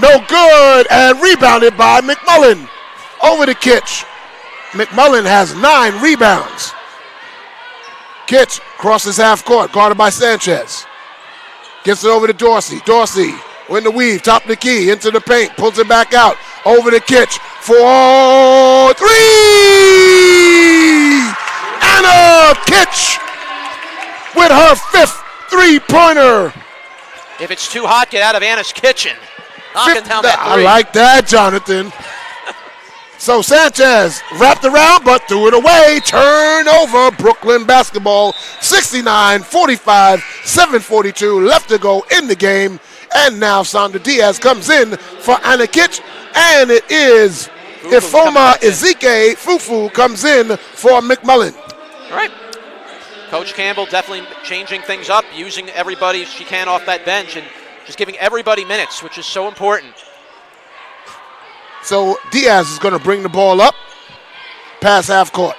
No good, and rebounded by McMullen. Over to Kitch. McMullen has 9 rebounds. Kitch crosses half court, guarded by Sanchez. Gets it over to Dorsey. Dorsey in the weave, top of the key, into the paint, pulls it back out, over to Kitch for 3! Anna Kitch with her 5th three-pointer. If it's too hot, get out of Anna's kitchen. Knocking down that I three. like that, Jonathan. So Sanchez wrapped around but threw it away. Turnover, Brooklyn basketball. 69-45, 7:42 left to go in the game. And now Sandra Diaz comes in for Anna Kitch. And it is Ifoma Ezike Fufu comes in for McMullen. All right. Coach Campbell definitely changing things up, using everybody she can off that bench and just giving everybody minutes, which is so important. So Diaz is going to bring the ball up past half court.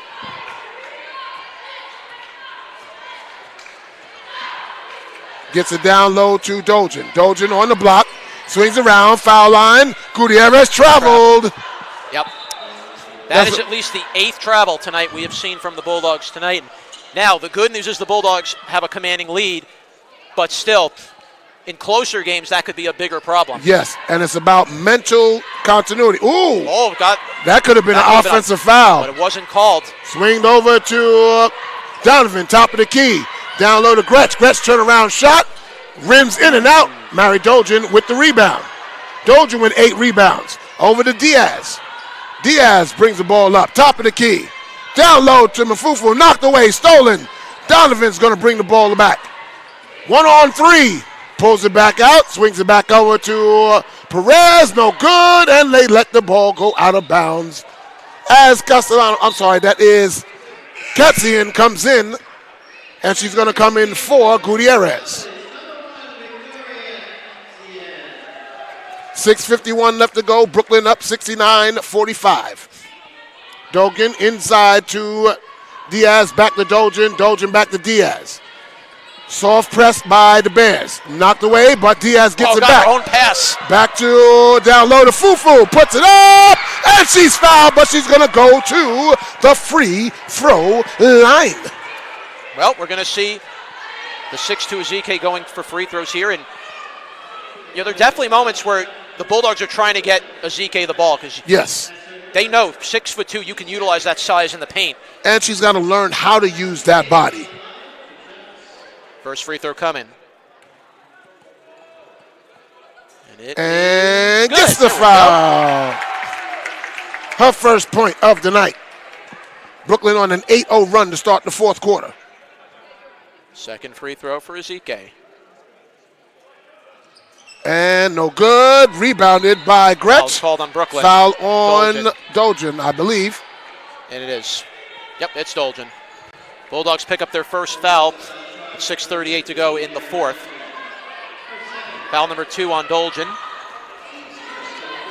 Gets it down low to Dolgen. Dolgen on the block, swings around, foul line. Gutierrez traveled. Yep. That is at least the 8th travel tonight we have seen from the Bulldogs tonight. Now, the good news is the Bulldogs have a commanding lead, but still, in closer games, that could be a bigger problem. Yes, and it's about mental continuity. Ooh! Oh, that could have been an offensive foul. But it wasn't called. Swinged over to Donovan, top of the key. Down low to Gretsch. Gretsch turnaround shot. Rims in and out. Mary Dolgen with the rebound. Dolgen with 8 rebounds. Over to Diaz. Diaz brings the ball up. Top of the key. Down low to Mafufu. Knocked away. Stolen. Donovan's going to bring the ball back. 1-on-3. Pulls it back out. Swings it back over to Perez. No good. And they let the ball go out of bounds. As Castellano, that is Katzian comes in. And she's going to come in for Gutierrez. 6:51 left to go. Brooklyn up 69-45. Dogen inside to Diaz. Back to Dolgen. Dolgen back to Diaz. Soft press by the Bears. Knocked away, but Diaz gets it back. Her own pass. Back to down low to Fufu. Puts it up. And she's fouled, but she's going to go to the free throw line. Well, we're going to see the 6'2 Ezike going for free throws here. And, there are definitely moments where the Bulldogs are trying to get Ezike the ball because yes, they know 6'2", you can utilize that size in the paint. And she's got to learn how to use that body. First free throw coming. And gets the foul. Her first point of the night. Brooklyn on an 8-0 run to start the fourth quarter. Second free throw for Ezike. And no good. Rebounded by Gretsch. Foul's called on Brooklyn. Foul on Dolgen, I believe. And it is. Yep, it's Dolgen. Bulldogs pick up their first foul. 6:38 to go in the fourth. Foul number 2 on Dolgen.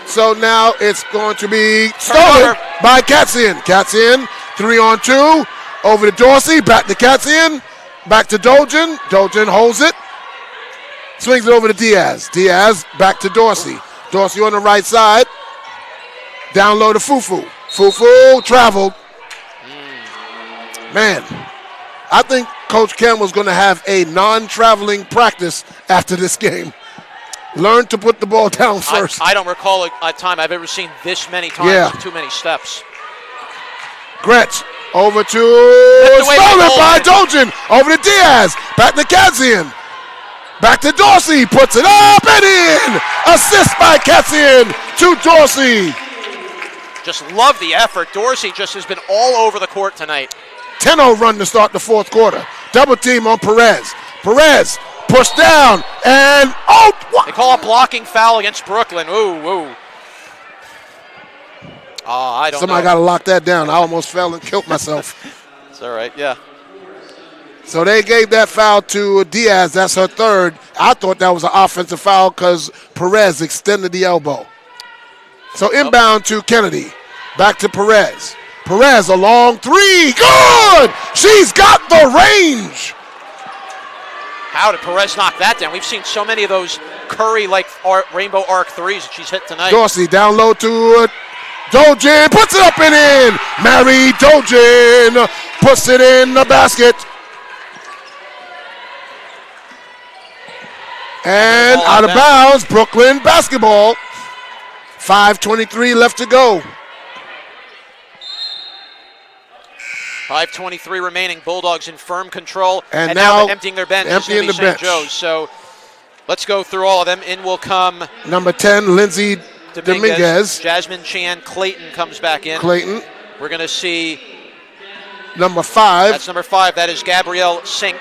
So now it's going to be stolen by Katzian. Katzian, 3-on-2. Over to Dorsey. Back to Katzian. Back to Dolgen. Dolgen holds it. Swings it over to Diaz. Diaz back to Dorsey. Dorsey on the right side. Down low to Fufu. Fufu traveled. Man, I think Coach Campbell's going to have a non-traveling practice after this game. Learn to put the ball down first. I don't recall a time I've ever seen this many times with too many steps. Gretsch over to stolen by Dolgen. Over to Diaz. Back to Katzian. Back to Dorsey, puts it up and in! Assist by Katzian to Dorsey. Just love the effort. Dorsey just has been all over the court tonight. 10-0 run to start the fourth quarter. Double team on Perez. Perez pushed down and They call a blocking foul against Brooklyn. Ooh. I don't know. Somebody got to lock that down. I almost fell and killed myself. It's all right, yeah. So they gave that foul to Diaz. That's her third. I thought that was an offensive foul because Perez extended the elbow. So inbound to Kennedy. Back to Perez. Perez, a long three. Good! She's got the range. How did Perez knock that down? We've seen so many of those Curry-like rainbow arc threes that she's hit tonight. Dorsey down low to Dojin puts it up and in. Mary Dojin puts it in the basket. And out of bounds, Brooklyn basketball. 5:23 left to go. 5:23 remaining. Bulldogs in firm control. And now now emptying their bench. emptying the St. bench. Joe's. So let's go through all of them. In will come Number 10, Lindsay Dominguez. Jasmine Chan Clayton comes back in. Clayton. We're going to see Number 5. that's number 5. That is Gabrielle Sink.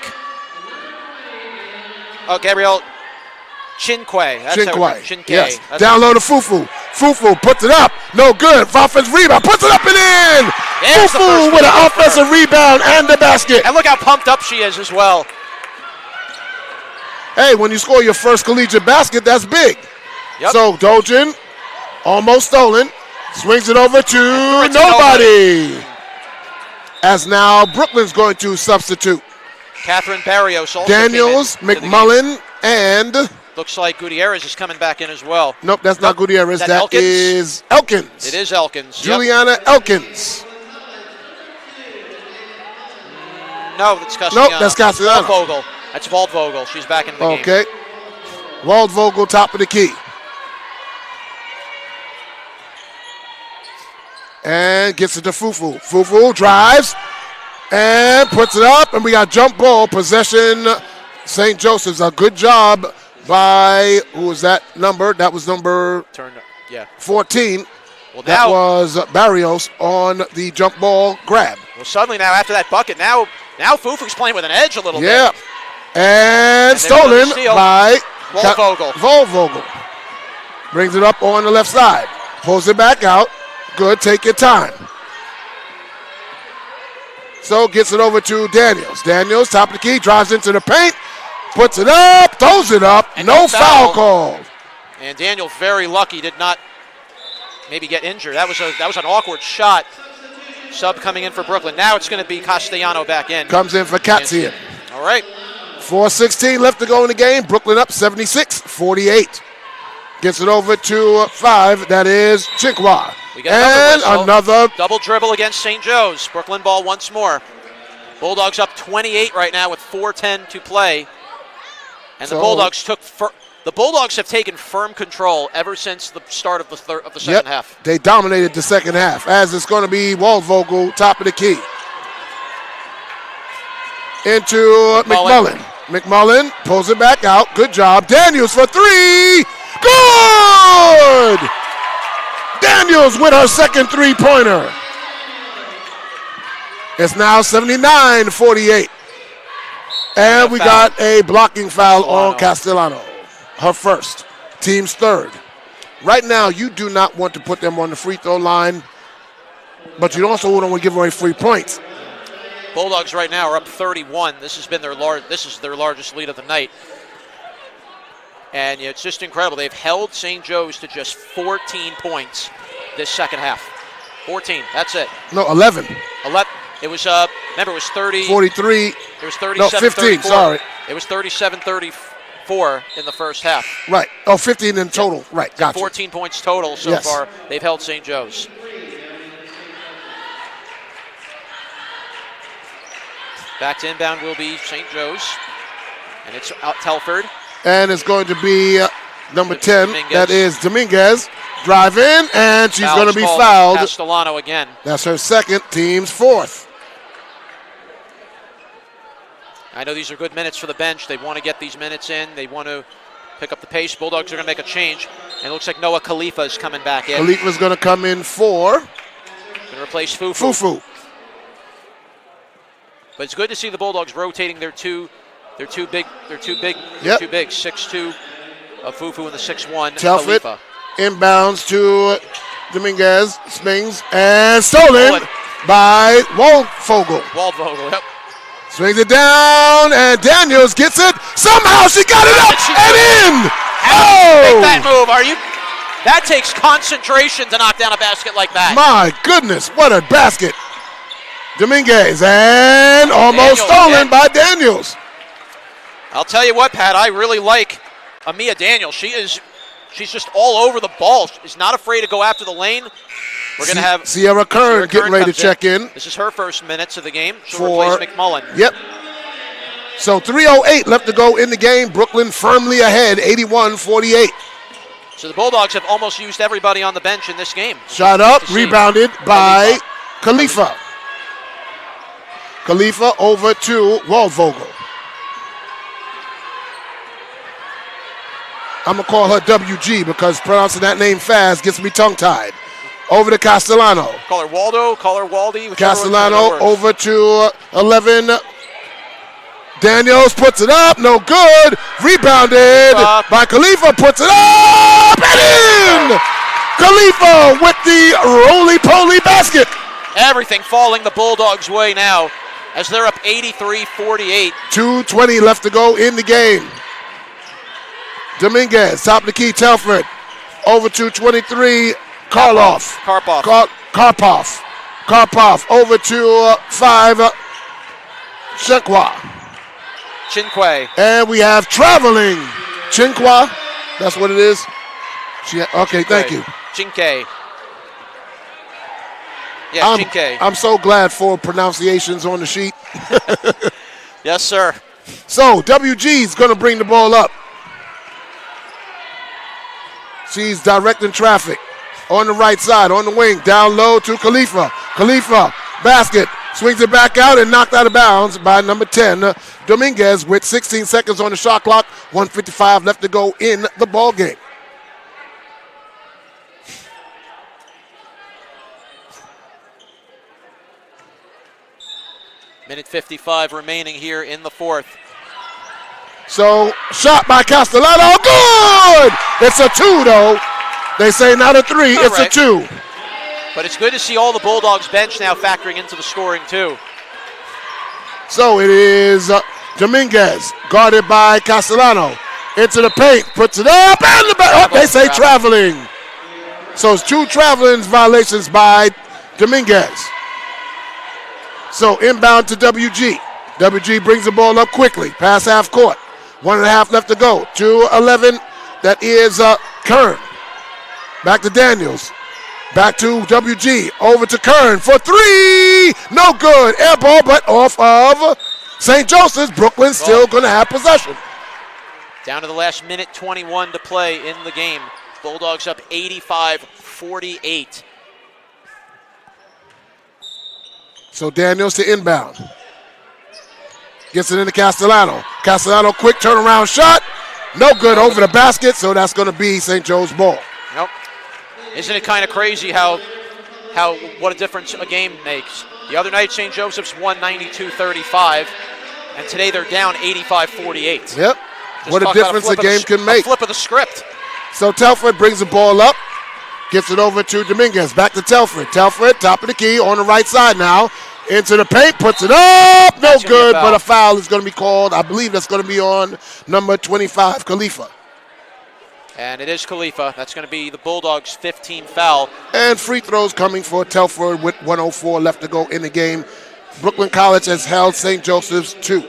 Oh, Gabrielle Chinque. That's Chinque. Chinque. Yes. That's Down low to Fufu. Fufu puts it up. No good. Offensive rebound. Puts it up and in. There's the Fufu first with an rebound for her. offensive rebound and the basket. And look how pumped up she is as well. Hey, when you score your first collegiate basket, that's big. Yep. So Dojin, almost stolen, swings it over to it to nobody. As now Brooklyn's going to substitute. Catherine Barrios also Daniels, came in to the game. McMullen, and Looks like Gutierrez is coming back in as well. nope, that's not Gutierrez. That That Elkins? is Elkins. It is Elkins. Yep. Juliana Elkins. No, that's Castellano. Nope, that's Castellano. Waldvogel. That's Waldvogel. She's back in the game. Okay. Waldvogel, top of the key. And gets it to Fufu. Fufu drives and puts it up, and we got jump ball possession. St. Joseph's, a good job by, who was that number? That was number Turned, yeah. 14. Well, That now, was Barrios on the jump ball grab. well, suddenly now after that bucket, now Fufu's playing with an edge a little Yeah. bit. And then stolen another steal. by Waldvogel. Waldvogel. Brings it up on the left side. Pulls it back out. Good, take your time. So gets it over to Daniels. Daniels, top of the key, drives into the paint, puts it up, throws it up, And no no foul foul. call. And Daniel, very lucky, did not maybe get injured. That was an awkward shot. Sub coming in for Brooklyn. Now it's going to be Castellano back in. Comes in for Katsian. All right. 4:16 left to go in the game. Brooklyn up 76-48. Gets it over to 5. That is Chikwa. We got another whistle. another. Double dribble against St. Joe's. Brooklyn ball once more. Bulldogs up 28 right now with 4:10 to play. And So- the Bulldogs have taken firm control ever since the start of the second half. They dominated the second half, as it's going to be Waldvogel, top of the key. Into McMullen. McMullen pulls it back out. Good job. Daniels for 3. Good! Daniels with her second three-pointer. It's now 79-48. And we got a blocking foul on Castellano. Her first. Team's third. Right now, you do not want to put them on the free throw line, but you also don't want to give away free points. Bulldogs right now are up 31. This has been their largest lead of the night. And it's just incredible. They've held St. Joe's to just 14 points this second half. 14. That's it. No, 11. 11. It was remember it was 30. 43. It was 37. No, 15. 34. Sorry. It was 37-34 in the first half. Right. Oh, 15 in total. Right. Gotcha. 14 points total so Yes. far. They've held St. Joe's. Back to inbound will be St. Joe's. And it's out Telford. And it's going to be number 10. Dominguez. That is Dominguez. Drive in, and she's going to be called fouled. Castellano again. That's her second, team's fourth. I know these are good minutes for the bench. They want to get these minutes in. They want to pick up the pace. Bulldogs are going to make a change. And it looks like Noah Khalifa is coming back in. Khalifa's going to come in for Going to replace Fufu. Fufu. But it's good to see the Bulldogs rotating their two big. 6'2" of Fufu and the 6'1" Telford Khalifa. inbounds to Dominguez, swings, and stolen by Waldvogel. Waldvogel, yep. Swings it down, and Daniels gets it. Somehow she got it up and in. Make that move, are you? That takes concentration to knock down a basket like that. My goodness, what a basket. Dominguez, and almost stolen by Daniels. I'll tell you what, Pat, I really like Amia Daniels. She She's just all over the ball. She's not afraid to go after the lane. We're going to have Sierra Kern getting ready to check in. This is her first minutes of the game. She'll replace McMullen. Yep. So 3:08 left to go in the game. Brooklyn firmly ahead, 81-48. So the Bulldogs have almost used everybody on the bench in this game. Shot up, rebounded by Khalifa. Khalifa over to Waldvogel. I'm going to call her WG because pronouncing that name fast gets me tongue-tied. Over to Castellano. Call her Waldo, call her Waldy. Castellano over to 11. Daniels puts it up, no good. Rebounded by Khalifa, puts it up and in! Khalifa with the roly-poly basket. Everything falling the Bulldogs' way now as they're up 83-48. 2:20 left to go in the game. Dominguez, top of the key, Telford. Over to 23, Karpov. Karpov over to 5, Chinque. And we have traveling Chinque. That's what it is. Okay, thank you. Chinque. Yeah, Chinque. I'm so glad for pronunciations on the sheet. Yes, sir. So WG's going to bring the ball up. She's directing traffic on the right side, on the wing, down low to Khalifa. Khalifa, basket, swings it back out and knocked out of bounds by number 10, Dominguez, with 16 seconds on the shot clock, 1:55 left to go in the ball game. Minute 55 remaining here in the fourth. So, shot by Castellano, good! It's a 2, though. They say not a 3, it's a 2. But it's good to see all the Bulldogs bench now factoring into the scoring, too. So it is Dominguez, guarded by Castellano. Into the paint, puts it up, and the back. They say traveling. So it's 2 traveling violations by Dominguez. So inbound to WG. WG brings the ball up quickly, past half court. 1.5 left to go. 2:11. That is Kern. Back to Daniels. Back to WG. Over to Kern for 3. No good. Air ball, but off of St. Joseph's. Brooklyn still going to have possession. Down to the last minute 21 to play in the game. Bulldogs up 85-48. So Daniels to inbound. Gets it into Castellano. Castellano, quick turnaround shot. No good over the basket, so that's going to be St. Joe's ball. Nope. Isn't it kind of crazy how what a difference a game makes? The other night, St. Joseph's won 92-35, and today they're down 85-48. Yep. What a difference a game can make. A flip of the script. So Telford brings the ball up, gets it over to Dominguez. Back to Telford. Telford, top of the key, on the right side now. Into the paint, puts it up. No good, but a foul is going to be called. I believe that's going to be on number 25, Khalifa. And it is Khalifa. That's going to be the Bulldogs' 15th foul. And free throws coming for Telford with 1:04 left to go in the game. Brooklyn College has held St. Joseph's to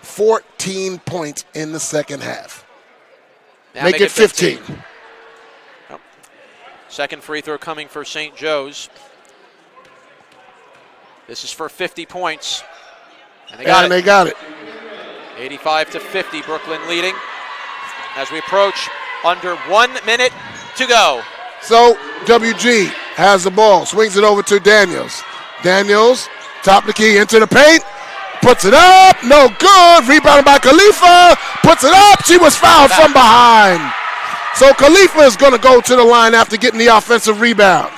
14 points in the second half. Now make it 15. Oh. Second free throw coming for St. Joe's. This is for 50 points. And they got it. 85-50, Brooklyn leading. As we approach under 1 minute to go. So WG has the ball, swings it over to Daniels. Daniels, top of the key, into the paint, puts it up, no good. Rebounded by Khalifa, puts it up. She was fouled from behind. So Khalifa is going to go to the line after getting the offensive rebound.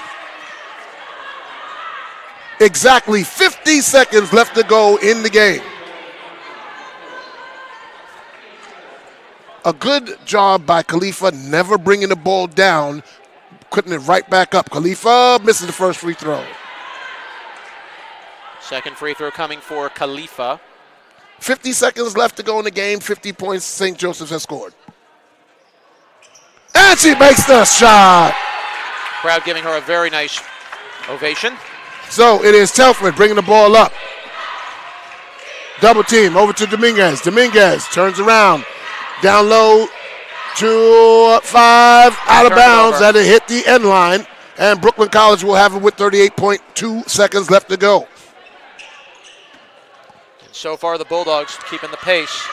Exactly 50 seconds left to go in the game. A good job by Khalifa, never bringing the ball down, putting it right back up. Khalifa misses the first free throw. Second free throw coming for Khalifa. 50 seconds left to go in the game. 50 points St. Joseph's has scored. And she makes the shot. Crowd giving her a very nice ovation. So it is Telford bringing the ball up. Double team over to Dominguez. Dominguez turns around. Down low to 5 out of Turn it bounds, over. and it hit the end line. And Brooklyn College will have it with 38.2 seconds left to go. So far, the Bulldogs keeping the pace.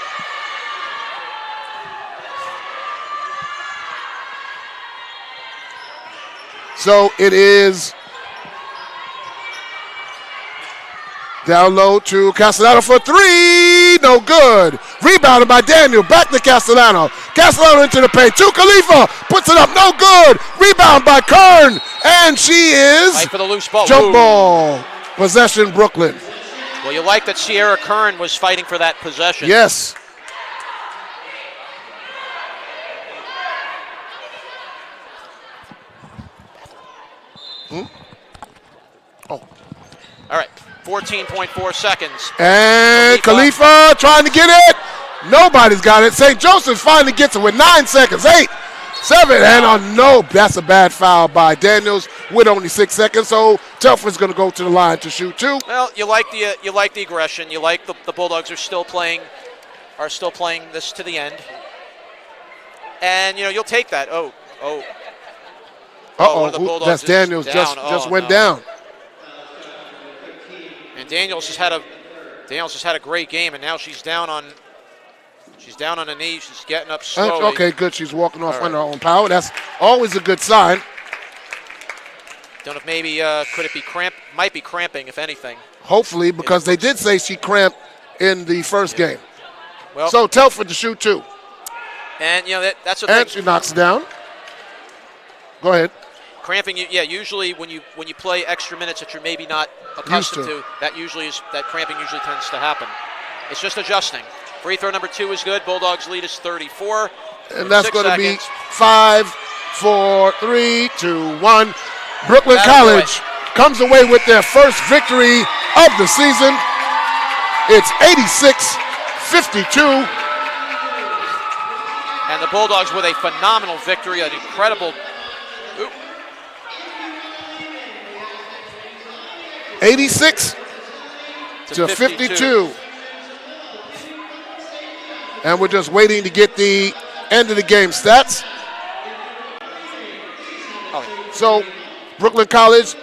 So it is down low to Castellano for 3. No good. Rebounded by Daniel. Back to Castellano. Castellano into the paint. To Khalifa. Puts it up. No good. Rebound by Kern. And she is Fight for the loose ball. jump Ooh. ball. Possession Brooklyn. Well, you like that Sierra Kern was fighting for that possession. Yes. All right, 14.4 seconds. And Khalifa trying to get it. Nobody's got it. St. Joseph's finally gets it with 9 seconds. 8, 7, and no. That's a bad foul by Daniels with only 6 seconds. So Telford's going to go to the line to shoot 2. Well, you like the aggression. You like the Bulldogs are still playing this to the end. And you'll take that. One of the Bulldogs That's is Daniels. down. Just went down. And Daniels has had a great game, and now she's down on a knee. She's getting up slowly. Okay, good. She's walking off All right. on her own power. That's always a good sign. Don't know if maybe could it be cramp? Might be cramping, if anything. Hopefully, because they did say she cramped in the first game. Well, So Telford to shoot 2. and that's the And thing. she knocks it down. Go ahead. Cramping, usually when you play extra minutes that you're maybe not accustomed Used to, that cramping usually tends to happen. It's just adjusting. Free throw number 2 is good. Bulldogs lead is 34. And that's 6 going to be seconds. 5, 4, 3, 2, 1. Brooklyn That's College comes away with their first victory of the season. It's 86-52. And the Bulldogs with a phenomenal victory, an incredible. 86 to 52. And we're just waiting to get the end of the game stats. So Brooklyn College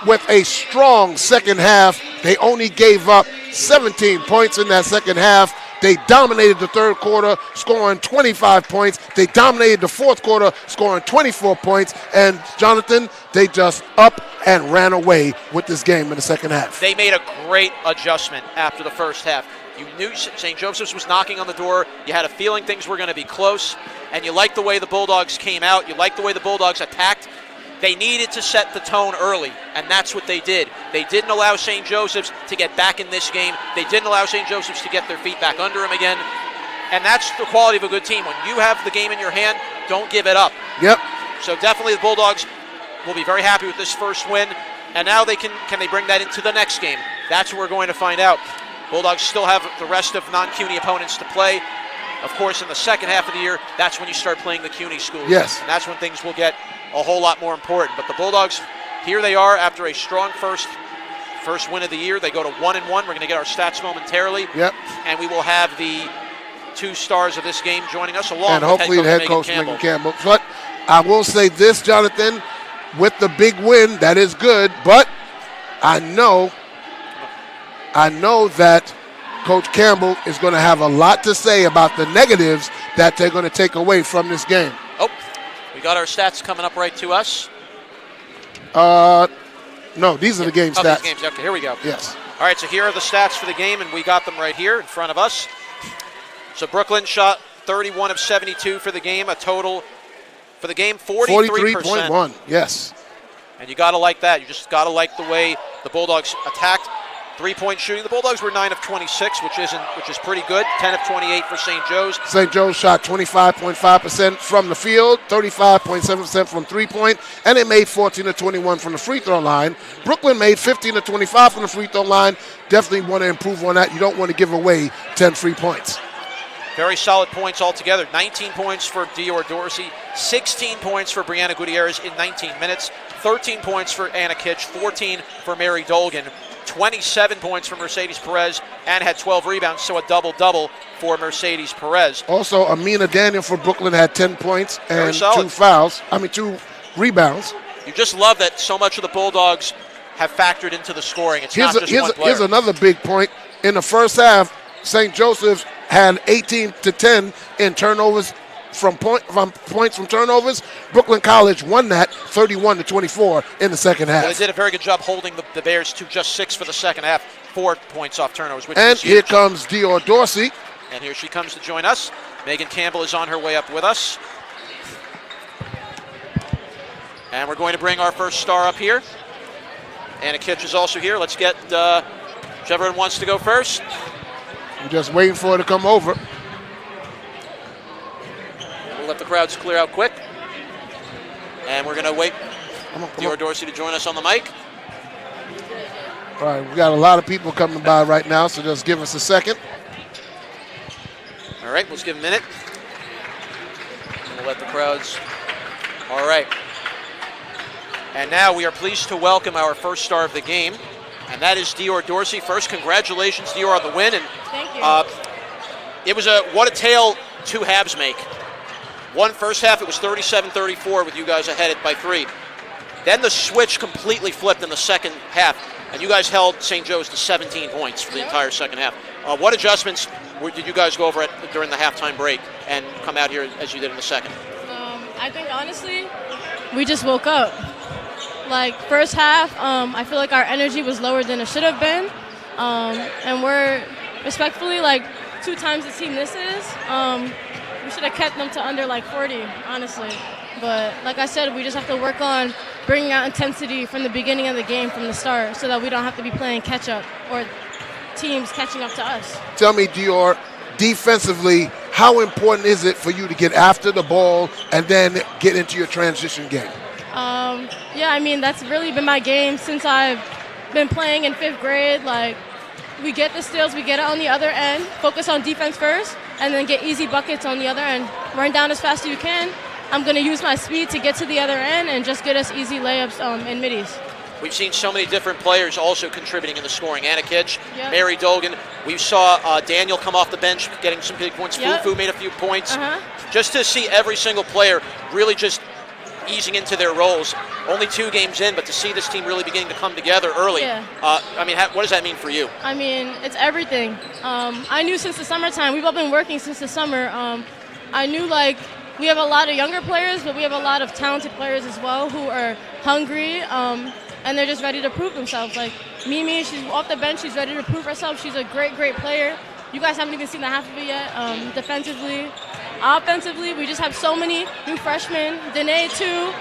with a strong second half. They only gave up 17 points in that second half. They dominated the third quarter, scoring 25 points. They dominated the fourth quarter, scoring 24 points. And, Jonathan, they just up and ran away with this game in the second half. They made a great adjustment after the first half. You knew St. Joseph's was knocking on the door. You had a feeling things were going to be close. And you liked the way the Bulldogs came out. You liked the way the Bulldogs attacked. They needed to set the tone early, and that's what they did. They didn't allow St. Joseph's to get back in this game. They didn't allow St. Joseph's to get their feet back under them again. And that's the quality of a good team. When you have the game in your hand, don't give it up. Yep. So definitely the Bulldogs will be very happy with this first win. And now they can they bring that into the next game? That's what we're going to find out. Bulldogs still have the rest of non-CUNY opponents to play. Of course, in the second half of the year, that's when you start playing the CUNY schools. Yes. And that's when things will get a whole lot more important. But the Bulldogs, here they are after a strong first win of the year. They go to 1-1. We're going to get our stats momentarily. Yep. And we will have the 2 stars of this game joining us, along And with hopefully the head coach, Megan Megan Campbell. But I will say this, Jonathan, with the big win, that is good. But I know that Coach Campbell is going to have a lot to say about the negatives that they're going to take away from this game. Oh, we got our stats coming up right to us. No, these are the game stats. These games. Okay, here we go. Yes. All right, so here are the stats for the game, and we got them right here in front of us. So Brooklyn shot 31 of 72 for the game, a total for the game 43%. 43.1, yes. And you got to like that. You just got to like the way the Bulldogs attacked. 3-point shooting. The Bulldogs were 9 of 26, which is pretty good. 10 of 28 for St. Joe's. St. Joe's shot 25.5% from the field, 35.7% from three-point, and they made 14 of 21 from the free throw line. Brooklyn made 15 of 25 from the free throw line. Definitely want to improve on that. You don't want to give away 10 free points. Very solid points altogether. 19 points for Dior Dorsey, 16 points for Brianna Gutierrez in 19 minutes, 13 points for Anna Kitch, 14 for Mary Dolgan. 27 points for Mercedes Perez and had 12 rebounds, so a double-double for Mercedes Perez. Also, Amina Daniel for Brooklyn had 10 points and solid. 2 rebounds. You just love that so much of the Bulldogs have factored into the scoring. It's not just one player. Here's another big point. In the first half, St. Joseph's had 18 to 10 in turnovers from points from turnovers. Brooklyn College won that 31 to 24 in the second half. Well, they did a very good job holding the Bears to just 6 for the second half, 4 points off turnovers. And here comes Dior Dorsey. And here she comes to join us. Megan Campbell is on her way up with us. And we're going to bring our first star up here. Anna Kitch is also here. Let's get whichever one wants to go first. We're just waiting for her to come over. We'll let the crowds clear out quick. And we're going to wait Dior Dorsey to join us on the mic. All right, we got a lot of people coming by right now, so just give us a second. All right, let's give a minute. We'll let the crowds. All right. And now we are pleased to welcome our first star of the game, and that is Dior Dorsey. First, congratulations, Dior, on the win. And thank you. It was what a tale 2 halves make. One first half, it was 37-34 with you guys ahead by 3. Then the switch completely flipped in the second half, and you guys held St. Joe's to 17 points for the entire second half. What adjustments did you guys go over during the halftime break and come out here as you did in the second? I think, honestly, we just woke up. Like, first half, I feel like our energy was lower than it should have been. And we're respectfully, like, 2 times the team this is. We should have kept them to under, 40, honestly. But like I said, we just have to work on bringing out intensity from the beginning of the game, from the start, so that we don't have to be playing catch-up or teams catching up to us. Tell me, Dior, defensively, how important is it for you to get after the ball and then get into your transition game? Yeah, I mean, that's really been my game since I've been playing in 5th grade. Like, we get the steals, we get it on the other end, focus on defense first, and then get easy buckets on the other end. Run down as fast as you can. I'm going to use my speed to get to the other end and just get us easy layups in middies. We've seen so many different players also contributing in the scoring. Anna Kitch, Yep. Mary Dolgan. We saw Daniel come off the bench getting some big points. Yep. Fufu made a few points. Uh-huh. Just to see every single player really just easing into their roles. Only 2 games in, but to see this team really beginning to come together early. Yeah. I mean, what does that mean for you? I mean, it's everything. I knew since the summertime, we've all been working since the summer. I knew, we have a lot of younger players, but we have a lot of talented players as well who are hungry, and they're just ready to prove themselves. Like Mimi, she's off the bench, she's ready to prove herself. She's a great, great player. You guys haven't even seen the half of it yet. Defensively, offensively, we just have so many new freshmen. Danae too,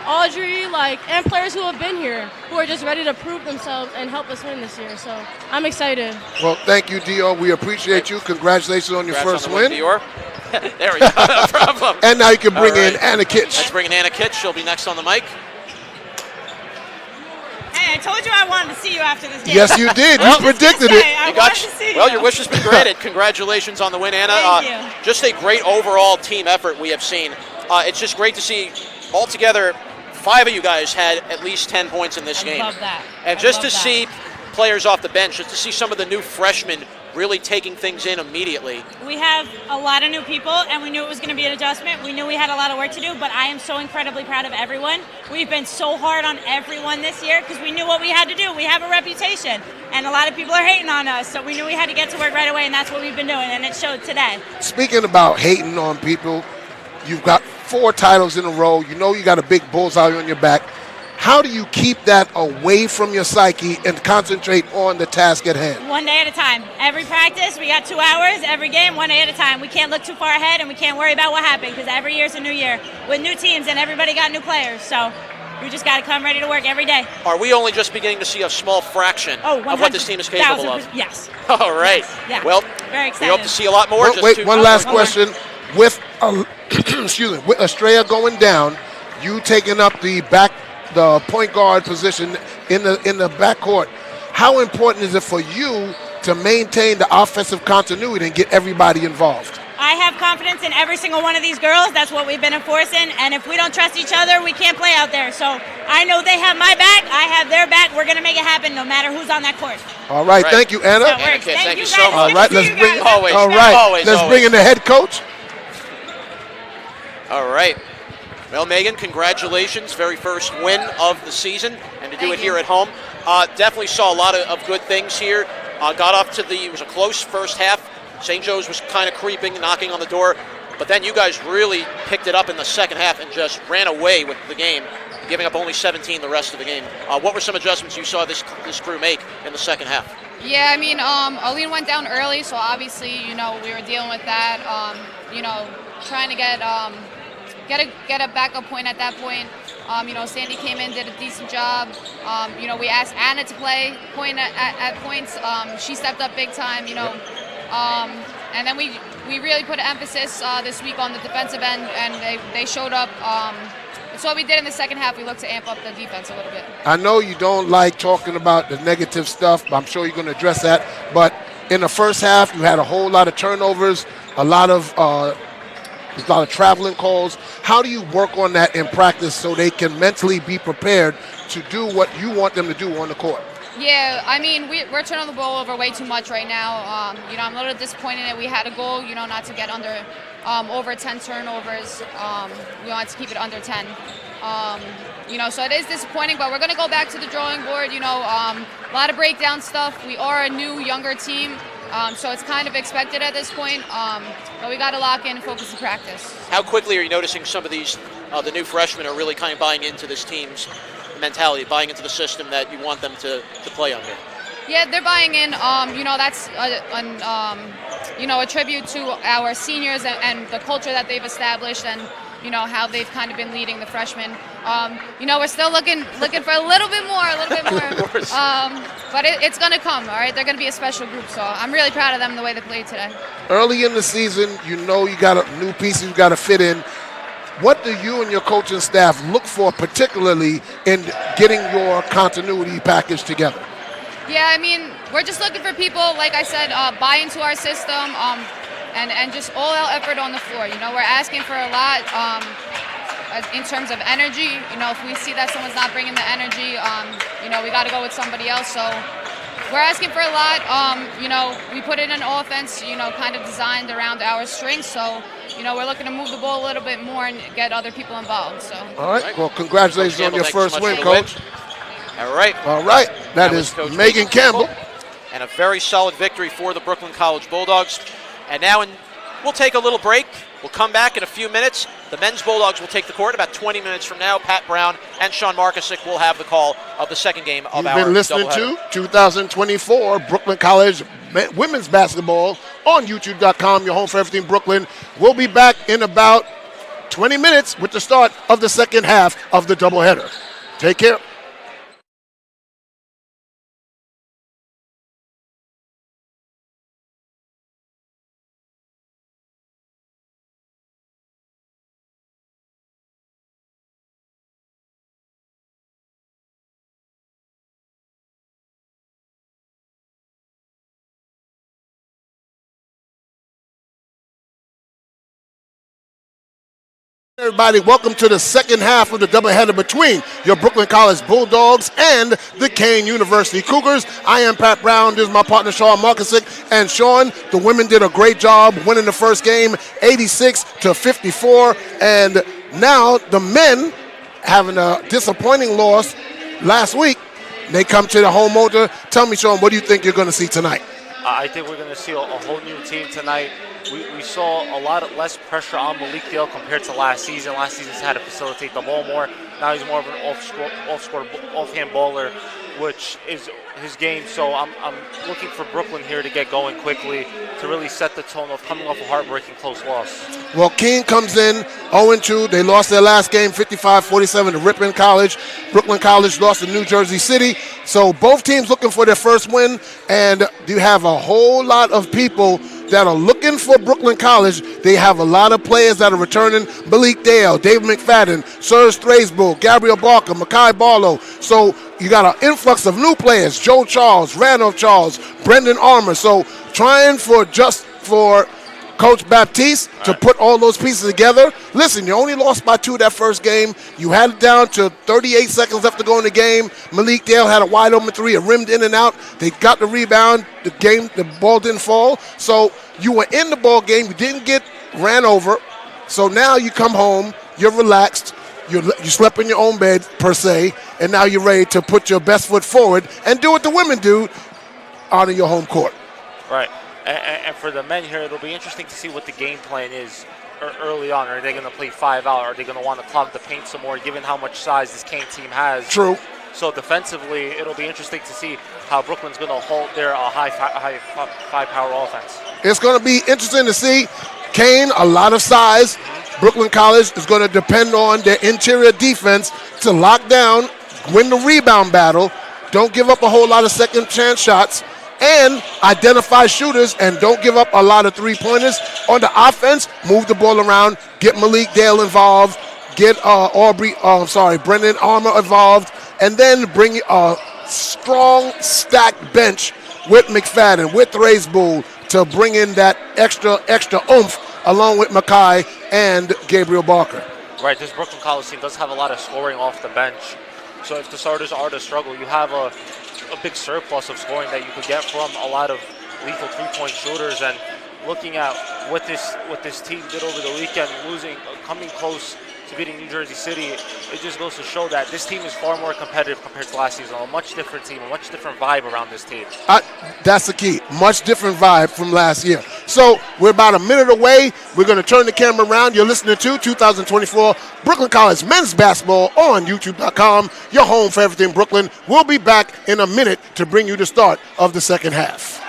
Audrey, and players who have been here who are just ready to prove themselves and help us win this year. So I'm excited. Well, thank you, Dior. We appreciate you. Congratulations on your first win. Dior. There we go. No problem. And now you can bring in right. Anna Kitch. Let's bring in Anna Kitch. She'll be next on the mic. Hey, I told you I wanted to see you after this game. Yes, you did. You predicted it. I wanted to see you. Well, your wish has been granted. Congratulations on the win, Anna. Thank you. Just a great overall team effort we have seen. It's just great to see altogether 5 of you guys had at least 10 points in this game. I love that. And just to see players off the bench, just to see some of the new freshmen really taking things in immediately. We have a lot of new people, and we knew it was going to be an adjustment. We knew we had a lot of work to do, but I am so incredibly proud of everyone. We've been so hard on everyone this year because we knew what we had to do. We have a reputation, and a lot of people are hating on us, so we knew we had to get to work right away, and that's what we've been doing, and it showed today. Speaking about hating on people, you've got 4 titles in a row. You know you got a big bullseye on your back. How do you keep that away from your psyche and concentrate on the task at hand? One day at a time. Every practice, we got 2 hours. Every game, 1 day at a time. We can't look too far ahead, and we can't worry about what happened because every year's a new year with new teams, and everybody got new players. So we just got to come ready to work every day. Are we only just beginning to see a small fraction of what this team is capable of? Yes. All right. Yes. Yeah. Well, very excited. we hope to see a lot more. Wait, one last question. With with Estrella going down, you taking up the point guard position in the backcourt, how important is it for you to maintain the offensive continuity and get everybody involved? I have confidence in every single one of these girls. That's what we've been enforcing. And if we don't trust each other, we can't play out there. So I know they have my back. I have their back. We're going to make it happen no matter who's on that court. All right. Thank you, Anna. Anna, thank you guys. so much. All right, let's bring. Always. All right, Always, let's always. bring in the head coach. All right. Well, Megan, congratulations. Very first win of the season, and to do it here at home. Definitely saw a lot of good things here. Got off to it was a close first half. St. Joe's was kind of creeping, knocking on the door. But then you guys really picked it up in the second half and just ran away with the game, giving up only 17 the rest of the game. What were some adjustments you saw this crew make in the second half? Yeah, I mean, Aline went down early, so obviously, we were dealing with that. Trying to get a backup point at that point. Sandy came in, did a decent job. We asked Anna to play point at points. She stepped up big time. And then we really put an emphasis this week on the defensive end, and they showed up. That's what we did in the second half. We looked to amp up the defense a little bit. I know you don't like talking about the negative stuff, but I'm sure you're going to address that. But in the first half, you had a whole lot of turnovers, a lot of traveling calls. How do you work on that in practice so they can mentally be prepared to do what you want them to do on the court? Yeah, I mean, we're turning the ball over way too much right now. I'm a little disappointed that we had a goal, not to get under over 10 turnovers. We wanted to keep it under 10. So it is disappointing, but we're going to go back to the drawing board. A lot of breakdown stuff. We are a new, younger team, so it's kind of expected at this point. But we got to lock in and focus on practice. How quickly are you noticing some of these, the new freshmen are really kind of buying into this team's mentality, buying into the system that you want them to play under? Yeah, they're buying in. That's a tribute to our seniors and the culture that they've established, and how they've kind of been leading the freshmen. We're still looking for a little bit more. But it's going to come. All right, they're going to be a special group. So I'm really proud of them the way they played today. Early in the season, you got new pieces you got to fit in. What do you and your coaching staff look for, particularly in getting your continuity package together? Yeah, I mean, we're just looking for people, like I said, buy into our system and just all-out effort on the floor. We're asking for a lot in terms of energy. If we see that someone's not bringing the energy, we got to go with somebody else. So we're asking for a lot. We put it in offense, kind of designed around our strengths. So, we're looking to move the ball a little bit more and get other people involved. So. All right. Well, congratulations on your first win, Coach. All right. That is Megan Campbell. And a very solid victory for the Brooklyn College Bulldogs. And now we'll take a little break. We'll come back in a few minutes. The men's Bulldogs will take the court about 20 minutes from now. Pat Brown and Sean Markusic will have the call of the second game of our You've been listening doubleheader. to 2024 Brooklyn College women's basketball on YouTube.com, your home for everything Brooklyn. We'll be back in about 20 minutes with the start of the second half of the doubleheader. Take care. Everybody, welcome to the second half of the doubleheader between your Brooklyn College Bulldogs and the Kane University Cougars. I am Pat Brown. This is my partner, Sean Markusic. And Sean, the women did a great job winning the first game, 86-54. And now the men, having a disappointing loss last week, they come to the home opener. Tell me, Sean, what do you think you're going to see tonight? I think we're going to see a whole new team tonight. We saw a lot less pressure on Malik Dale compared to last season. Last season's had to facilitate the ball more. Now he's more of an offhand baller, which is his game. So I'm looking for Brooklyn here to get going quickly to really set the tone of coming off a heartbreaking close loss. Well, Keene comes in 0-2. They lost their last game 55-47 to Ripon College. Brooklyn College lost to New Jersey City. So both teams looking for their first win. And you have a whole lot of people that are looking for Brooklyn College. They have a lot of players that are returning. Malik Dale, David McFadden, Serge Strasburg, Gabriel Barker, Makai Barlow. So you got an influx of new players. Joe Charles, Randolph Charles, Brendan Armour. So trying for Coach Baptiste to put all those pieces together. Listen, you only lost by 2 that first game. You had it down to 38 seconds left to go in the game. Malik Dale had a wide open 3, it rimmed in and out. They got the rebound. The ball didn't fall. So you were in the ball game. You didn't get ran over. So now you come home. You're relaxed. You slept in your own bed, per se, and now you're ready to put your best foot forward and do what the women do, honor your home court. Right. And for the men here, it'll be interesting to see what the game plan is early on. Are they going to play 5 out? Are they going to want to clog the paint some more, given how much size this Kane team has? True. So defensively, it'll be interesting to see how Brooklyn's going to hold their high power offense. It's going to be interesting to see. Kane, a lot of size. Brooklyn College is going to depend on their interior defense to lock down, win the rebound battle, don't give up a whole lot of second chance shots, and identify shooters and don't give up a lot of three-pointers. On the offense, move the ball around, get Malik Dale involved, get Brendan Armour involved, and then bring a strong, stacked bench with McFadden, with Raisbull to bring in that extra oomph along with Mackay and Gabriel Barker. Right, this Brooklyn College team does have a lot of scoring off the bench. So if the starters are to struggle, you have a big surplus of scoring that you could get from a lot of lethal three-point shooters. And looking at what this team did over the weekend, coming close to beating New Jersey City, it just goes to show that this team is far more competitive compared to last season. A much different team, a much different vibe around this team. That's the key. Much different vibe from last year. So we're about a minute away. We're going to turn the camera around. You're listening to 2024 Brooklyn College men's basketball on YouTube.com. Your home for everything Brooklyn. We'll be back in a minute to bring you the start of the second half.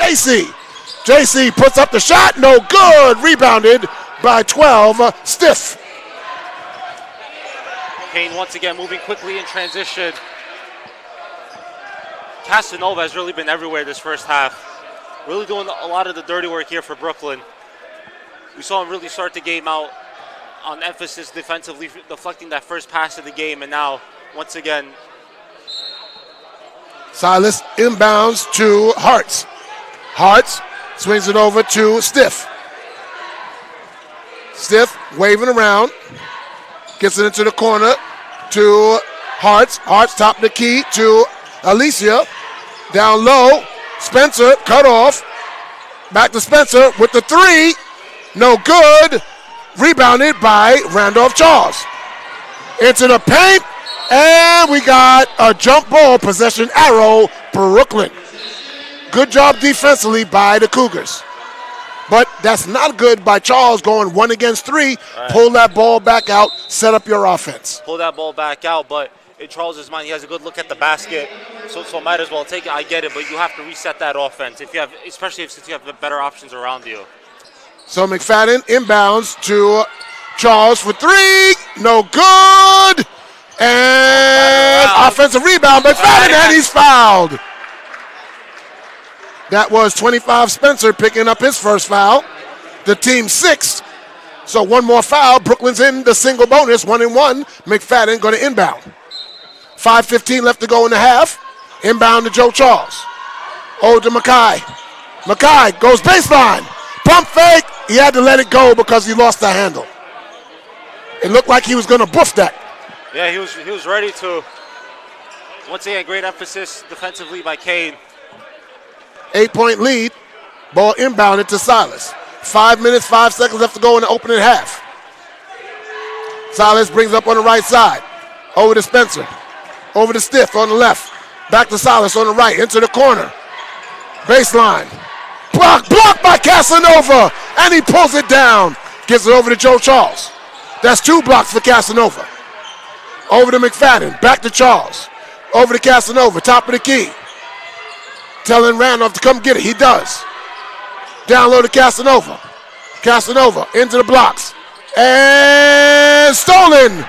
JC. JC puts up the shot. No good. Rebounded by 12. Stiff. Kane once again moving quickly in transition. Casanova has really been everywhere this first half. Really doing a lot of the dirty work here for Brooklyn. We saw him really start the game out on emphasis defensively, deflecting that first pass of the game, and now, once again, Silas inbounds to Hartz. Hartz swings it over to Stiff. Stiff waving around. Gets it into the corner to Hartz. Hartz top the key to Alicia. Down low. Spencer cut off. Back to Spencer with the three. No good. Rebounded by Randolph Charles. Into the paint. And we got a jump ball possession arrow, Brooklyn. Good job defensively by the Cougars. But that's not good by Charles going 1 against 3. Right. Pull that ball back out, set up your offense. Pull that ball back out, but in Charles's mind, he has a good look at the basket, so might as well take it. I get it, but you have to reset that offense if you have, especially since you have better options around you. So McFadden inbounds to Charles for 3. No good. And offensive rebound, McFadden, and he's fouled. That was 25 Spencer picking up his first foul. The team 6. So one more foul. Brooklyn's in the single bonus, 1-1. McFadden going to inbound. 5:15 left to go in the half. Inbound to Joe Charles. Oh, to Mackay. Mackay goes baseline. Pump fake. He had to let it go because he lost the handle. It looked like he was going to boof that. Yeah, he was ready to. Once again, great emphasis defensively by Kane. 8-point lead. Ball inbounded to Silas. 5 minutes, 5 seconds left to go in the opening half. Silas brings up on the right side. Over to Spencer. Over to Stiff on the left. Back to Silas on the right. Into the corner. Baseline. Blocked by Casanova. And he pulls it down. Gives it over to Joe Charles. That's 2 blocks for Casanova. Over to McFadden. Back to Charles. Over to Casanova. Top of the key. Telling Randolph to come get it. He does. Down low to Casanova. Casanova into the blocks. And stolen.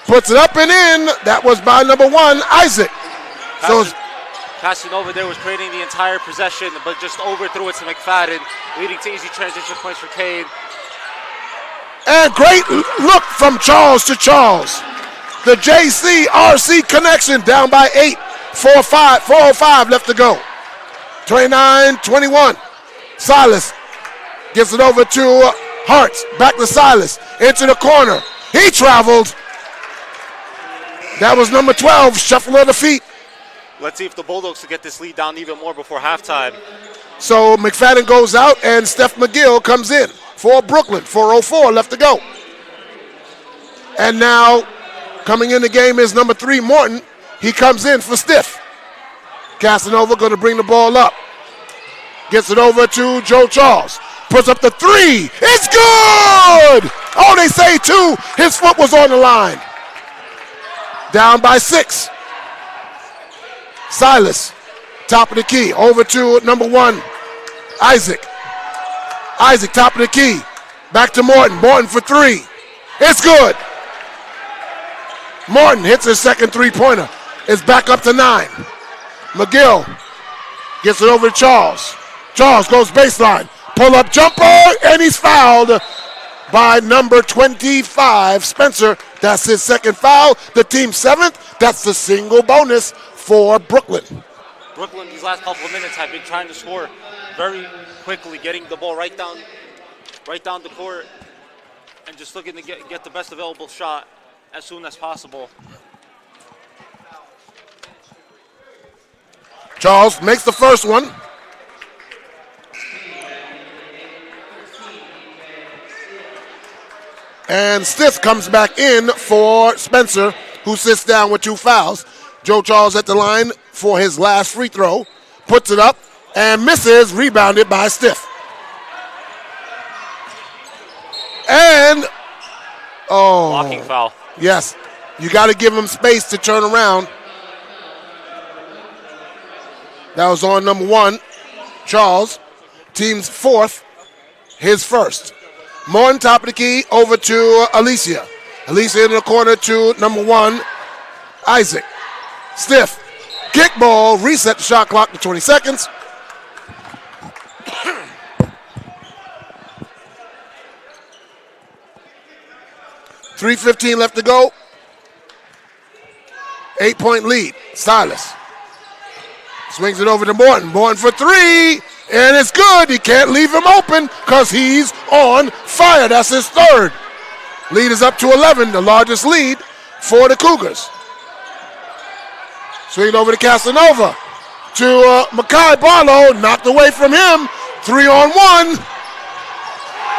Puts it up and in. That was by number 1, Isaac. So Casanova there was creating the entire possession, but just overthrew it to McFadden, leading to easy transition points for Kane. And great look from Charles to Charles. The JC-RC connection down by 8. 4:05 left to go. 29-21. Silas gives it over to Hartz. Back to Silas. Into the corner. He traveled. That was number 12. Shuffle of the feet. Let's see if the Bulldogs can get this lead down even more before halftime. So McFadden goes out and Steph McGill comes in for Brooklyn. 4:04 left to go. And now coming in the game is number 3, Morton. He comes in for Stiff. Casanova going to bring the ball up. Gets it over to Joe Charles. Puts up the 3. It's good! Oh, they say 2. His foot was on the line. Down by 6. Silas, top of the key. Over to number 1, Isaac. Isaac, top of the key. Back to Morton. Morton for 3. It's good. Morton hits his second 3-pointer. It's back up to 9. McGill gets it over to Charles. Charles goes baseline. Pull up jumper, and he's fouled by number 25, Spencer. That's his second foul. The team's 7th. That's the single bonus for Brooklyn. Brooklyn these last couple of minutes have been trying to score very quickly, getting the ball right down the court, and just looking to get the best available shot as soon as possible. Charles makes the first one. And Stiff comes back in for Spencer, who sits down with 2 fouls. Joe Charles at the line for his last free throw. Puts it up and misses, rebounded by Stiff. And, blocking foul. Yes, you got to give him space to turn around. That was on number 1, Charles. Team's 4th, his 1st. Morton, top of the key, over to Alicia. Alicia in the corner to number 1, Isaac. Stiff. Kick ball, reset the shot clock to 20 seconds. .315 left to go. 8-point lead. Silas swings it over to Morton. Morton for 3, and it's good. He can't leave him open because he's on fire. That's his 3rd. Lead is up to 11, the largest lead for the Cougars. Swing it over to Casanova. To Makai Barlow, knocked away from him. 3-on-1.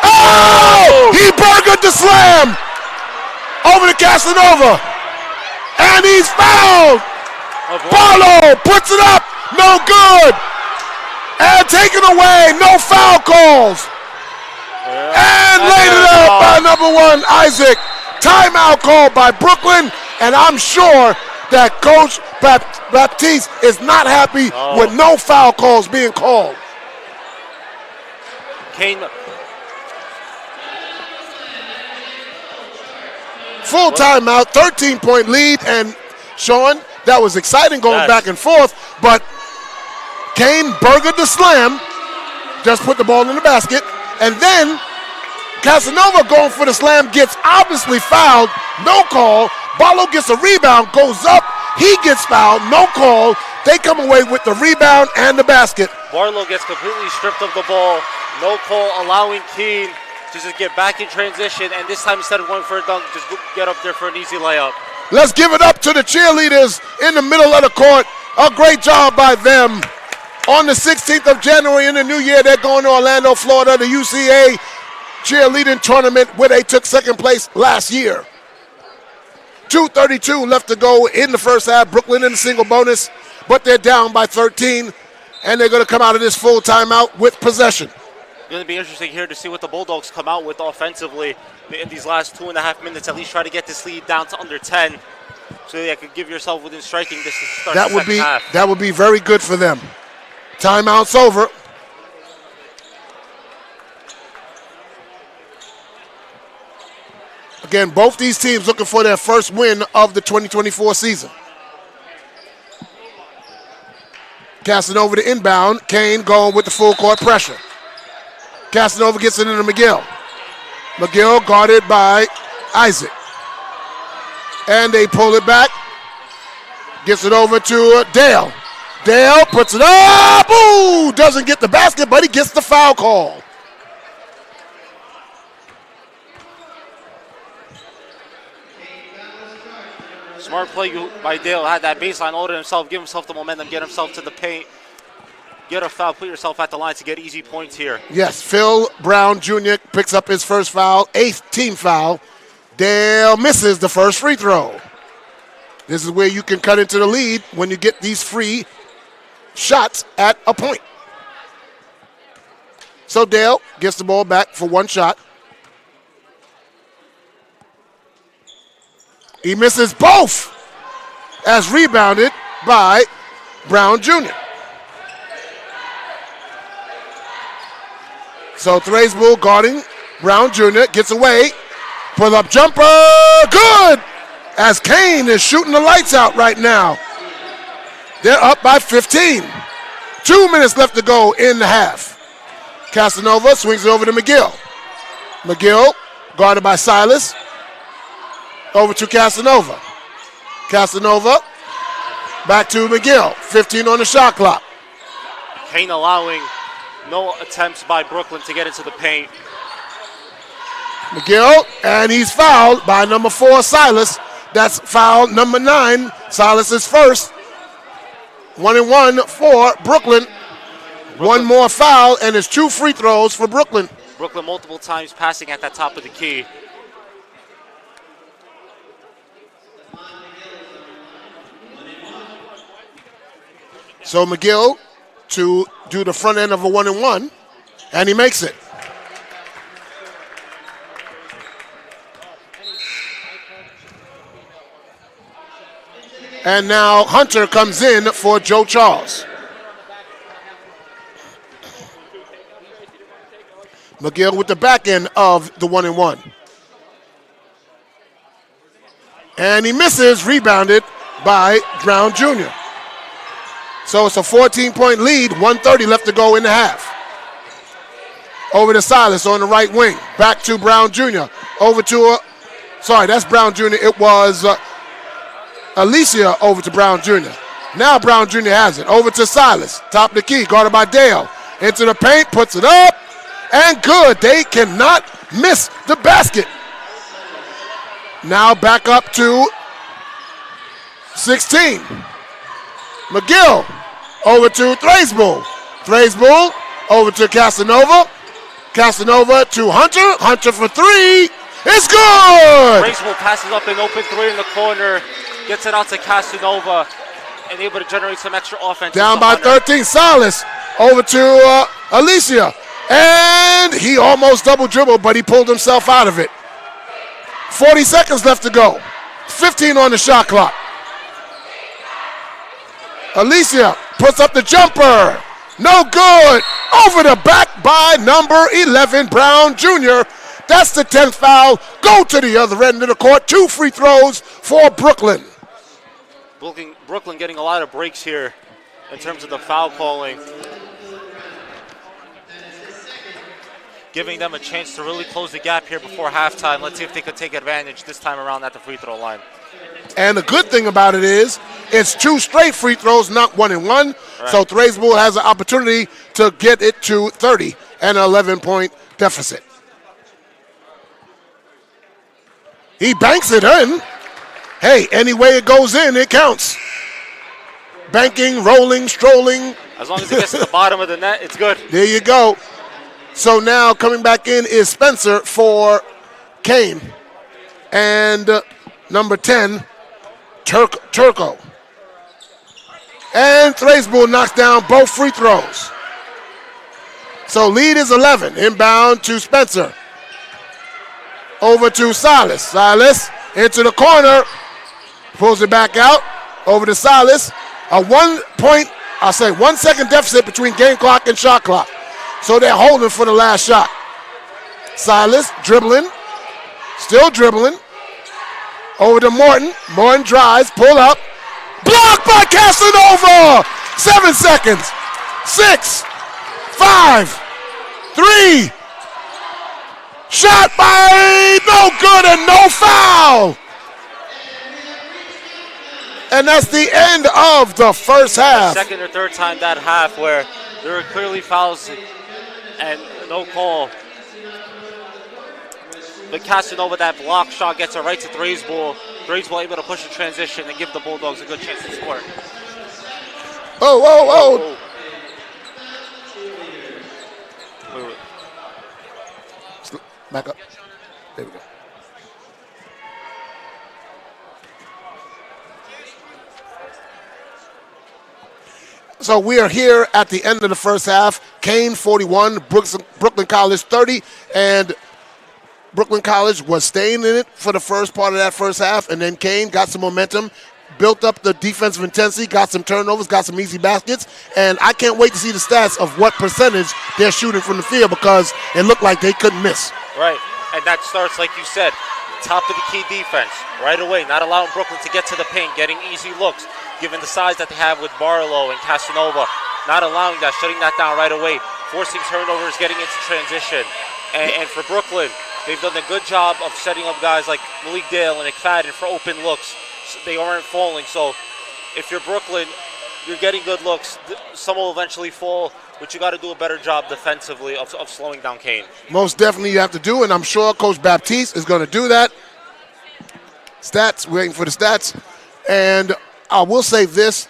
Oh! He burgered the slam. Over to Casanova. And he's fouled. Barlow puts it up. No good. And taken away. No foul calls. And laid it up by number 1, Isaac. Timeout called by Brooklyn. And I'm sure that Coach Baptiste is not happy with no foul calls being called. Kane. Full timeout, 13-point lead, and Sean, that was exciting going back and forth, but Kane burgered the slam, just put the ball in the basket, and then Casanova going for the slam gets obviously fouled, no call. Barlow gets a rebound, goes up, he gets fouled, no call. They come away with the rebound and the basket. Barlow gets completely stripped of the ball, no call, allowing Keene to just get back in transition, and this time instead of going for a dunk, just get up there for an easy layup. Let's give it up to the cheerleaders in the middle of the court. A great job by them. On the 16th of January in the new year, they're going to Orlando, Florida, the UCA cheerleading tournament where they took 2nd place last year. 2:32 left to go in the first half. Brooklyn in the single bonus, but they're down by 13, and they're going to come out of this full timeout with possession. It's going to be interesting here to see what the Bulldogs come out with offensively in these last 2.5 minutes. At least try to get this lead down to under 10, so that you could give yourself within striking distance to start the second half. That would be very good for them. Timeout's over. Again, both these teams looking for their first win of the 2024 season. Casanova to inbound. Kane going with the full court pressure. Casanova gets it into McGill. McGill guarded by Isaac. And they pull it back. Gets it over to Dale. Dale puts it up. Ooh, doesn't get the basket, but he gets the foul call. Smart play by Dale. Had that baseline order himself, give himself the momentum, get himself to the paint, get a foul, put yourself at the line to get easy points here. Yes, Phil Brown Jr. picks up his first foul, 8th team foul. Dale misses the first free throw. This is where you can cut into the lead when you get these free shots at a point. So Dale gets the ball back for one shot. He misses both as rebounded by Brown Jr. So Thraisbull guarding Brown Jr. gets away. Pull up jumper, good! As Kane is shooting the lights out right now. They're up by 15. 2 minutes left to go in the half. Casanova swings it over to McGill. McGill guarded by Silas. Over to Casanova. Casanova back to McGill. 15 on the shot clock. Kane allowing no attempts by Brooklyn to get into the paint. McGill, and he's fouled by number 4, Silas. That's foul number 9. Silas is first. 1-1 for Brooklyn. One more foul, and it's 2 free throws for Brooklyn. Brooklyn multiple times passing at the top of the key. So McGill to do the front end of a 1-1, and he makes it. And now Hunter comes in for Joe Charles. McGill with the back end of the 1-and-1. And he misses, rebounded by Brown Jr. So it's a 14-point lead, 1:30 left to go in the half. Over to Silas on the right wing. Back to Brown Jr. Over to, that's Brown Jr. It was Alicia over to Brown Jr. Now Brown Jr. has it. Over to Silas. Top of the key, guarded by Dale. Into the paint, puts it up, and good. They cannot miss the basket. Now back up to 16. McGill over to Thraisbull. Thraisbull over to Casanova. Casanova to Hunter. Hunter for three. It's good! Thraisbull passes up an open three in the corner. Gets it out to Casanova. And able to generate some extra offense. Down by 13. Silas over to Alicia. And he almost double dribbled, but he pulled himself out of it. 40 seconds left to go. 15 on the shot clock. Alicia puts up the jumper. No good. Over the back by number 11, Brown Jr. That's the 10th foul. Go to the other end of the court. 2 free throws for Brooklyn. Brooklyn getting a lot of breaks here in terms of the foul calling. Giving them a chance to really close the gap here before halftime. Let's see if they could take advantage this time around at the free throw line. And the good thing about it is it's 2 straight free throws, not 1-and-1. Right. So Thraisbull has an opportunity to get it to 30 and an 11-point deficit. He banks it in. Hey, any way it goes in, it counts. Banking, rolling, strolling. As long as it gets to the bottom of the net, it's good. There you go. So now coming back in is Spencer for Kane. And number 10, Turco. And Thraisbull knocks down both free throws. So lead is 11. Inbound to Spencer. Over to Silas. Silas into the corner. Pulls it back out. Over to Silas. A 1 second deficit between game clock and shot clock. So they're holding for the last shot. Silas dribbling. Still dribbling. Over to Morton. Morton drives. Pull up. Blocked by Casanova. 7 seconds. 6, 5, 3. Shot by no good and no foul. And that's the end of the first half. Second or third time that half where there were clearly fouls and no call. But Casanova, that block shot gets it right to Thraisbull. Thraisbull able to push the transition and give the Bulldogs a good chance to score. Oh. Wait. Back up. There we go. So we are here at the end of the first half. Kane 41, Brooklyn College 30, and Brooklyn College was staying in it for the first part of that first half, and then Kane got some momentum, built up the defensive intensity, got some turnovers, got some easy baskets, and I can't wait to see the stats of what percentage they're shooting from the field because it looked like they couldn't miss. Right, and that starts, like you said, top of the key defense right away, not allowing Brooklyn to get to the paint, getting easy looks, given the size that they have with Barlow and Casanova, not allowing that, shutting that down right away, forcing turnovers, getting into transition. And for Brooklyn, they've done a good job of setting up guys like Malik Dale and McFadden for open looks. So they aren't falling. So if you're Brooklyn, you're getting good looks. Some will eventually fall, but you got to do a better job defensively of slowing down Kane. Most definitely you have to do, and I'm sure Coach Baptiste is going to do that. Stats, waiting for the stats. And I will say this.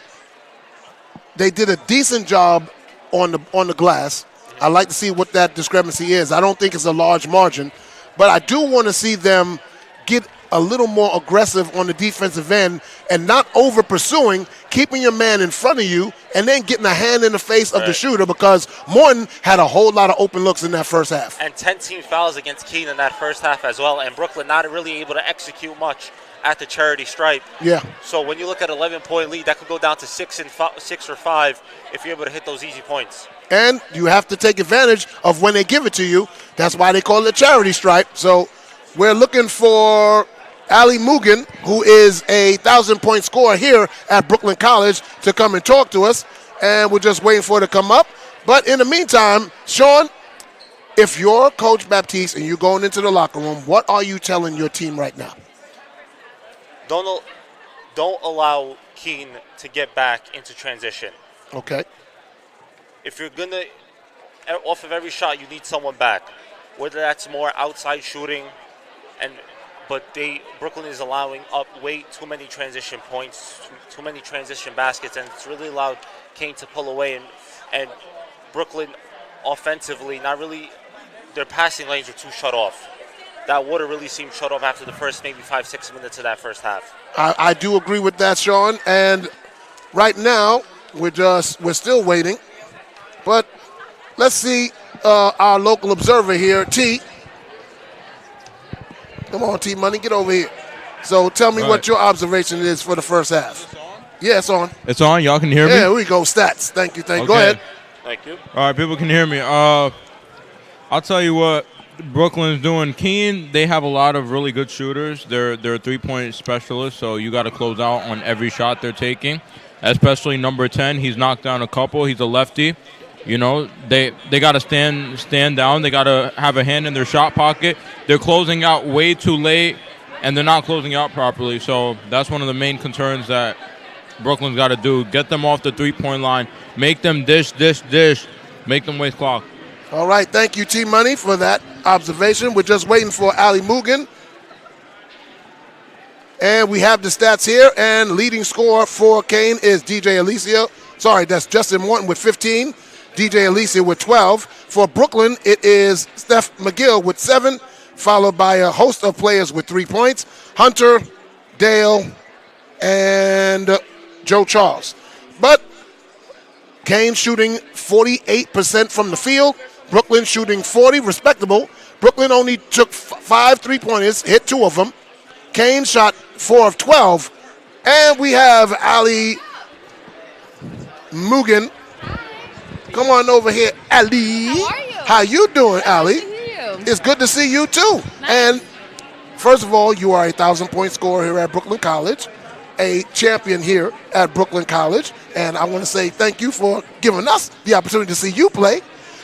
They did a decent job on the glass. I'd like to see what that discrepancy is. I don't think it's a large margin, but I do want to see them get a little more aggressive on the defensive end and not over pursuing, keeping your man in front of you, and then getting a hand in the face of the shooter because Morton had a whole lot of open looks in that first half. And 10 team fouls against Keene in that first half as well, and Brooklyn not really able to execute much at the charity stripe. Yeah. So when you look at an 11-point lead, that could go down to 6 or 5 if you're able to hit those easy points. And you have to take advantage of when they give it to you. That's why they call it a charity stripe. So we're looking for Allie Mugen, who is a 1,000-point scorer here at Brooklyn College, to come and talk to us. And we're just waiting for her to come up. But in the meantime, Sean, if you're Coach Baptiste and you're going into the locker room, what are you telling your team right now? Don't allow Keene to get back into transition. Okay. If you're going to, off of every shot, you need someone back. Whether that's more outside shooting, but Brooklyn is allowing up way too many transition points, too many transition baskets, and it's really allowed Keene to pull away. And Brooklyn, offensively, not really, their passing lanes are too shut off. That water really seemed shut off after the first maybe 5-6 minutes of that first half. I do agree with that, Sean. And right now, we're still waiting. But let's see our local observer here, T. Come on, T Money, get over here. So tell me what your observation is for the first half. Yeah, it's on. It's on. Y'all can hear me? Yeah, we go. Stats. Thank you. Okay. Go ahead. Thank you. All right, people can hear me. I'll tell you what Brooklyn's doing. Keene, they have a lot of really good shooters. They're three-point specialists, so you got to close out on every shot they're taking, especially number 10. He's knocked down a couple. He's a lefty. You know, they got to stand down. They got to have a hand in their shot pocket. They're closing out way too late, and they're not closing out properly. So that's one of the main concerns that Brooklyn's got to do. Get them off the three-point line. Make them dish. Make them waste clock. All right. Thank you, T-Money, for that observation. We're just waiting for Allie Mugen. And we have the stats here. And leading scorer for Keene is DJ Alicia. Sorry, that's Justin Morton with 15. DJ Alicia with 12. For Brooklyn, it is Steph McGill with 7, followed by a host of players with 3 points. Hunter, Dale, and Joe Charles. But Keene shooting 48% from the field. Brooklyn shooting 40, respectable. Brooklyn only took 5 3-pointers, hit 2 of them. Keene shot 4 of 12. And we have Allie Mugen. Come on over here, Allie. How are you? How you doing, Allie? Nice to see you. It's good to see you, too. Nice. And first of all, you are a 1,000-point scorer here at Brooklyn College, a champion here at Brooklyn College. And I want to say thank you for giving us the opportunity to see you play.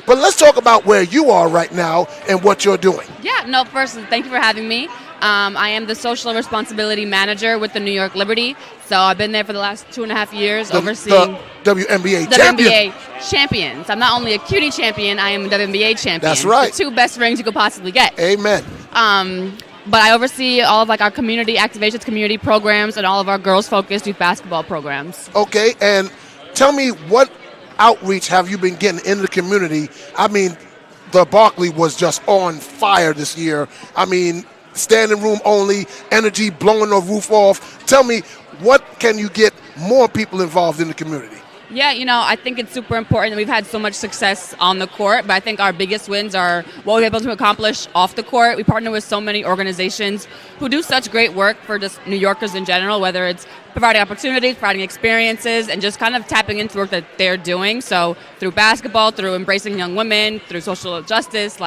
But let's talk about where you are right now and what you're doing. Yeah, no, first, thank you for having me. I am the social responsibility manager with the New York Liberty. So I've been there for the last 2.5 years overseeing the WNBA champion. champions. I'm not only a CUNY champion, I am a WNBA champion. That's right. The 2 best rings you could possibly get. Amen. But I oversee all of our community activations, community programs, and all of our girls-focused youth basketball programs. Okay, and tell me, what outreach have you been getting in the community? I mean, the Barkley was just on fire this year. I mean, standing room only, energy blowing the roof off. Tell me, what can you get more people involved in the community? Yeah, I think it's super important that we've had so much success on the court, but I think our biggest wins are what we're able to accomplish off the court. We partner with so many organizations who do such great work for just New Yorkers in general, whether it's providing opportunities, providing experiences, and just kind of tapping into work that they're doing. So through basketball, through embracing young women, through social justice,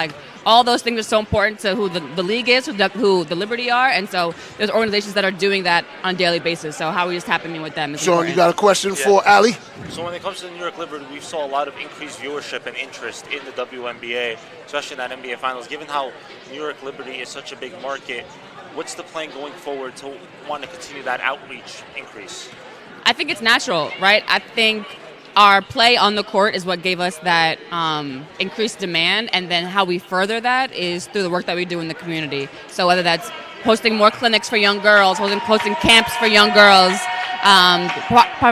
all those things are so important to who the league is, who the Liberty are, and so there's organizations that are doing that on a daily basis. So how we just tapping in with them is Sean, important. you got a question for Allie? So when it comes to the New York Liberty, we saw a lot of increased viewership and interest in the WNBA, especially in that NBA Finals. Given how New York Liberty is such a big market, what's the plan going forward to want to continue that outreach increase? I think it's natural, right? I think our play on the court is what gave us that increased demand, and then how we further that is through the work that we do in the community. So whether that's hosting more clinics for young girls, hosting camps for young girls,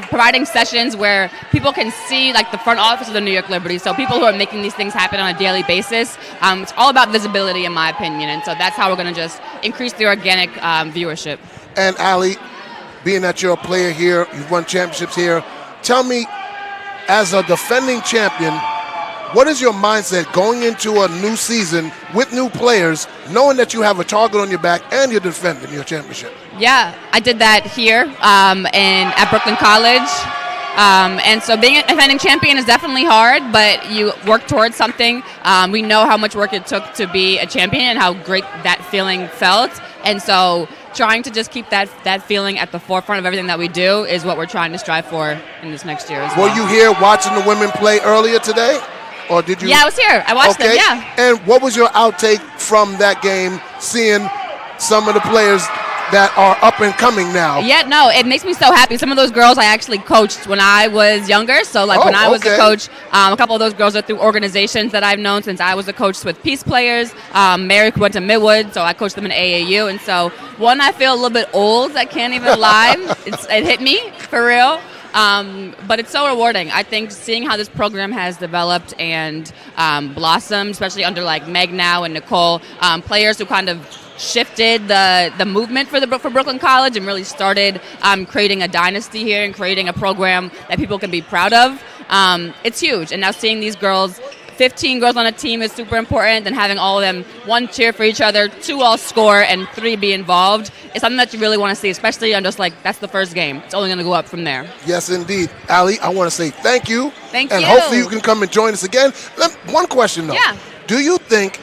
providing sessions where people can see the front office of the New York Liberty, so people who are making these things happen on a daily basis. It's all about visibility, in my opinion, and so that's how we're going to just increase the organic viewership. And Allie, being that you're a player here, you've won championships here, tell me, as a defending champion, what is your mindset going into a new season with new players, knowing that you have a target on your back and you're defending your championship? Yeah, I did that here and at Brooklyn College. And so being a defending champion is definitely hard, but you work towards something. We know how much work it took to be a champion and how great that feeling felt. And so trying to just keep that feeling at the forefront of everything that we do is what we're trying to strive for in this next year as well. Were you here watching the women play earlier today? Or did you? Yeah, I was here. I watched them, yeah. And what was your outtake from that game, seeing some of the players that are up and coming now? Yeah, no, it makes me so happy. Some of those girls I actually coached when I was younger. So, like, when I was a coach, a couple of those girls are through organizations that I've known since I was a coach with Peace Players. Mary went to Midwood, so I coached them in AAU. And so, one, I feel a little bit old. I can't even lie. It hit me, for real. But it's so rewarding. I think seeing how this program has developed and blossomed, especially under like Meg now and Nicole, players who kind of shifted the movement for Brooklyn College and really started creating a dynasty here and creating a program that people can be proud of. It's huge. And now seeing these girls, 15 girls on a team is super important, and having all of them, 1, cheer for each other, 2, all score, and 3, be involved is something that you really want to see, especially on just like, that's the first game. It's only going to go up from there. Yes, indeed. Allie, I want to say thank you. Thank you. And hopefully you can come and join us again. One question, though. Yeah. Do you think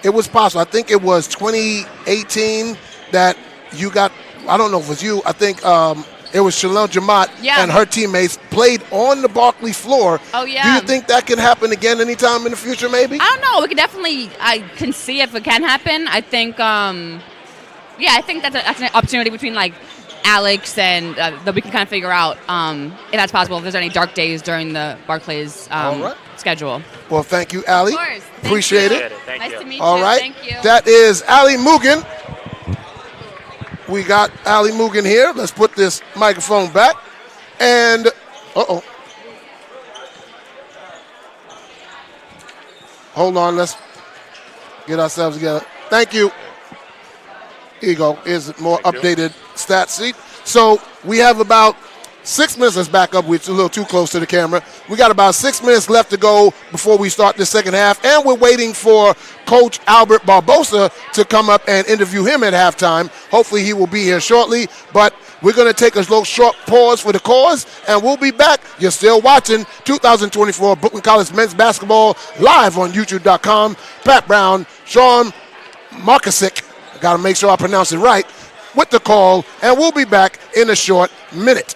it was possible? I think it was 2018 that you got, I don't know if it was you, I think it was Shalom Jamat and her teammates played on the Barkley floor. Oh, yeah. Do you think that can happen again anytime in the future, maybe? I don't know. We can definitely, I can see if it can happen. I think, I think that's an opportunity between, like, Alex and that we can kind of figure out if that's possible, if there's any dark days during the Barclays schedule. Well, thank you, Allie. Of course. Appreciate it. Nice to meet All you. right. Thank you. That is Allie Mugen. We got Allie Mugen here. Let's put this microphone back. And, hold on. Let's get ourselves together. Thank you. Here you go. Here's a more updated stat sheet. So we have about 6 minutes. Let's back up. We're a little too close to the camera. We got about 6 minutes left to go before we start the second half. And we're waiting for Coach Albert Barbosa to come up and interview him at halftime. Hopefully he will be here shortly. But we're going to take a little short pause for the cause, and we'll be back. You're still watching 2024 Brooklyn College Men's Basketball live on YouTube.com. Pat Brown, Sean Markasic, got to make sure I pronounce it right, with the call, and we'll be back in a short minute.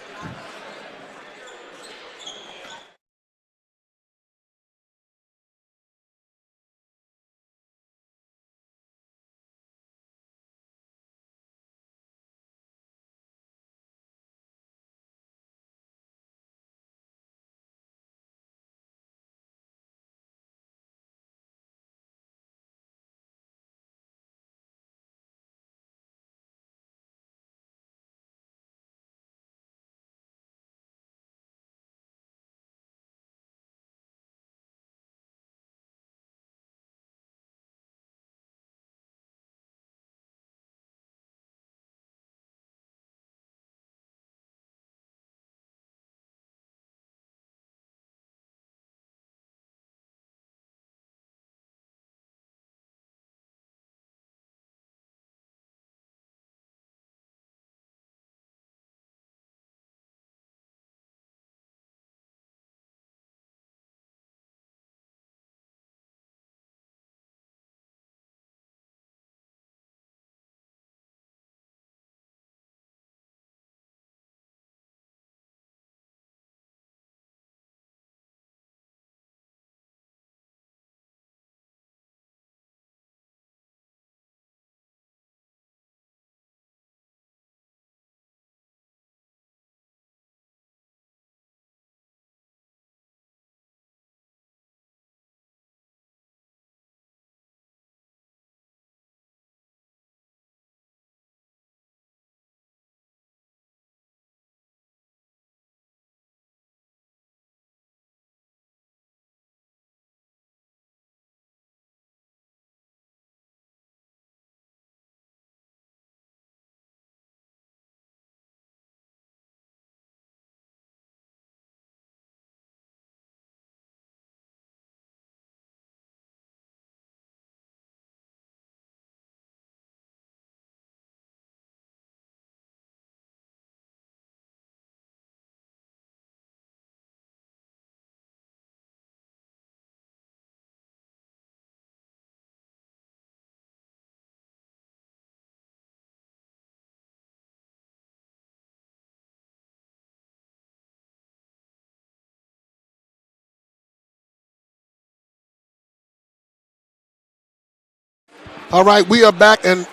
All right, we are back, and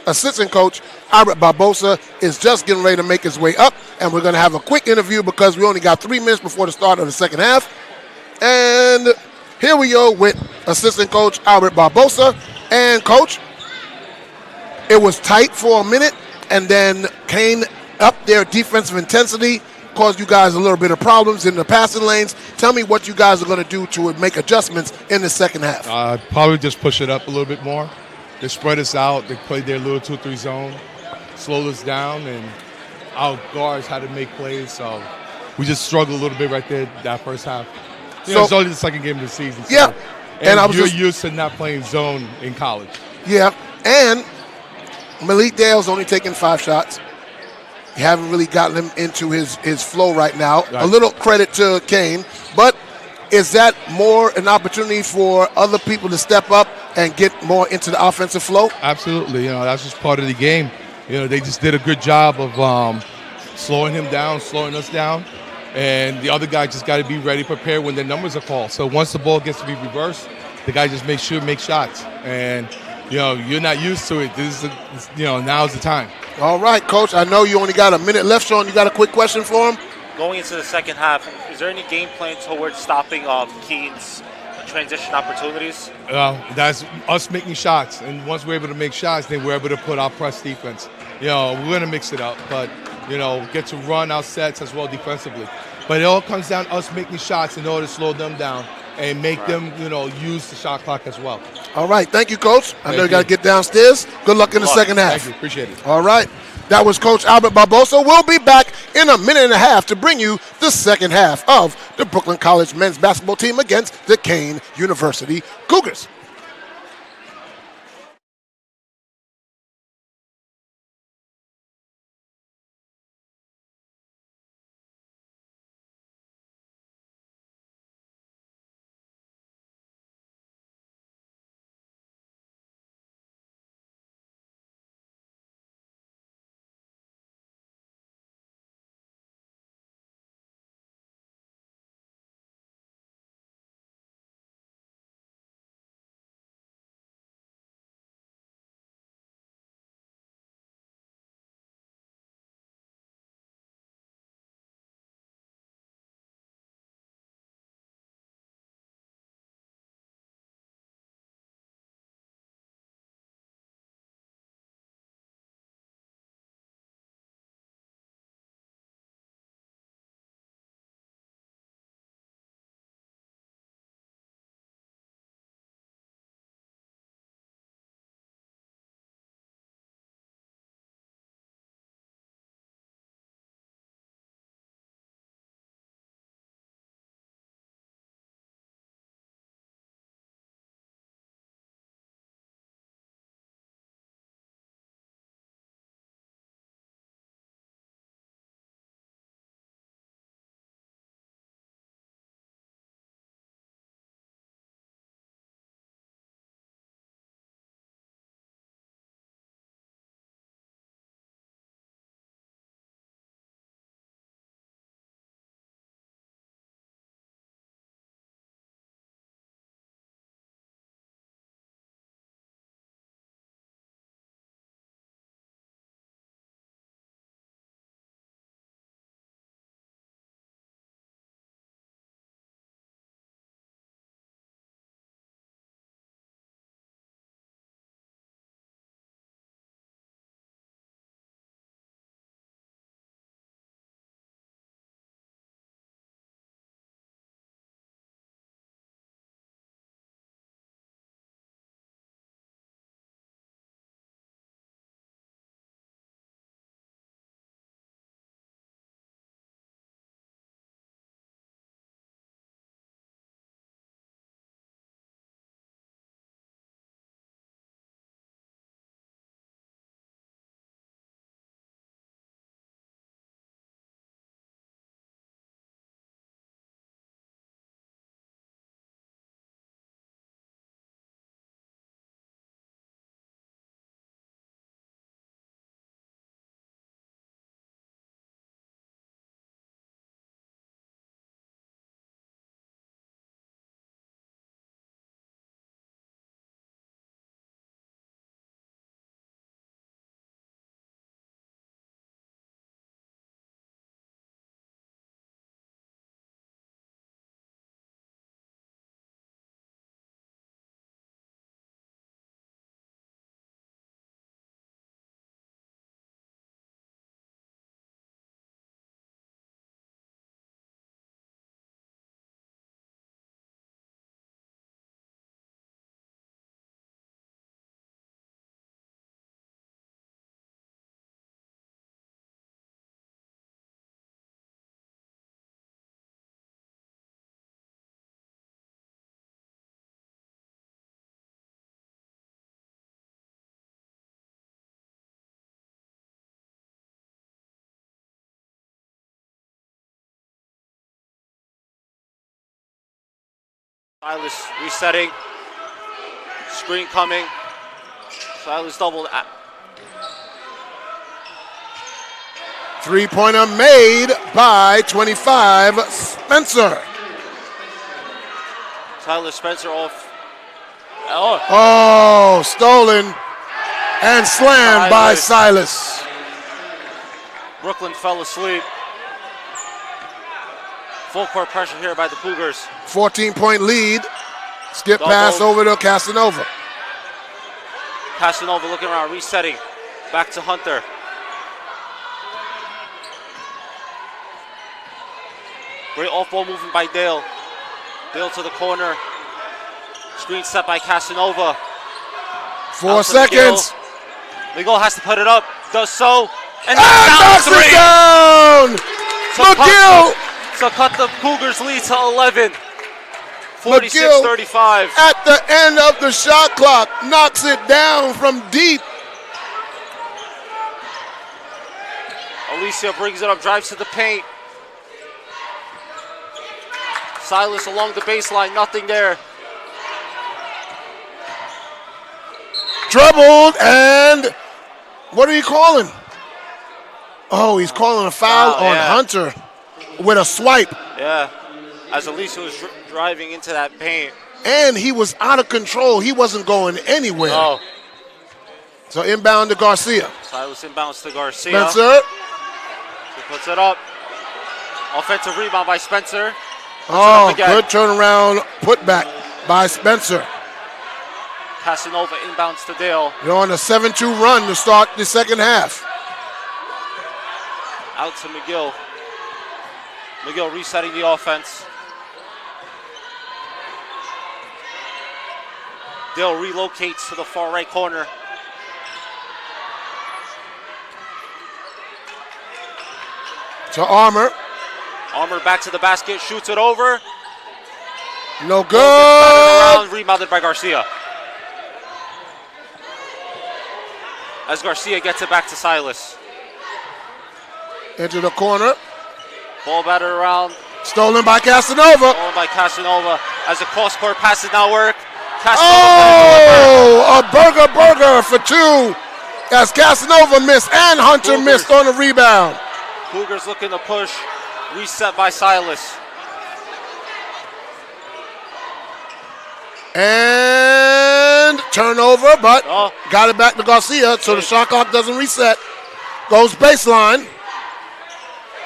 assistant coach Albert Barbosa is just getting ready to make his way up, and we're going to have a quick interview because we only got 3 minutes before the start of the second half. And here we go with assistant coach Albert Barbosa. And coach, it was tight for a minute, and then Kane upped their defensive intensity, caused you guys a little bit of problems in the passing lanes. Tell me what you guys are going to do to make adjustments in the second half. Probably just push it up a little bit more. They spread us out. They played their little 2-3 zone, slowed us down, and our guards had to make plays. So we just struggled a little bit right there that first half. It's only the second game of the season. So, yeah. And you're used to not playing zone in college. Yeah. And Malik Dale's only taken 5 shots. You haven't really gotten him into his flow right now. Right. A little credit to Kane, but is that more an opportunity for other people to step up and get more into the offensive flow? Absolutely. That's just part of the game. They just did a good job of slowing him down, slowing us down, and the other guy just got to be ready, prepared when the numbers are called. So once the ball gets to be reversed, the guy just makes sure to make shots. And you're not used to it. Now's the time. All right, Coach. I know you only got a minute left, Sean. You got a quick question for him? Going into the second half, is there any game plan towards stopping Keane's transition opportunities? That's us making shots. And once we're able to make shots, then we're able to put our press defense. We're going to mix it up, but, get to run our sets as well defensively. But it all comes down to us making shots in order to slow them down and make them, use the shot clock as well. All right. Thank you, Coach. I know you got to get downstairs. Good luck in the second half. Thank you. Appreciate it. All right. That was Coach Albert Barbosa. We'll be back in a minute and a half to bring you the second half of the Brooklyn College men's basketball team against the Kane University Cougars. Silas resetting. Screen coming. Silas doubled. Three-pointer made by 25, Spencer. Silas Spencer off. Oh, stolen and slammed by Silas. Brooklyn fell asleep. Full court pressure here by the Cougars. 14-point lead. Skip pass over to Casanova. Casanova looking around, resetting. Back to Hunter. Great off-ball movement by Dale. Dale to the corner. Screen set by Casanova. 4 seconds. McGill has to put it up. Does so. And knocks it down! McGill! So cut the Cougars lead to 11. 46-35. At the end of the shot clock, knocks it down from deep. Alicia brings it up, drives to the paint. Silas along the baseline, nothing there. Dribbled, and what are you calling? Oh, he's calling a foul on Hunter with a swipe. Yeah, as Alicia was driving into that paint. And he was out of control. He wasn't going anywhere. Oh. So inbound to Garcia. Silas inbounds to Garcia. Spencer. He puts it up. Offensive rebound by Spencer. Oh, good turnaround putback by Spencer. Casanova inbounds to Dale. You're on a 7-2 run to start the second half. Out to McGill. McGill resetting the offense. Dale relocates to the far right corner. To Armour. Armour back to the basket, shoots it over. No good. Rebounded by Garcia. As Garcia gets it back to Silas. Into the corner. Ball battered around. Stolen by Casanova. Stolen by Casanova. As the cross-court pass does not work. Oh, a burger for two. As Casanova missed and Hunter missed on the rebound. Cougars looking to push. Reset by Silas. And turnover, but got it back to Garcia, so the shot clock doesn't reset. Goes baseline.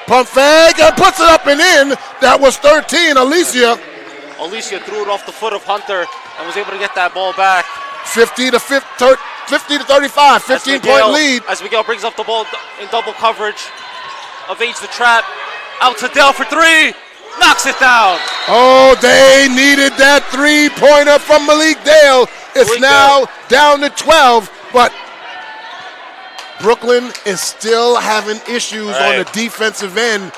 Pump fake and puts it up and in. That was 13, Alicia. Alicia threw it off the foot of Hunter and was able to get that ball back. 50 to 35, 15-point lead. As Miguel brings up the ball in double coverage, evades the trap. Out to Dale for three. Knocks it down. Oh, they needed that three-pointer from Malik Dale. It's now down to 12, but Brooklyn is still having issues on the defensive end.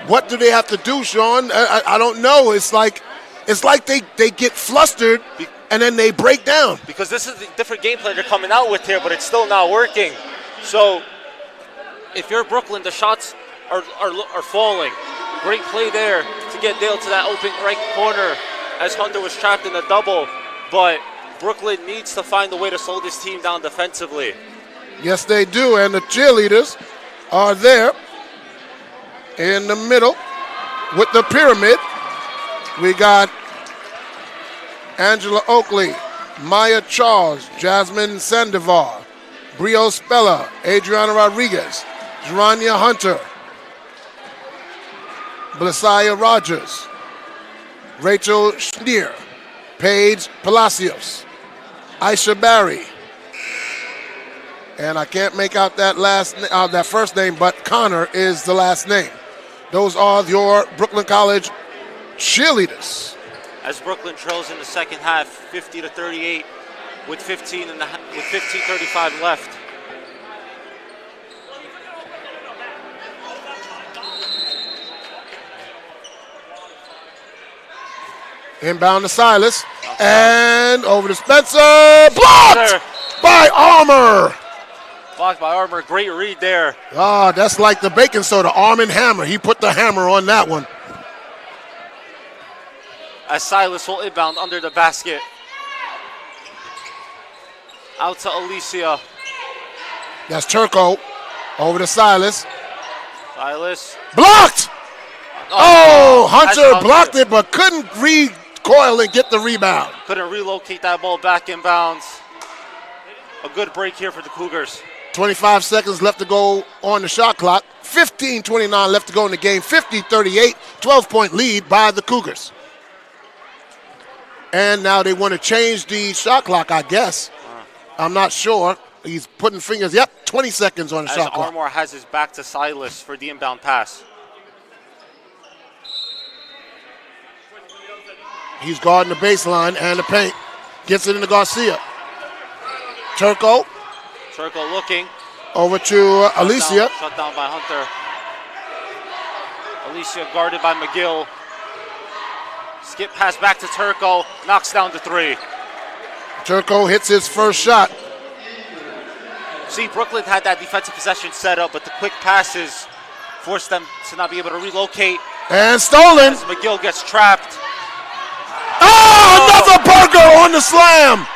What do they have to do, Sean? I don't know. It's like they get flustered and then they break down. Because this is the different game plan they're coming out with here, but it's still not working. So if you're Brooklyn, the shots are falling. Great play there to get Dale to that open right corner as Hunter was trapped in the double. But Brooklyn needs to find a way to slow this team down defensively. Yes, they do, and the cheerleaders are there in the middle with the pyramid. We got Angela Oakley, Maya Charles, Jasmine Sandoval, Brio Spella, Adriana Rodriguez, Gerania Hunter, Blasiah Rogers, Rachel Schneer, Paige Palacios, Aisha Barry, and I can't make out that first name, but Connor is the last name. Those are your Brooklyn College cheerleaders. As Brooklyn trails in the second half, 50-38, with 15:35 left. Inbound to Silas, and over to Spencer. Blocked by Armour. Blocked by Armour. Great read there. Ah, that's like the baking soda, Arm & Hammer. He put the hammer on that one. as Silas will inbound under the basket. Out to Alicia. That's Turco. Over to Silas. Silas. Blocked! Oh, that's Hunter blocked it but couldn't recoil and get the rebound. Couldn't relocate that ball back inbounds. A good break here for the Cougars. 25 seconds left to go on the shot clock. 15:29 left to go in the game. 50-38, 12-point lead by the Cougars. And now they want to change the shot clock, I guess. I'm not sure. He's putting fingers. Yep, 20 seconds on the shot clock. Armour has his back to Silas for the inbound pass. He's guarding the baseline and the paint. Gets it into Garcia. Turco. Turco looking. Over to Alicia. Shut down by Hunter. Alicia guarded by McGill. Skip pass back to Turco. Knocks down the three. Turco hits his first shot. See, Brooklyn had that defensive possession set up, but the quick passes forced them to not be able to relocate. And stolen. As McGill gets trapped. Oh, another burger on the slam.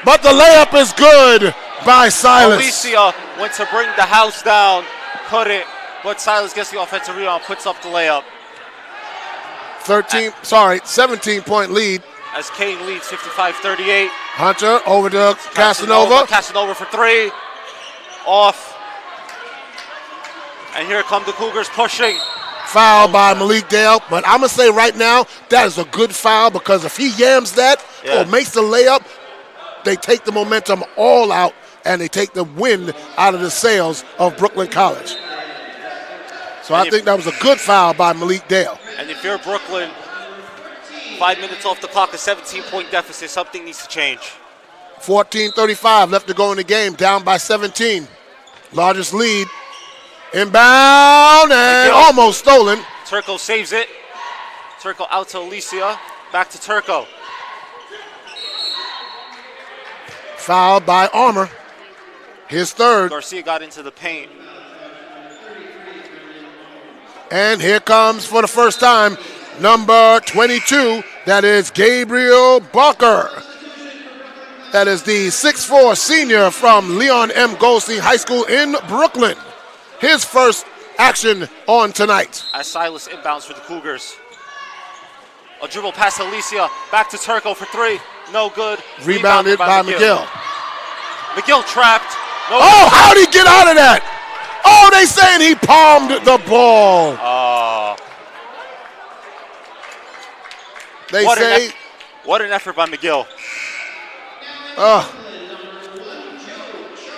But the layup is good by Silas. Alicia went to bring the house down, couldn't, but Silas gets the offensive rebound, puts up the layup. 17-point lead. As Kane leads 55-38. Hunter over to Casanova. Casanova for three. Off. And here come the Cougars pushing. Foul by Malik Dale, but I'm going to say right now, that is a good foul because if he yams that or makes the layup, they take the momentum all out and they take the wind out of the sails of Brooklyn College. So I think that was a good foul by Malik Dale. And if you're Brooklyn, 5 minutes off the clock, a 17-point deficit, something needs to change. 14:35 left to go in the game, down by 17. Largest lead. Inbound and almost stolen. Turco saves it. Turco out to Alicia. Back to Turco. Fouled by Armour. His third. Garcia got into the paint. And here comes for the first time number 22. That is Gabriel Barker. That is the 6'4" senior from Leon M. Goldstein High School in Brooklyn. His first action on tonight. As Silas inbounds for the Cougars. A dribble past Alicia. Back to Turco for three. No good. Rebounded by McGill. McGill trapped. No good. How'd he get out of that? Oh, they saying he palmed the ball. What an effort by McGill.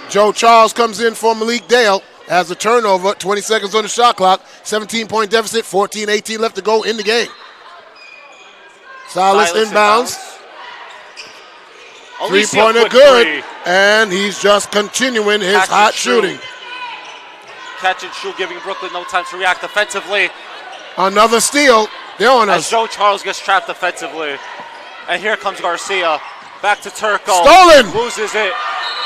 Joe Charles comes in for Malik Dale. Has a turnover, 20 seconds on the shot clock, 17-point deficit, 14-18 left to go in the game. Silas inbounds. Three-pointer good, and he's just continuing his hot shooting. Catch and shoot, giving Brooklyn no time to react offensively. Another steal. They're on us. As Joe Charles gets trapped offensively. And here comes Garcia. Back to Turco. Stolen. Loses it.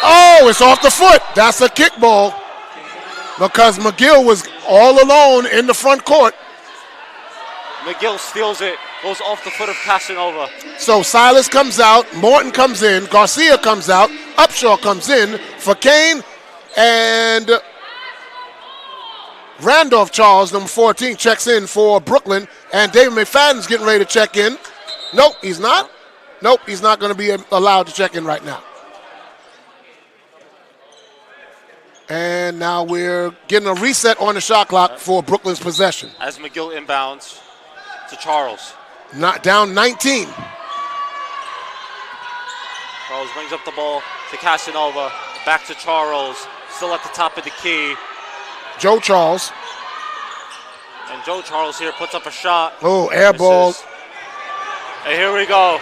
Oh, it's off the foot. That's a kickball. Because McGill was all alone in the front court. McGill steals it, goes off the foot of Casanova. So Silas comes out, Morton comes in, Garcia comes out, Upshaw comes in for Kane, and Randolph Charles, number 14, checks in for Brooklyn, and David McFadden's getting ready to check in. Nope, he's not. Nope, he's not going to be allowed to check in right now. And now we're getting a reset on the shot clock for Brooklyn's possession. As McGill inbounds to Charles. Not down 19. Charles brings up the ball to Casanova. Back to Charles. Still at the top of the key. Joe Charles. And Joe Charles here puts up a shot. Oh, air ball. And here we go.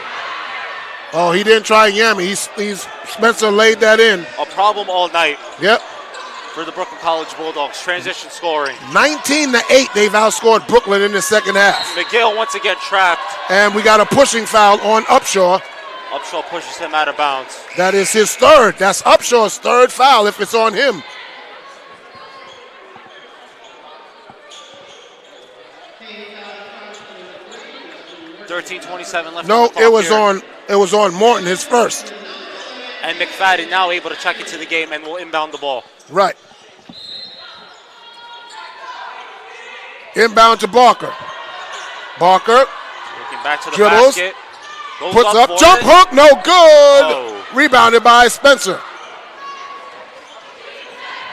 Oh, he didn't try Yami. Spencer laid that in. A problem all night. Yep. For the Brooklyn College Bulldogs. Transition scoring. 19-8, they've outscored Brooklyn in the second half. McGill once again trapped. And we got a pushing foul on Upshaw. Upshaw pushes him out of bounds. That is his third. That's Upshaw's third foul if it's on him. 13:27 left. No, on the clock it was here. it was on Morton, his first. And McFadden now able to check into the game and will inbound the ball. Right. Inbound to Barker. Barker Looking back to the dribbles, basket. Goes puts up, for jump it. hook, no good. Oh. Rebounded by Spencer.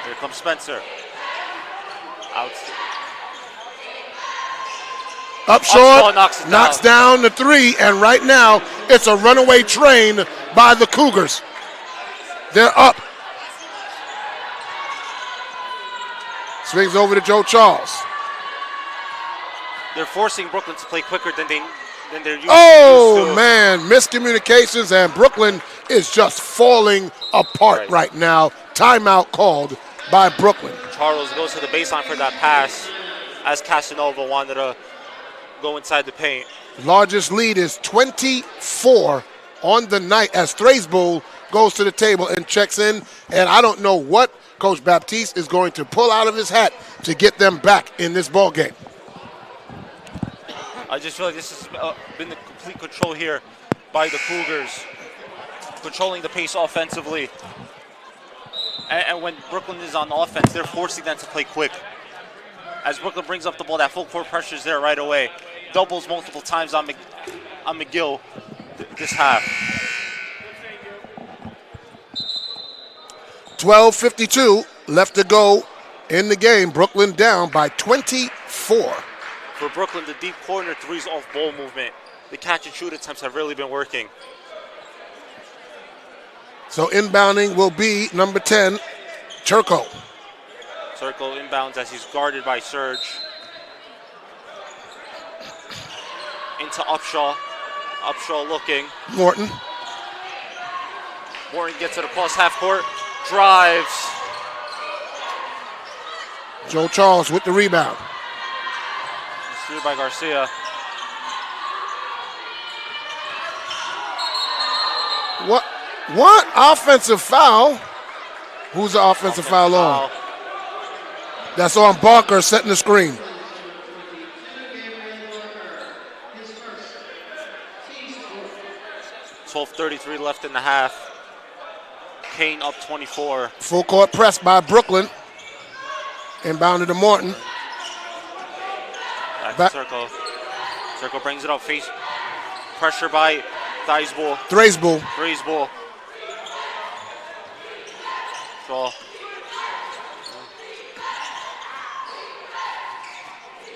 Here comes Spencer. Out. Up short, knocks it down. down the three, and right now it's a runaway train by the Cougars. They're up. Swings over to Joe Charles. They're forcing Brooklyn to play quicker than they're used to. Oh, man, miscommunications, and Brooklyn is just falling apart right now. Timeout called by Brooklyn. Charles goes to the baseline for that pass as Casanova wanted to go inside the paint. Largest lead is 24 on the night as Thrasbull goes to the table and checks in. And I don't know what Coach Baptiste is going to pull out of his hat to get them back in this ball game. I just feel like this has been the complete control here by the Cougars, controlling the pace offensively. And when Brooklyn is on offense, they're forcing them to play quick. As Brooklyn brings up the ball, that full court pressure is there right away. Doubles multiple times on McGill this half. 12:52 left to go in the game. Brooklyn down by 24. For Brooklyn, the deep corner threes off ball movement. The catch and shoot attempts have really been working. So inbounding will be number 10, Turco. Circle inbounds as he's guarded by Serge. Into Upshaw. Upshaw looking. Morton. Morton gets it across half court. Drives. Joe Charles with the rebound. Steered by Garcia. What offensive foul? Who's the offensive foul on? That's on Barker setting the screen. .33 left in the half. Kane up 24. Full court press by Brooklyn. Inbounded to Morton. Back to Circle. Circle brings it up. Face pressure by Thrasbull. Thrasbull. Shaw.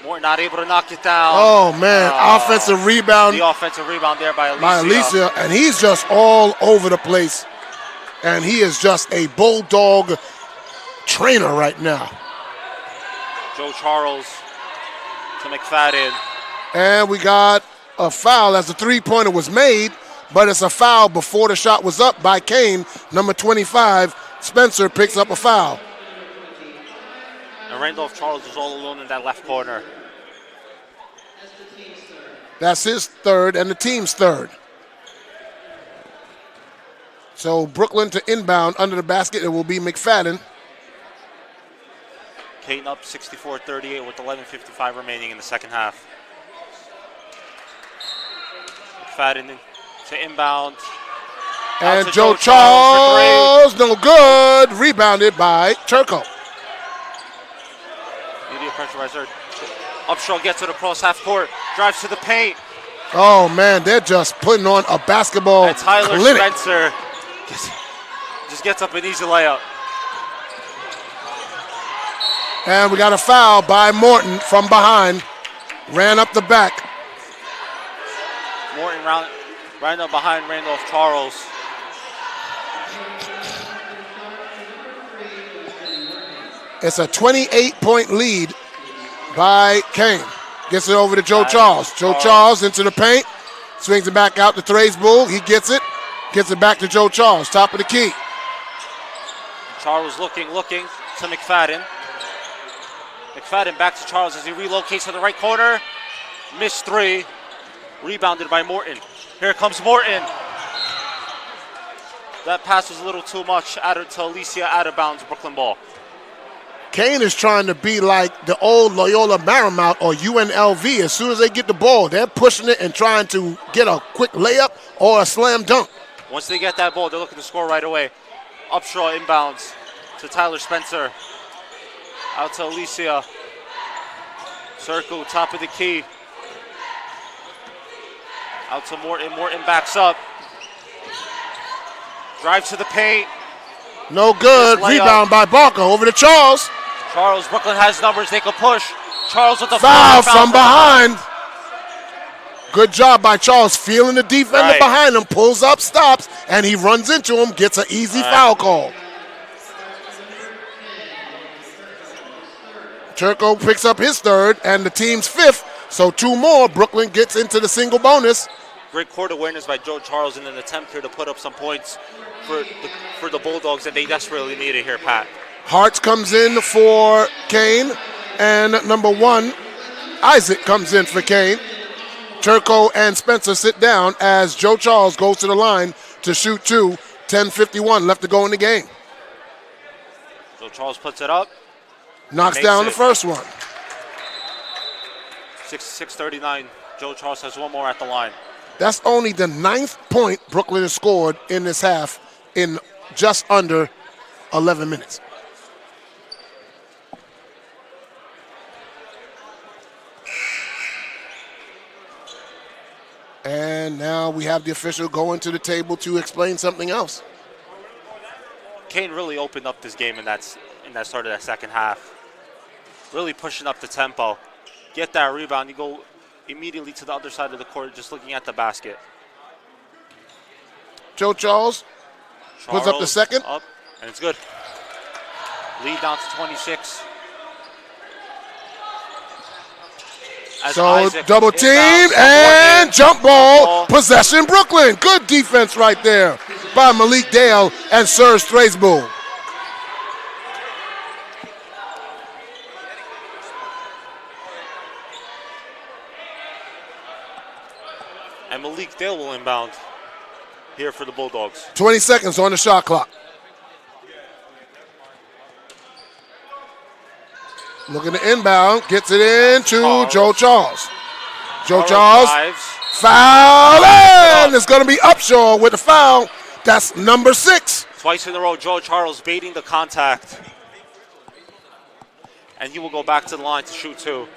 Morton not able to knock it down. Oh, man. Offensive rebound. The offensive rebound there by Alicia. And he's just all over the place. And he is just a bulldog trainer right now. Joe Charles to McFadden. And we got a foul as the three-pointer was made, but it's a foul before the shot was up by Kane, number 25. Spencer picks up a foul. And Randolph Charles is all alone in that left corner. That's his third and the team's third. So Brooklyn to inbound under the basket. It will be McFadden. Kane up 64-38 with 11:55 remaining in the second half. McFadden to inbound. And Joe Charles, no good. Rebounded by Turco. Media pressure by Serge. Upshaw gets it across half court. Drives to the paint. Oh, man, they're just putting on a basketball And Tyler clinic. Spencer just gets up an easy layup. And we got a foul by Morton from behind. Ran up the back. Morton ran up behind Randolph Charles. It's a 28-point lead by Kane. Gets it over to Joe Charles. Joe Charles into the paint. Swings it back out to Thrasbull. He gets it. Gets it back to Joe Charles. Top of the key. Charles looking to McFadden. McFadden back to Charles as he relocates to the right corner. Missed three. Rebounded by Morton. Here comes Morton. That pass was a little too much to Alicia, out of bounds, Brooklyn ball. Kane is trying to be like the old Loyola Marymount or UNLV. As soon as they get the ball, they're pushing it and trying to get a quick layup or a slam dunk. Once they get that ball, they're looking to score right away. Upshaw inbounds to Tyler Spencer. Out to Alicia. Circle, top of the key. Out to Morton. Morton backs up. Drive to the paint. No good. Rebound by Barker. Over to Charles. Charles, Brooklyn has numbers. They can push. Charles with the foul from behind. Good job by Charles. Feeling the defender behind him. Pulls up, stops, and he runs into him. Gets an easy foul call. Turco picks up his third and the team's fifth. So 2 more. Brooklyn gets into the single bonus. Great court awareness by Joe Charles in an attempt here to put up some points for the Bulldogs that they desperately needed here, Pat. Hartz comes in for Kane, and number 1, Isaac comes in for Kane. Turco and Spencer sit down as Joe Charles goes to the line to shoot 2. 10:51 left to go in the game. Joe Charles puts it up. Knocks down the first one. 6:39. Joe Charles has 1 more at the line. That's only the 9th point Brooklyn has scored in this half in just under 11 minutes. And now we have the official going to the table to explain something else. Kane really opened up this game in that start of that second half. Really pushing up the tempo. Get that rebound. You go immediately to the other side of the court, just looking at the basket. Joe Charles puts up the second. Up, and it's good. Lead down to 26. So double teamed and jump ball. Possession Brooklyn. Good defense right there by Malik Dale and Serge Strasbourg. And Malik Dale will inbound here for the Bulldogs. 20 seconds on the shot clock. Looking to inbound, gets it in to Joe Charles. Joe Charles, foul, and it's going to be Upshaw with the foul. That's number 6. Twice in a row, Joe Charles baiting the contact. And he will go back to the line to shoot 2.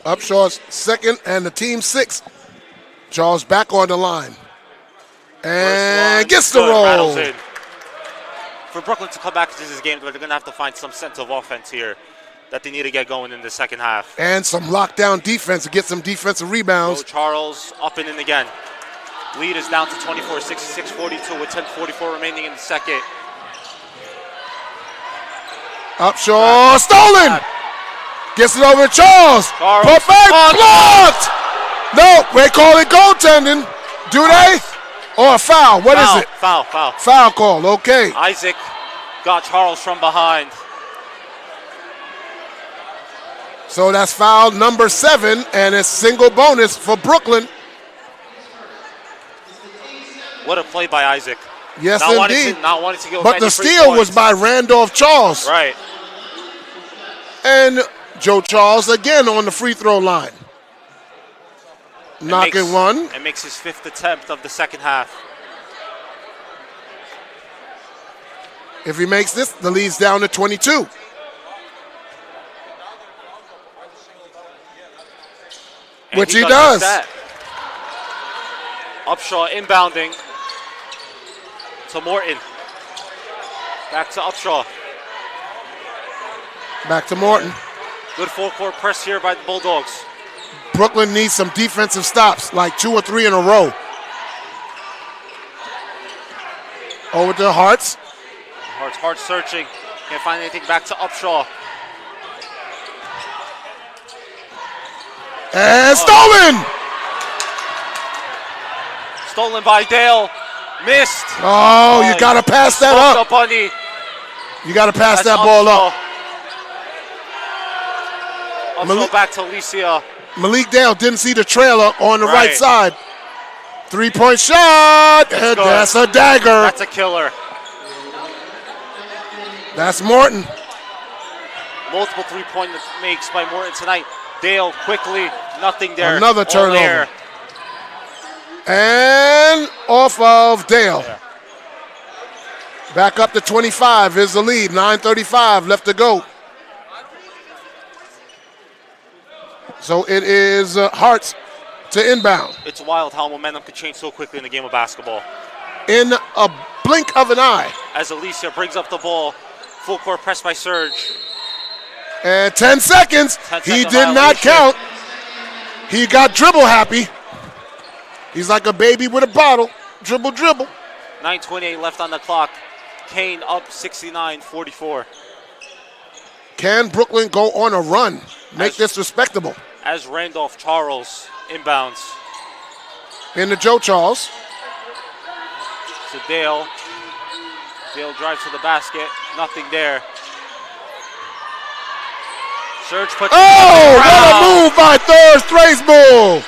Upshaw's second and the team 6. Charles back on the line. And gets the roll. For Brooklyn to come back into this game, they're going to have to find some sense of offense here that they need to get going in the second half. And some lockdown defense to get some defensive rebounds. Joe Charles up and in again. Lead is down to 24, 66-42 with 10:44 remaining in the second. Upshaw stolen. Gets it over to Charles. Put back, blocked. No, they call it goaltending. Do they? Or a foul? What is it? Foul. Foul call, okay. Isaac got Charles from behind. So that's foul number 7, and it's single bonus for Brooklyn. What a play by Isaac. Yes, indeed. Not wanting to go but the steal was by Randolph Charles. Right. And Joe Charles again on the free throw line. Knocking one. And makes his 5th attempt of the second half. If he makes this, the lead's down to 22. Which he does. Upshaw inbounding to Morton. Back to Upshaw. Back to Morton. Good full court press here by the Bulldogs. Brooklyn needs some defensive stops, like 2 or 3 in a row. Over to Hartz. Hartz searching. Can't find anything. Back to Upshaw. And stolen! Stolen by Dale. Missed. Oh, you got to pass that up. Bunny. You got to pass that ball up. Upshaw back to Alicia. Malik Dale didn't see the trailer on the right side. 3-point shot. And that's a dagger. That's a killer. That's Morton. Multiple three-point makes by Morton tonight. Dale quickly, nothing there. Another turnover. And off of Dale. Yeah. Back up to 25 is the lead. 9:35 left to go. So it is Harts to inbound. It's wild how momentum could change so quickly in the game of basketball. In a blink of an eye. As Alicia brings up the ball, full court press by Serge. And 10 seconds. 10 He second did not violation. count. He got dribble happy. He's like a baby with a bottle. Dribble, dribble. 9:28 left on the clock. Kane up 69-44. Can Brooklyn go on a run? Make this respectable. As Randolph Charles inbounds. Into Joe Charles. To Dale. Dale drives to the basket. Nothing there. Serge puts what a move by Thurs Thrasbull.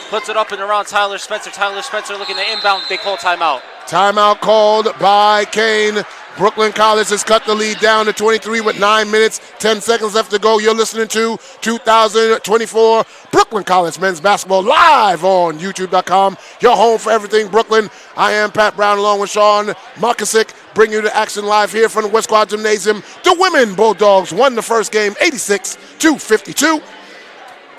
Puts it up and around Tyler Spencer. Tyler Spencer looking to inbound. They call timeout. Timeout called by Kane. Brooklyn College has cut the lead down to 23 with 9 minutes, 10 seconds left to go. You're listening to 2024 Brooklyn College men's basketball live on YouTube.com. Your home for everything Brooklyn. I am Pat Brown along with Sean Markasick. Bring you the action live here from the West Quad Gymnasium. The women Bulldogs won the first game 86-52.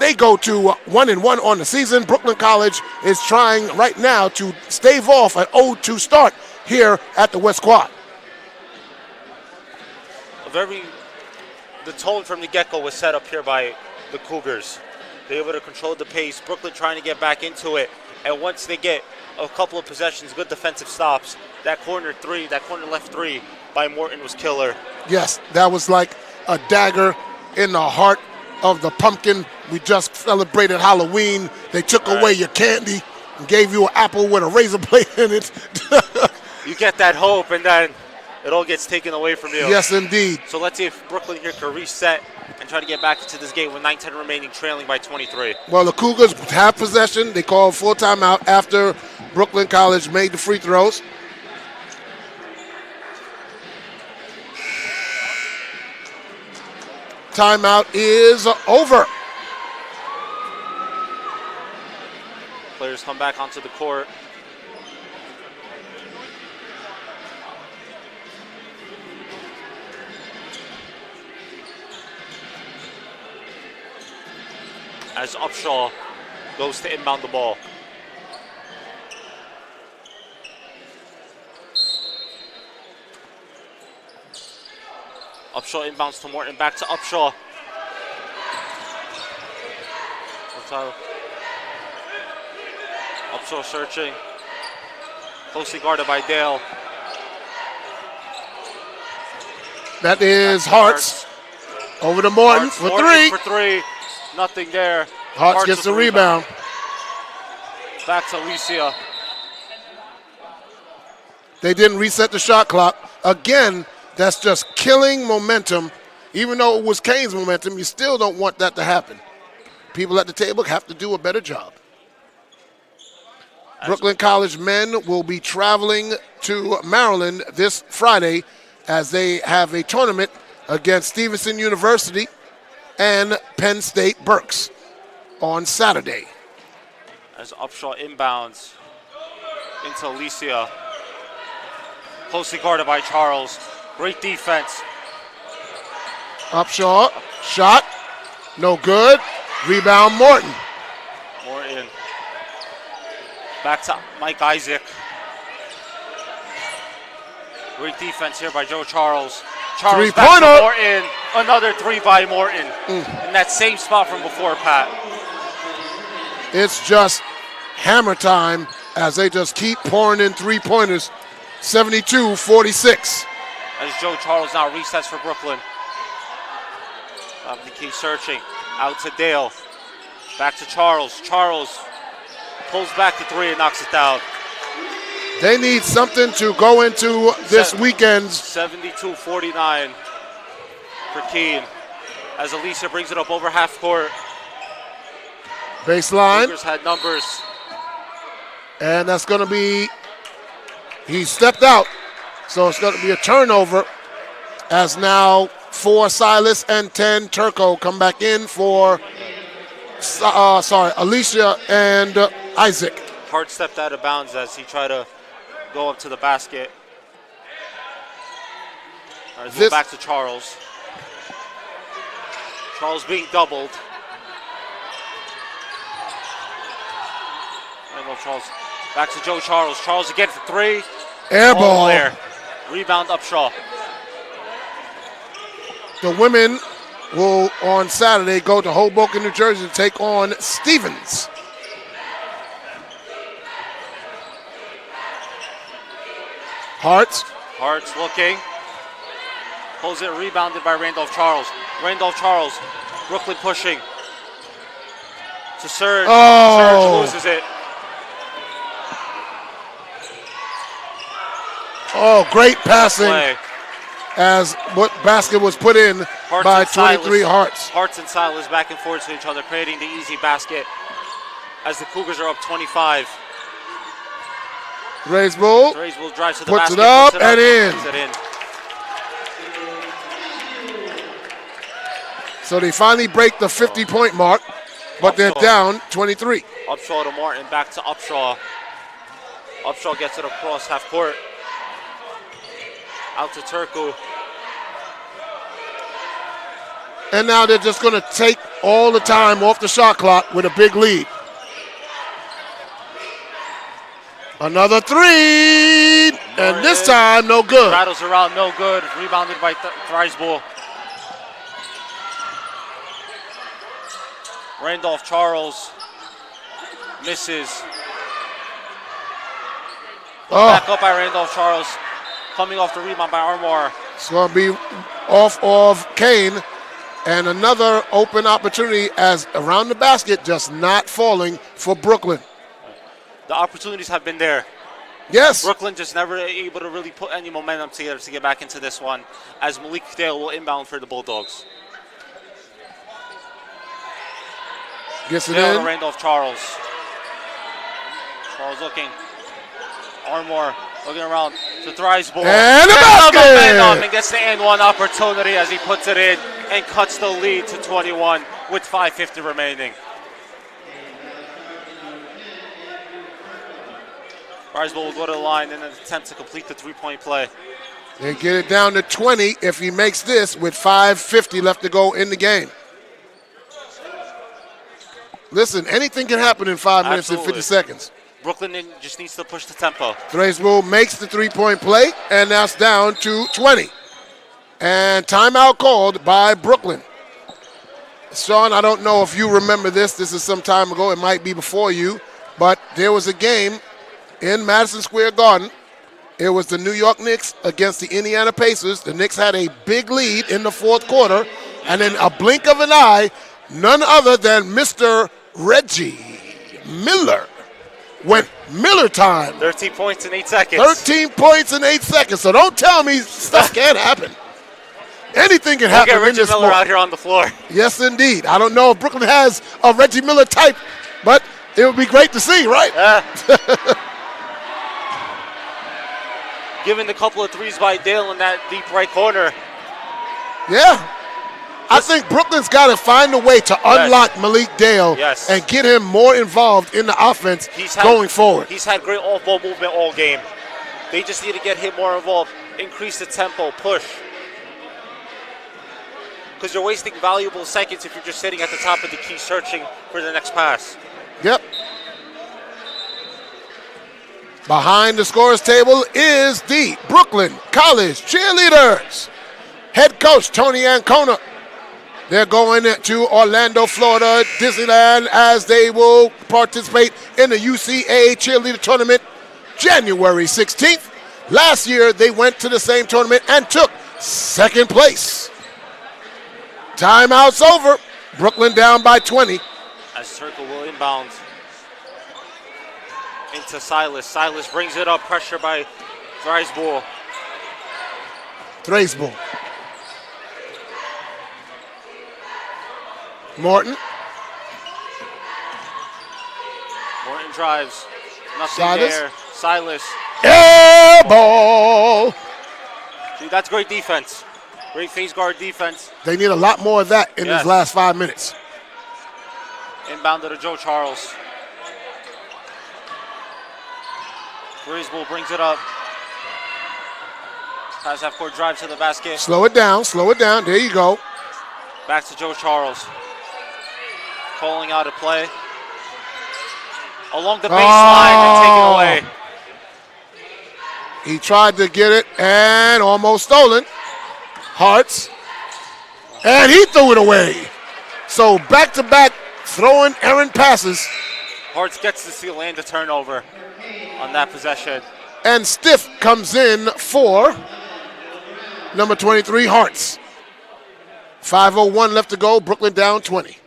They go to 1-1 on the season. Brooklyn College is trying right now to stave off an 0-2 start here at the West Quad. The tone from the get-go was set up here by the Cougars. They're able to control the pace. Brooklyn trying to get back into it. And once they get a couple of possessions, good defensive stops, that corner left three by Morton was killer. Yes, that was like a dagger in the heart of the pumpkin. We just celebrated Halloween. They took away your candy and gave you an apple with a razor blade in it. You get that hope, and then it all gets taken away from you. Yes, indeed. So let's see if Brooklyn here can reset and try to get back into this game with 9:10 remaining, trailing by 23. Well, the Cougars have possession. They called full timeout after Brooklyn College made the free throws. Timeout is over. Players come back onto the court. As Upshaw goes to inbound the ball. Upshaw inbounds to Morton, back to Upshaw. Upshaw searching. Closely guarded by Dale. That is Harts. Over to Morton for three. For three. Nothing there. Harts gets the rebound. Back to Alicia. They didn't reset the shot clock. Again, that's just killing momentum. Even though it was Kane's momentum, you still don't want that to happen. People at the table have to do a better job. Brooklyn College men will be traveling to Maryland this Friday as they have a tournament against Stevenson University and Penn State Berks on Saturday. As Upshaw inbounds into Alicia. Closely guarded by Charles. Great defense. Upshaw, shot, no good. Rebound Morton. Morton. Back to Mike Isaac. Great defense here by Joe Charles. Charles back to Morton. Another three by Morton. In that same spot from before, Pat. It's just hammer time as they just keep pouring in three-pointers. 72-46. As Joe Charles now resets for Brooklyn. The key searching. Out to Dale. Back to Charles. Charles pulls back the three and knocks it down. They need something to go into this weekend's 72-49 for Keene. As Alicia brings it up over half court. Baseline. Cougars had numbers. And that's going to be, he stepped out. So it's going to be a turnover as now 4 Silas and 10 Turco come back in for, Alicia and Isaac. Hart stepped out of bounds as he tried to go up to the basket. All right, go back to Charles. Charles being doubled. There goes Charles. Back to Joe Charles. Charles again for 3. Air ball. There. Rebound Upshaw. The women will, on Saturday, go to Hoboken, New Jersey to take on Stevens. Hart's looking. Pulls it, rebounded by Randolph Charles. Randolph Charles, Brooklyn pushing. To Serge. Oh. Serge loses it. Oh, great passing Play. as what basket was put in by 23 Hart's. Hart's and Silas back and forth to each other, creating the easy basket as the Cougars are up 25. Dreisbull drives to the puts basket. It up puts and in. Puts it in. So they finally break the 50-point mark, but they're down 23. Upshaw to Martin, back to Upshaw. Upshaw gets it across half court. Out to Turku. And now they're just going to take all the time off the shot clock with a big lead. Another 3, and this time no good. Rattles around, no good. Rebounded by Thriesbull. Randolph Charles misses. Back up by Randolph Charles. Coming off the rebound by Armour. It's going to be off of Kane. And another open opportunity as around the basket, just not falling for Brooklyn. The opportunities have been there. Yes. Brooklyn just never able to really put any momentum together to get back into this one, as Malik Dale will inbound for the Bulldogs. Gets it Dale in. to Randolph Charles. Charles looking. Armour looking around to Thriesbull. And a basket! And gets the and-one opportunity as he puts it in and cuts the lead to 21 with 5:50 remaining. Thriesbull will go to the line in an attempt to complete the three-point play. They get it down to 20 if he makes this with 5:50 left to go in the game. Listen, anything can happen in 5 minutes and 50 seconds. Brooklyn just needs to push the tempo. Thriesbull makes the three-point play, and that's down to 20. And timeout called by Brooklyn. Sean, I don't know if you remember this. This is some time ago. It might be before you. But there was a game in Madison Square Garden. It was the New York Knicks against the Indiana Pacers. The Knicks had a big lead in the fourth quarter. And in a blink of an eye, none other than Mr. Reggie Miller went Miller time. 13 points in 8 seconds. 13 points in 8 seconds. So don't tell me stuff can't happen. Anything can happen get Reggie in this Miller sport. out here on the floor. Yes, indeed. I don't know if Brooklyn has a Reggie Miller type, but it would be great to see, right? Given the couple of threes by Dale in that deep right corner. Yeah. I think Brooklyn's got to find a way to unlock Malik Dale and get him more involved in the offense going forward. He's had great off-ball movement all game. They just need to get him more involved, increase the tempo, push. Because you're wasting valuable seconds if you're just sitting at the top of the key searching for the next pass. Yep. Behind the scorer's table is the Brooklyn College Cheerleaders. Head coach Tony Ancona. They're going to Orlando, Florida, Disneyland, as they will participate in the UCAA Cheerleader Tournament January 16th. Last year, they went to the same tournament and took second place. Timeout's over. Brooklyn down by 20. As Circle will inbound into Silas. Silas brings it up. Pressure by Thriesbull. Thriesbull. Morton. Morton drives. Nothing Silas. there. Silas. Air ball. See, that's great defense. Great face guard defense. They need a lot more of that in Yes. these last 5 minutes. Inbound to Joe Charles. Grizzbull brings it up. Pass half court drive to the basket. Slow it down. There you go. Back to Joe Charles. Calling out a play. Along the baseline and taken away. He tried to get it and almost stolen. Hartz. And he threw it away. So back-to-back throwing errant passes. Hartz gets the steal and the turnover on that possession. And Stiff comes in for number 23, Hartz. 5:01 left to go. Brooklyn down 20.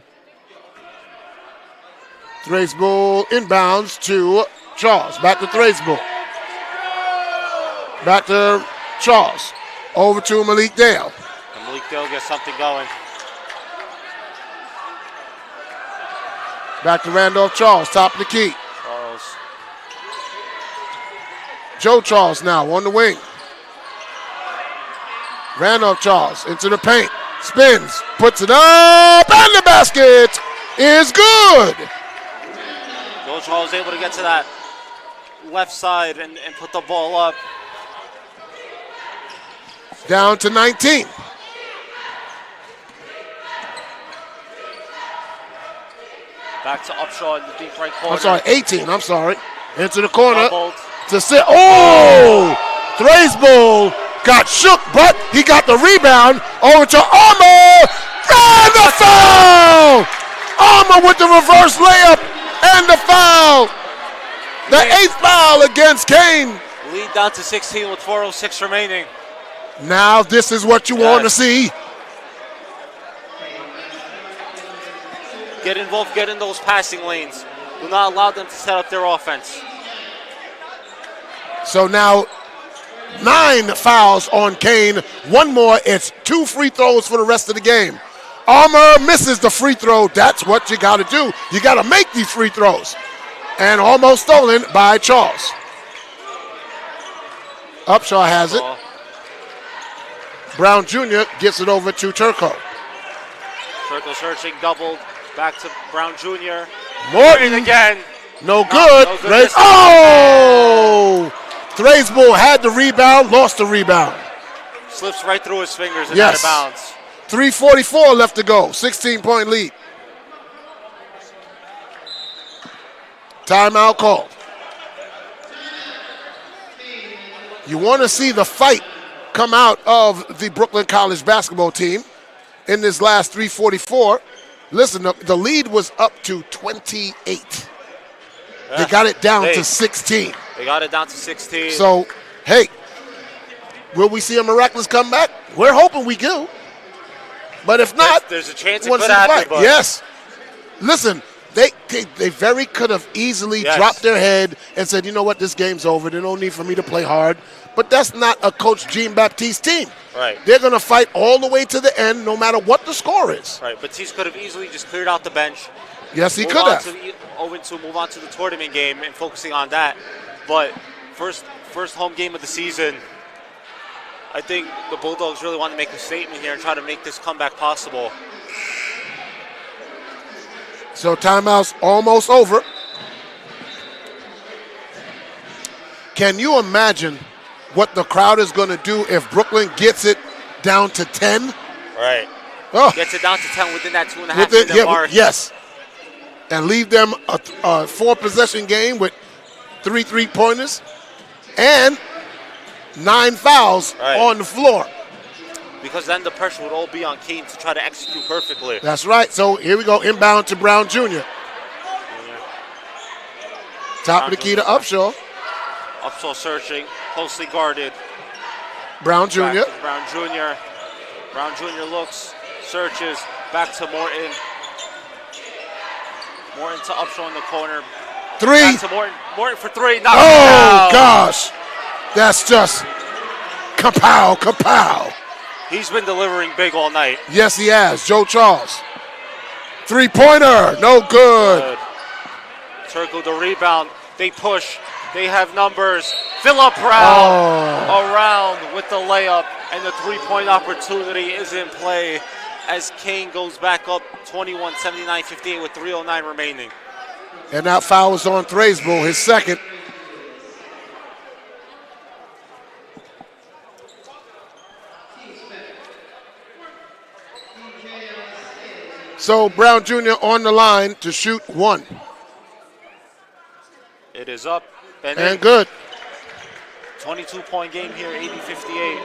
Thracebull inbounds to Charles. Back to Thracebull. Back to Charles. Over to Malik Dale. And Malik Dale gets something going. Back to Randolph Charles. Top of the key. Charles. Joe Charles now on the wing. Randolph Charles into the paint. Spins. Puts it up. And the basket is good. Joe Charles able to get to that left side and put the ball up. Down to 19. Back to Upshaw in the deep right corner. I'm sorry, 18. I'm sorry. Into the corner. Doubled. To sit. Oh! Thracebull got shook, but he got the rebound. Over to Armour. And the foul! Armour with the reverse layup and the foul. The 8th foul against Kane. Lead down to 16 with 4:06 remaining. Now this is what you want to see. Get involved, get in those passing lanes. Do not allow them to set up their offense. So now 9 fouls on Kane. One more. It's 2 free throws for the rest of the game. Armour misses the free throw. That's what you got to do. You got to make these free throws. And almost stolen by Charles. Upshaw has it. Brown Jr. gets it over to Turco. Turco searching, doubled. Back to Brown Jr. Morton again. No good. No good. Oh! Thracebull had the rebound, lost the rebound. Slips right through his fingers and Yes. out of bounds. 3:44 left to go. 16-point lead. Timeout called. You want to see the fight come out of the Brooklyn College basketball team in this last 3:44. Listen, the lead was up to 28. They got it down to 16. They got it down to 16. So, hey, will we see a miraculous comeback? We're hoping we do. But if not, there's a chance it wanna could see the happen. fight. But Yes. Listen, they very could have easily dropped their head and said, you know what, this game's over. There's no need for me to play hard. But that's not a Coach Jean-Baptiste team. Right. They're going to fight all the way to the end, no matter what the score is. Right. Batiste could have easily just cleared out the bench. Yes, he Move could on have. to the 0-2, move on to the tournament game and focusing on that. But first home game of the season, I think the Bulldogs really want to make a statement here and try to make this comeback possible. So timeout's almost over. Can you imagine what the crowd is going to do if Brooklyn gets it down to 10? Right. Oh. Gets it down to 10 within that 2.5 minute mark. Yes. And leave them a 4-possession game with 3 3-pointers and 9 fouls on the floor. Because then the pressure would all be on Kane to try to execute perfectly. That's right. So here we go. Inbound to Brown Jr. Top of the key to Upshaw. Upshaw searching, closely guarded. Brown Jr. Back to Brown Jr. Brown Jr. looks, searches, back to Morton. Morton to Upshaw in the corner. 3. Back to Morton. Morton for 3. Knocked Oh, it down. gosh. That's just kapow, kapow. He's been delivering big all night. Yes, he has. Joe Charles. 3-pointer. No good. Turco the rebound. They push. They have numbers. Phillip Brown around with the layup. And the three-point opportunity is in play as Kane goes back up 21, 79, 58 with 3:09 remaining. And that foul was on Thrasbull, his second. So Brown Jr. on the line to shoot one. It is up and And in. good. 22-point game here, 80-58.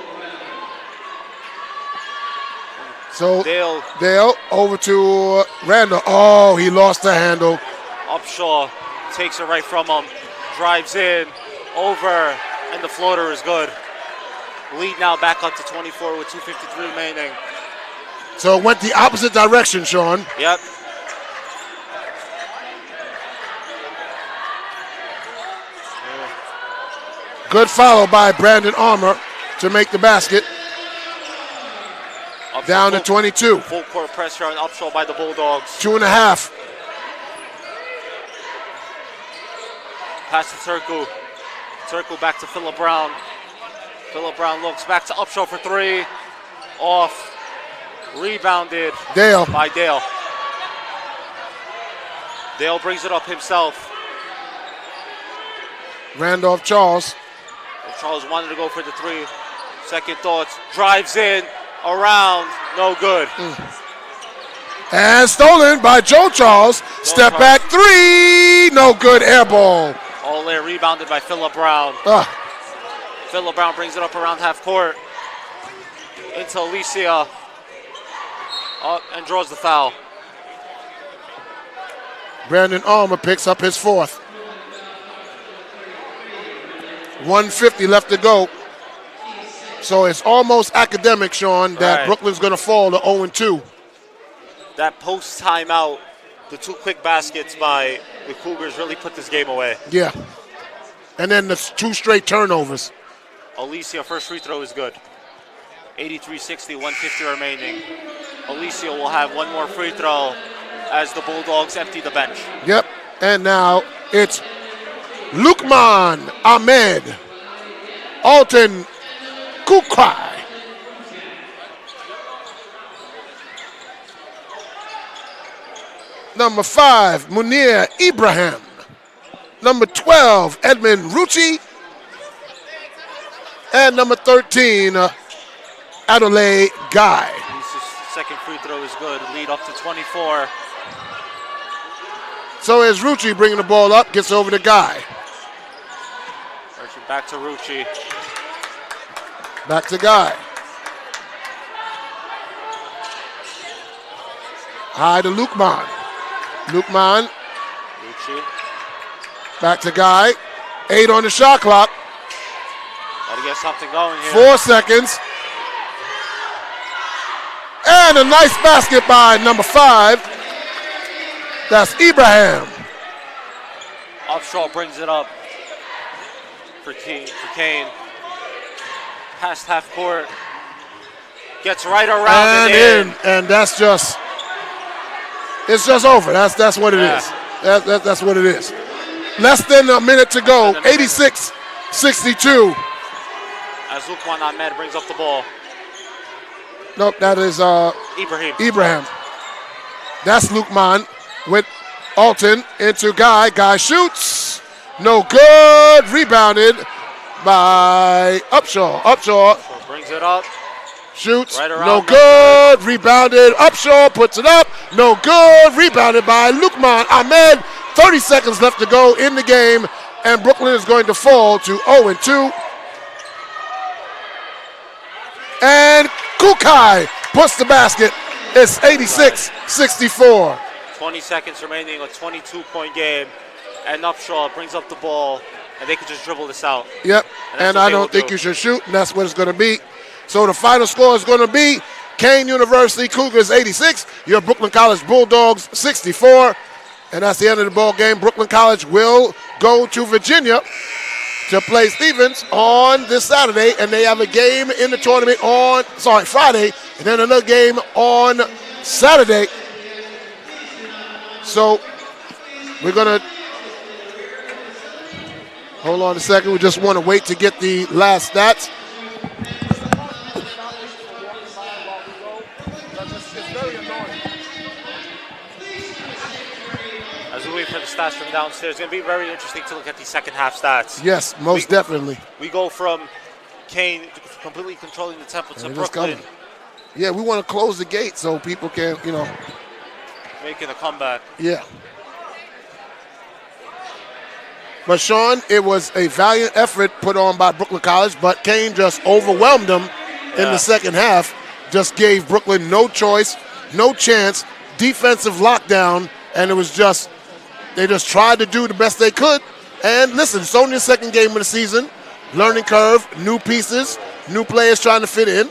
So Dale over to Randall. Oh, he lost the handle. Upshaw takes it right from him, drives in, over, and the floater is good. Lead now back up to 24 with 2:53 remaining. So it went the opposite direction, Sean. Yep. Good follow by Brandon Armour to make the basket. Upshaw Down to 22. Full court pressure on Upshaw by the Bulldogs. 2.5. Pass to Turku. Turku back to Phillip Brown. Phillip Brown looks back to Upshaw for three. Off. Rebounded Dale. by Dale. Dale brings it up himself. Randolph Charles. Charles wanted to go for the three. Second thoughts. Drives in. Around. No good. And stolen by Joe Charles. Step Charles. back three. No good. Air ball. All there rebounded by Phillip Brown. Phillip Brown brings it up around half court. Into Alicia. Up and draws the foul. Brandon Armour picks up his fourth. 1:50 left to go. So it's almost academic, Sean, that Right. Brooklyn's going to fall to 0-2. That post timeout, the two quick baskets by the Cougars really put this game away. Yeah. And then the two straight turnovers. Alicia, first free throw is good. 83-60, 150 remaining. Alicia will have one more free throw as the Bulldogs empty the bench. Yep. And now it's Lukman Ahmed. Alton Kukai. Number 5, Munir Ibrahim. Number 12, Edmund Rucci. And number 13, Adelaide Guy. Alicia's second free throw is good. Lead up to 24. So is Rucci bringing the ball up, gets over the Guy. Back to Rucci. Back to Guy. High to Lukman. Lukman. Rucci. Back to Guy. 8 on the shot clock. Gotta get something going here. 4 seconds. And a nice basket by number 5. That's Ibrahim. Upshaw brings it up for Kane. Past half court. Gets right around And and in. And that's just, it's just over. That's what it is. That's what it is. Less than a minute to go. 86-62. As Lukman Ahmed brings up the ball. Nope, that is Ibrahim. That's Lukman with Alton into Guy. Guy shoots. No good. Rebounded by Upshaw. Upshaw Brings it up. shoots. Right around No good. Rebounded. Upshaw puts it up. No good. Rebounded by Lukman Ahmed. 30 seconds left to go in the game, and Brooklyn is going to fall to 0-2. And Kukai puts the basket. It's 86-64. 20 seconds remaining, a 22-point game. And Upshaw brings up the ball, and they could just dribble this out. Yep, And that's and what I they will don't think do. you should shoot, and that's what it's going to be. So the final score is going to be Kane University Cougars 86, your Brooklyn College Bulldogs 64. And that's the end of the ball game. Brooklyn College will go to Virginia to play Stevens on this Saturday, and they have a game in the tournament on Friday, and then another game on Saturday. So we're gonna hold on a second. We just want to wait to get the last stats. away from the stats from downstairs. It's going to be very interesting to look at these second half stats. Yes, most definitely. We go from Kane completely controlling the tempo to Brooklyn. Yeah, we want to close the gate so people can, making a comeback. Yeah. But, Sean, it was a valiant effort put on by Brooklyn College, but Kane just overwhelmed them in the second half, just gave Brooklyn no choice, no chance, defensive lockdown, and it was just, they just tried to do the best they could. And listen, it's only the second game of the season, learning curve, new pieces, new players trying to fit in,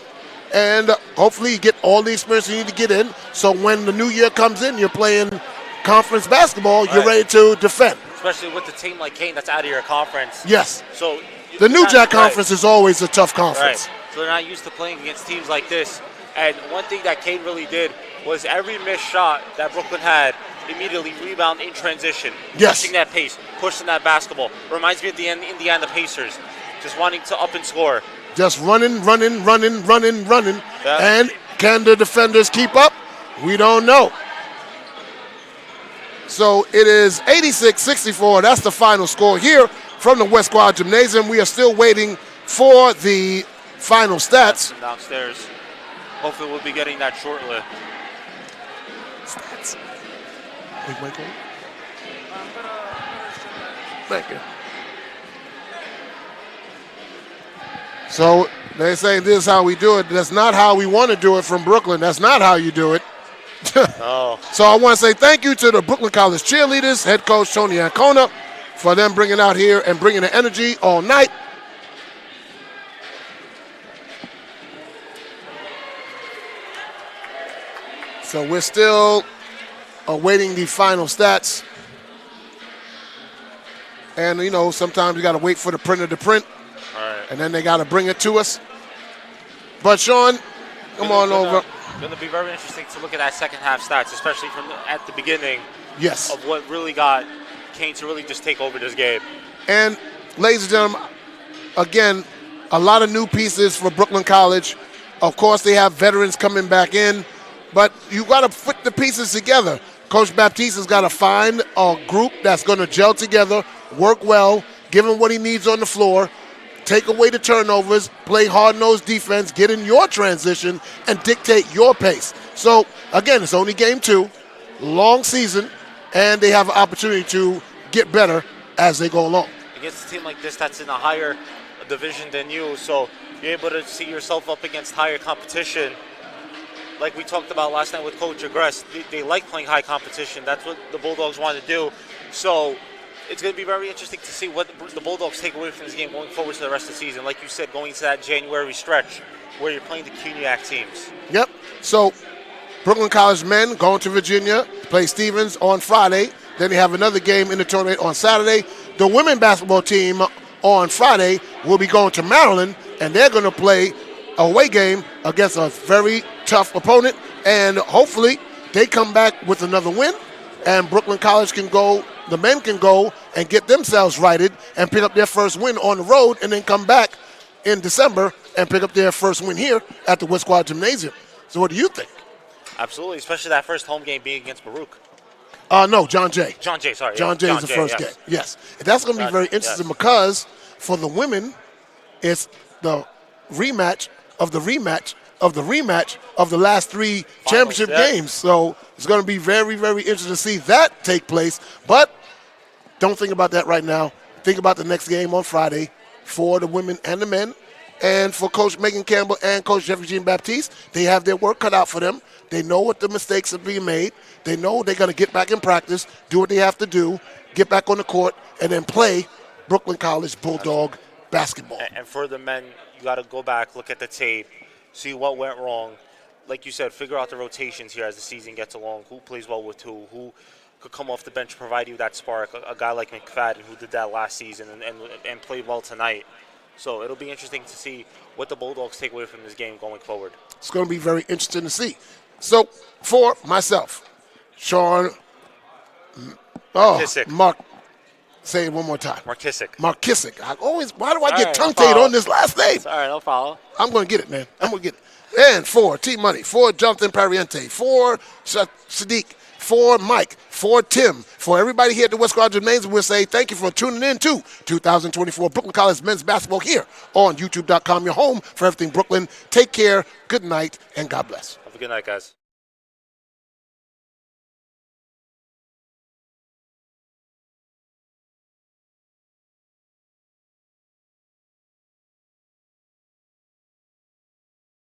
and hopefully you get all the experience you need to get in, so when the new year comes in, you're playing conference basketball, you're ready to defend. Especially with a team like Kane that's out of your conference. Yes. So the New Jack Conference is always a tough conference. Right. So they're not used to playing against teams like this. And one thing that Kane really did was every missed shot that Brooklyn had, immediately rebound in transition. Yes. Pushing that pace, pushing that basketball. Reminds me of the Indiana Pacers, just wanting to up and score. Just running. Yeah. And can the defenders keep up? We don't know. So it is 86-64. That's the final score here from the West Quad Gymnasium. We are still waiting for the final stats. From downstairs. Hopefully we'll be getting that shortly. Stats. Wait, Michael. Thank you. So they say this is how we do it. That's not how we want to do it from Brooklyn. That's not how you do it. Oh. So I want to say thank you to the Brooklyn College cheerleaders, head coach Tony Ancona, for them bringing out here and bringing the energy all night. So we're still awaiting the final stats. And, sometimes you got to wait for the printer to print. All right. And then they got to bring it to us. But, Sean, come on over. Going to be very interesting to look at that second half stats, especially from at the beginning. Yes. Of what really got Kane to really just take over this game. And, ladies and gentlemen, again, a lot of new pieces for Brooklyn College. Of course, they have veterans coming back in, but you got to put the pieces together. Coach Baptiste has got to find a group that's going to gel together, work well, give him what he needs on the floor, take away the turnovers, play hard-nosed defense, get in your transition, and dictate your pace. So, again, it's only game 2, long season, and they have an opportunity to get better as they go along. Against a team like this that's in a higher division than you, so you're able to see yourself up against higher competition. Like we talked about last night with Coach Agrest, they like playing high competition. That's what the Bulldogs want to do. So it's going to be very interesting to see what the Bulldogs take away from this game going forward to the rest of the season. Like you said, going into that January stretch where you're playing the CUNYAC teams. Yep. So Brooklyn College men going to Virginia, play Stevens on Friday. Then they have another game in the tournament on Saturday. The women basketball team on Friday will be going to Maryland, and they're going to play a away game against a very tough opponent. And hopefully they come back with another win, and Brooklyn College can go, the men can go and get themselves righted and pick up their first win on the road, and then come back in December and pick up their first win here at the West Quad Gymnasium. So what do you think? Absolutely, especially that first home game being against Baruch. No, John Jay. John Jay, sorry. John Jay is the first game. Yes. And that's going to be very interesting because for the women, it's the rematch of the rematch of the rematch of the last 3 championship games. So it's going to be very, very interesting to see that take place. But don't think about that right now. Think about the next game on Friday for the women and the men. And for Coach Megan Campbell and Coach Jeffrey Jean Baptiste, they have their work cut out for them. They know what the mistakes are being made. They know they're going to get back in practice, do what they have to do, get back on the court, and then play Brooklyn College Bulldog basketball. And for the men, you got to go back, look at the tape, see what went wrong. Like you said, figure out the rotations here as the season gets along, who plays well with who could come off the bench and provide you that spark. A guy like McFadden who did that last season and played well tonight. So it'll be interesting to see what the Bulldogs take away from this game going forward. It's going to be very interesting to see. So for myself, Sean, Mark, say it one more time. Markissick. Why do I get tongue-tied on this last name? All right, I'll follow. I'm going to get it, man. I'm going to get it. And for T-Money, for Jonathan Pariente, for Sadiq, for Mike, for Tim, for everybody here at the West Garden Gymnasium, we'll say thank you for tuning in to 2024 Brooklyn College Men's Basketball here on YouTube.com, your home for everything Brooklyn. Take care, good night, and God bless. Have a good night, guys.